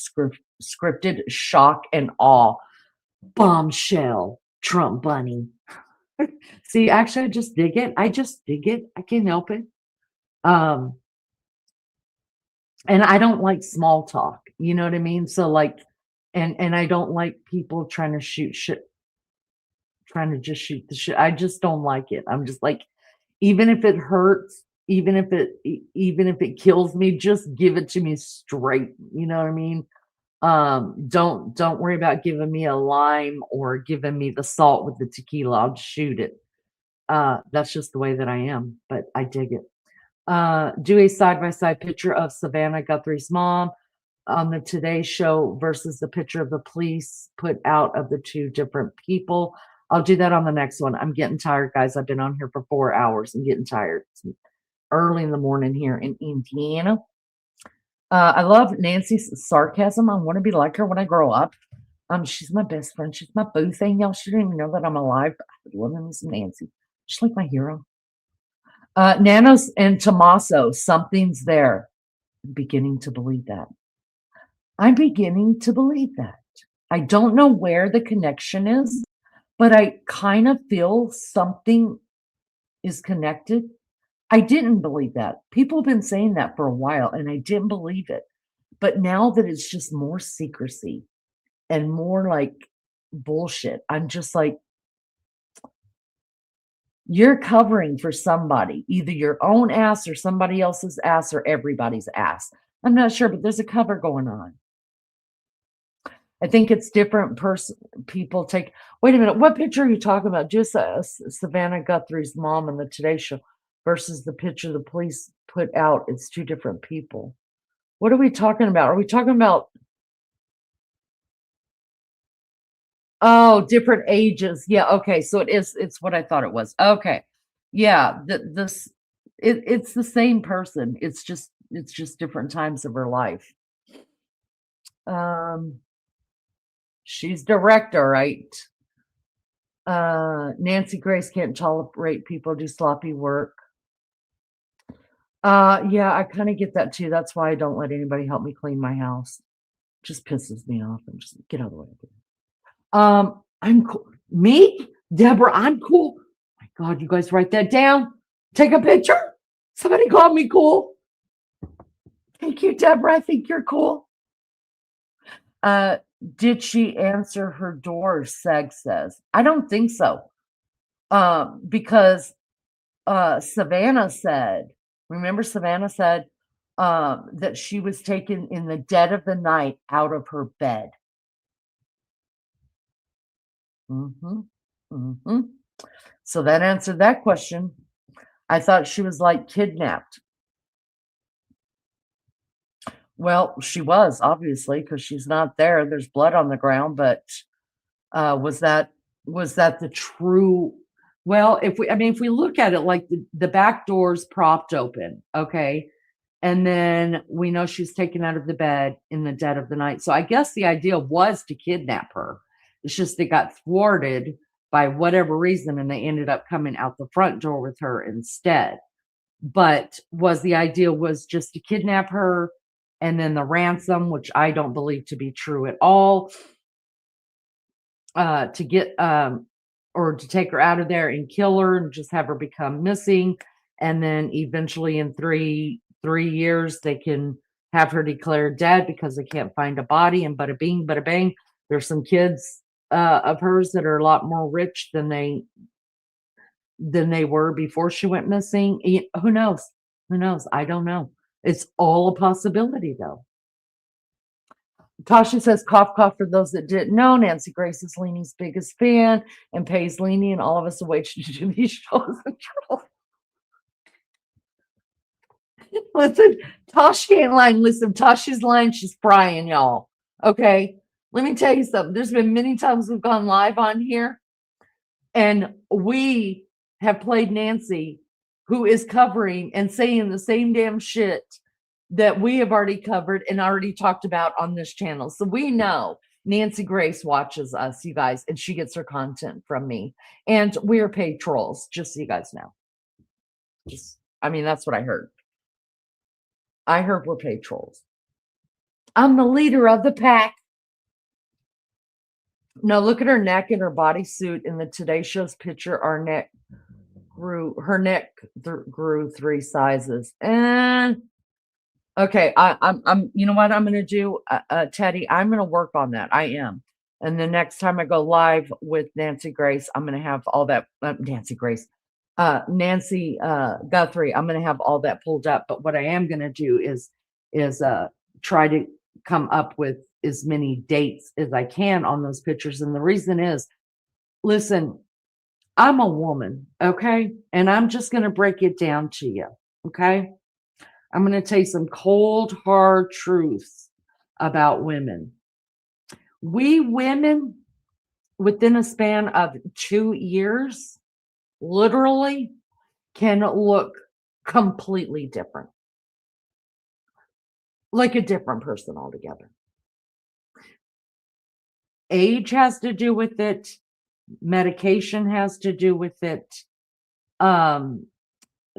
S2: scripted shock and awe. Bombshell, Trump bunny. See, actually, I just dig it. I can't help it. And I don't like small talk. You know what I mean? So like, and I don't like people trying to just shoot the shit. I just don't like it. I'm just like, even if it hurts, even if it kills me, just give it to me straight. You know what I mean? Don't worry about giving me a lime or giving me the salt with the tequila. I'll just shoot it. That's just the way that I am, but I dig it. Do a side-by-side picture of Savannah Guthrie's mom on the Today Show versus the picture of the police put out of the two different people. I'll do that on the next one. I'm getting tired, guys. I've been on here for 4 hours. I'm getting tired. It's early in the morning here in Indiana. I love Nancy's sarcasm. I want to be like her when I grow up. She's my best friend. She's my boo thing, y'all. She didn't even know that I'm alive. I would love me some Nancy. She's like my hero. Nanos and Tommaso, something's there. I'm beginning to believe that. I'm beginning to believe that. I don't know where the connection is, but I kind of feel something is connected. I didn't believe that. People have been saying that for a while, and I didn't believe it. But now that it's just more secrecy and more like bullshit, I'm just like, you're covering for somebody, either your own ass or somebody else's ass or everybody's ass. I'm not sure, but there's a cover going on. I think it's different people take. Wait a minute. What picture are you talking about? Just Savannah Guthrie's mom on the Today Show versus the picture the police put out. It's two different people. What are we talking about? Are we talking about? Oh, different ages. Yeah. Okay. So it's what I thought it was. Okay. Yeah. It's the same person. It's just different times of her life. She's director, right? Nancy Grace can't tolerate people do sloppy work. Yeah, I kind of get that too. That's why I don't let anybody help me clean my house. It just pisses me off. And just get out of the way. I'm cool. Me, Deborah, I'm cool. My God, you guys write that down. Take a picture. Somebody called me cool. Thank you, Deborah. I think you're cool. Did she answer her door? Seg says. I don't think so. Because Savannah said, remember Savannah said, that she was taken in the dead of the night out of her bed. So that answered that question. I thought she was like kidnapped. Well, she was, obviously, because she's not there. There's blood on the ground, but was that the true? Well, if we look at it, like the back door's propped open, okay, and then we know she's taken out of the bed in the dead of the night. So I guess the idea was to kidnap her. It's just they got thwarted by whatever reason, and they ended up coming out the front door with her instead. But was the idea was just to kidnap her, and then the ransom, which I don't believe to be true at all, to get or to take her out of there and kill her and just have her become missing, and then eventually in three years they can have her declared dead because they can't find a body, and bada bing bada bang, there's some kids of hers that are a lot more rich than they were before she went missing. Who knows? I don't know. It's all a possibility, though. Tasha says, cough, cough, for those that didn't know, Nancy Grace is Leanie's biggest fan and pays Leanie and all of us a wage to do these shows. Listen, Tasha ain't lying. Listen, Tasha's lying. She's frying, y'all. Okay? Let me tell you something. There's been many times we've gone live on here, and we have played Nancy, who is covering and saying the same damn shit that we have already covered and already talked about on this channel. So we know Nancy Grace watches us, you guys, and she gets her content from me. And we are paid trolls, just so you guys know. That's what I heard. I heard we're paid trolls. I'm the leader of the pack. No, look at her neck and her bodysuit in the Today Show's picture. Her neck grew 3 sizes. And okay, I'm you know what I'm gonna do, Teddy? I'm gonna work on that. I am. And the next time I go live with Nancy Grace, I'm gonna have all that Nancy Guthrie, I'm gonna have all that pulled up. But what I am gonna do is try to come up with as many dates as I can on those pictures. And the reason is, listen, I'm a woman, okay? And I'm just gonna break it down to you, okay? I'm going to tell you some cold, hard truths about women. We women, within a span of 2 years, literally can look completely different. Like a different person altogether. Age has to do with it. Medication has to do with it.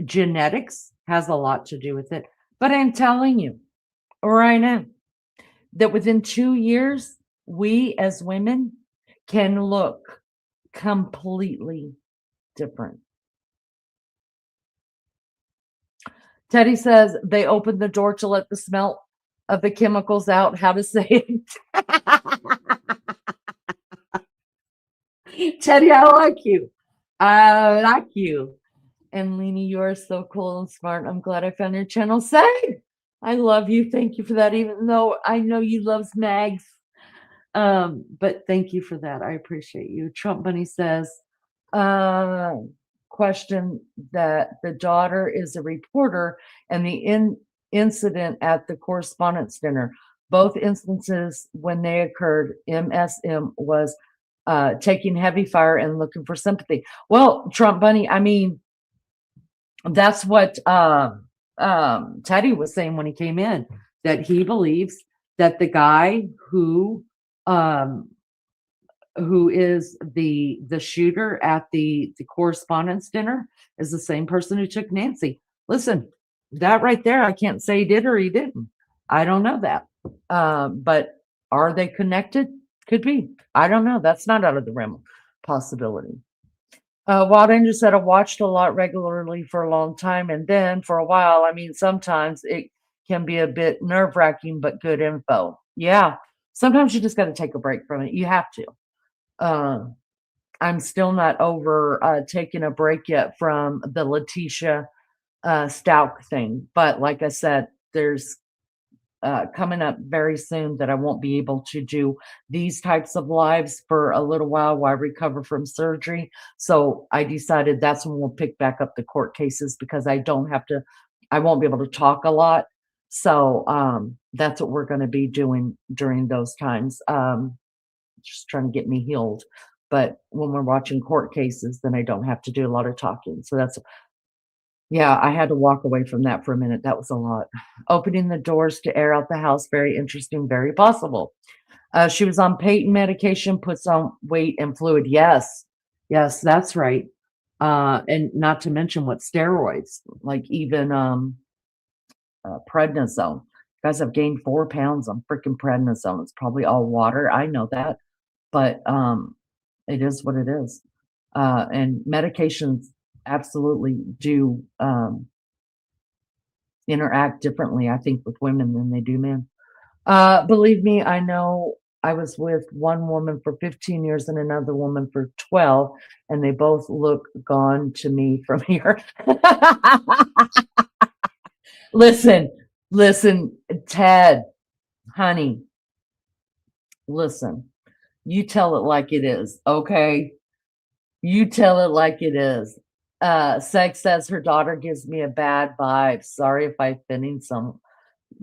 S2: Genetics has a lot to do with it. But I'm telling you right now that within 2 years, we as women can look completely different. Teddy says they opened the door to let the smell of the chemicals out. How to say it? Teddy, I like you. I like you. And Leanie, you are so cool and smart. I'm glad I found your channel. Say, I love you. Thank you for that, even though I know you love Mags. But thank you for that. I appreciate you. Trump Bunny says, question that the daughter is a reporter and the incident at the correspondence dinner. Both instances when they occurred, MSM was taking heavy fire and looking for sympathy. Well, Trump Bunny, that's what Teddy was saying when he came in, that he believes that the guy who is the shooter at the correspondence dinner is the same person who took Nancy. Listen, that right there, I can't say he did or he didn't. I don't know that. But are they connected? Could be. I don't know. That's not out of the realm of possibility. Wild Angel said, I watched a lot regularly for a long time, and then for a while, sometimes it can be a bit nerve-wracking, but good info. Yeah, sometimes you just got to take a break from it. You have to. I'm still not over taking a break yet from the Letitia Stout thing, but like I said, there's coming up very soon that I won't be able to do these types of lives for a little while I recover from surgery. So I decided that's when we'll pick back up the court cases, because I won't be able to talk a lot. So that's what we're going to be doing during those times. Just trying to get me healed. But when we're watching court cases, then I don't have to do a lot of talking. So yeah, I had to walk away from that for a minute. That was a lot. Opening the doors to air out the house, very interesting, very possible. She was on pain medication, puts on weight and fluid. Yes, that's right. And not to mention what steroids, like even prednisone. Guys, I've gained 4 pounds on freaking prednisone. It's probably all water. I know that, but it is what it is. And medications absolutely do interact differently, I think, with women than they do men. Believe me, I know. I was with one woman for 15 years and another woman for 12, and they both look gone to me from here. Listen, Ted, honey, listen, you tell it like it is, okay? You tell it like it is. Seg says her daughter gives me a bad vibe. Sorry if I'm offending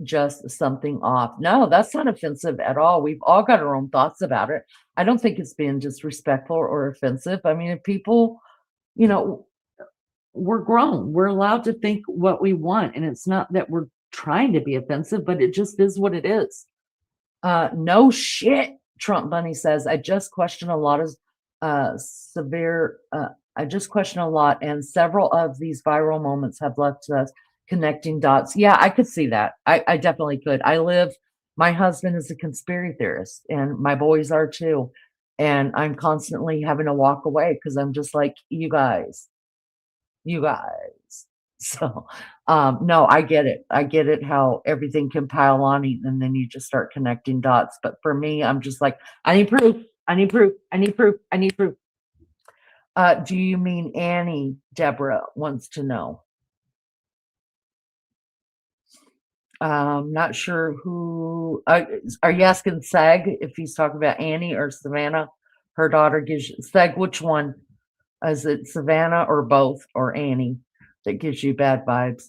S2: just something off. No, that's not offensive at all. We've all got our own thoughts about it. I don't think it's being disrespectful or offensive. I mean, if people, we're grown. We're allowed to think what we want. And it's not that we're trying to be offensive, but it just is what it is. No shit, Trump Bunny says. I just question a lot, and several of these viral moments have left us connecting dots. Yeah, I could see that. I definitely could. My husband is a conspiracy theorist, and my boys are too. And I'm constantly having to walk away because I'm just like, you guys. So, no, I get it. I get it how everything can pile on and then you just start connecting dots. But for me, I'm just like, I need proof. I need proof. I need proof. I need proof. Do you mean Annie? Deborah wants to know. Not sure who. Are you asking Seg if he's talking about Annie or Savannah? Her daughter gives you, Seg, which one? Is it Savannah or both or Annie that gives you bad vibes?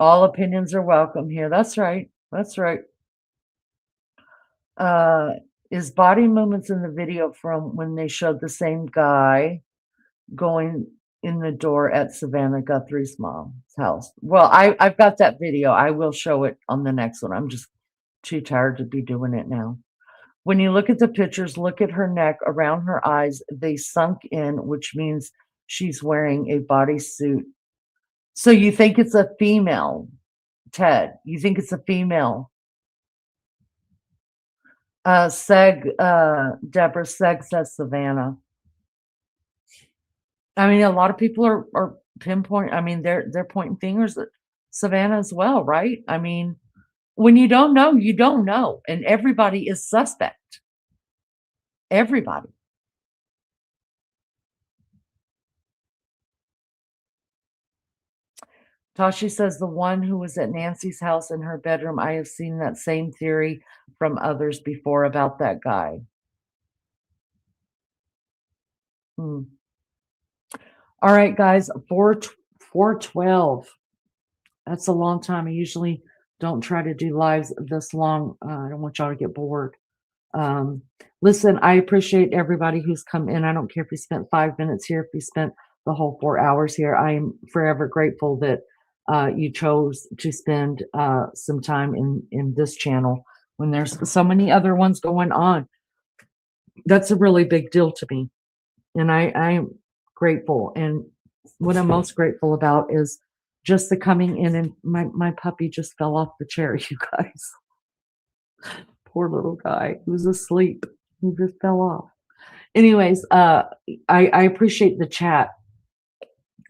S2: All opinions are welcome here. That's right. That's right. Is body movements in the video from when they showed the same guy going in the door at Savannah Guthrie's mom's house? Well, I've got that video. I will show it on the next one. I'm just too tired to be doing it now. When you look at the pictures, look at her neck, around her eyes. They sunk in, which means she's wearing a bodysuit. So you think it's a female, Ted? You think it's a female? Deborah Seg says Savannah. I mean, a lot of people are pinpointing. I mean, they're pointing fingers at Savannah as well, right? I mean, when you don't know, you don't know, and everybody is suspect. Everybody. Tashi says the one who was at Nancy's house in her bedroom. I have seen that same theory from others before about that guy. All right, guys, 412. That's a long time. I usually don't try to do lives this long. I don't want y'all to get bored. Listen, I appreciate everybody who's come in. I don't care if you spent 5 minutes here, if you spent the whole 4 hours here. I am forever grateful that you chose to spend some time in this channel when there's so many other ones going on. That's a really big deal to me. And I'm grateful. And what I'm most grateful about is just the coming in, and my puppy just fell off the chair, you guys. Poor little guy. He was asleep. He just fell off. Anyways, I appreciate the chat.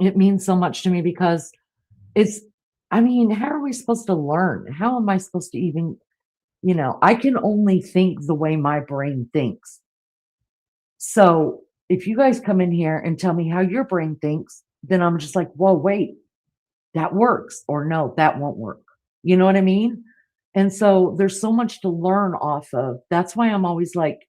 S2: It means so much to me because I mean, how are we supposed to learn? How am I supposed to even, I can only think the way my brain thinks. So if you guys come in here and tell me how your brain thinks, then I'm just like, whoa, wait. that works, or no, that won't work. You know what I mean? And so there's so much to learn off of. That's why I'm always like,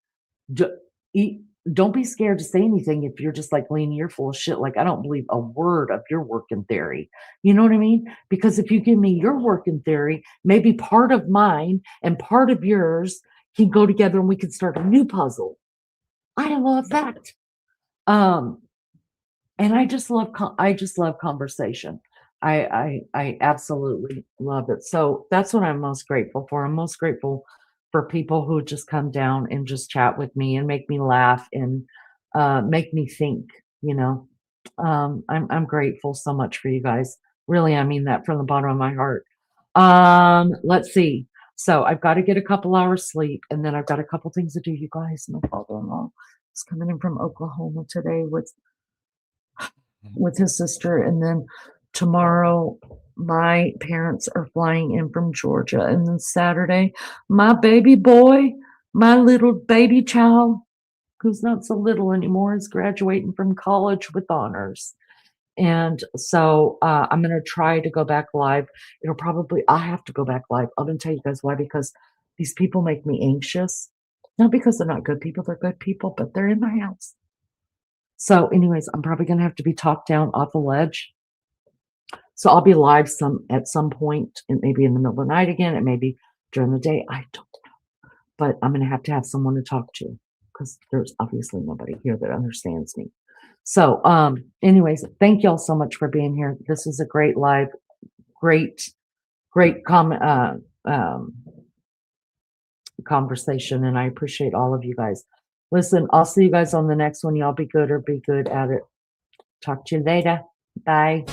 S2: don't be scared to say anything if you're just like, Lena, you're full of shit. Like, I don't believe a word of your working theory. You know what I mean? Because if you give me your working theory, maybe part of mine and part of yours can go together and we can start a new puzzle. I love that. And I just love conversation. I absolutely love it. So that's what I'm most grateful for. I'm most grateful for people who just come down and just chat with me and make me laugh and make me think, you know. I'm grateful so much for you guys. Really, I mean that from the bottom of my heart. Let's see. So I've got to get a couple hours sleep, and then I've got a couple things to do, you guys. My father-in-law is coming in from Oklahoma today with his sister, and then tomorrow my parents are flying in from Georgia, and then Saturday my baby boy, my little baby child, who's not so little anymore, is graduating from college with honors. And so I'm going to try to go back live. I have to go back live. I'm going to tell you guys why, because these people make me anxious. Not because they're not good people, they're good people, but they're in my house. So anyways, I'm probably going to have to be talked down off the ledge. So I'll be live at some point, and maybe in the middle of the night again, and maybe during the day. I don't know. But I'm going to have someone to talk to, because there's obviously nobody here that understands me. So anyways, thank y'all so much for being here. This is a great live, great conversation, and I appreciate all of you guys. Listen, I'll see you guys on the next one. Y'all be good or be good at it. Talk to you later. Bye.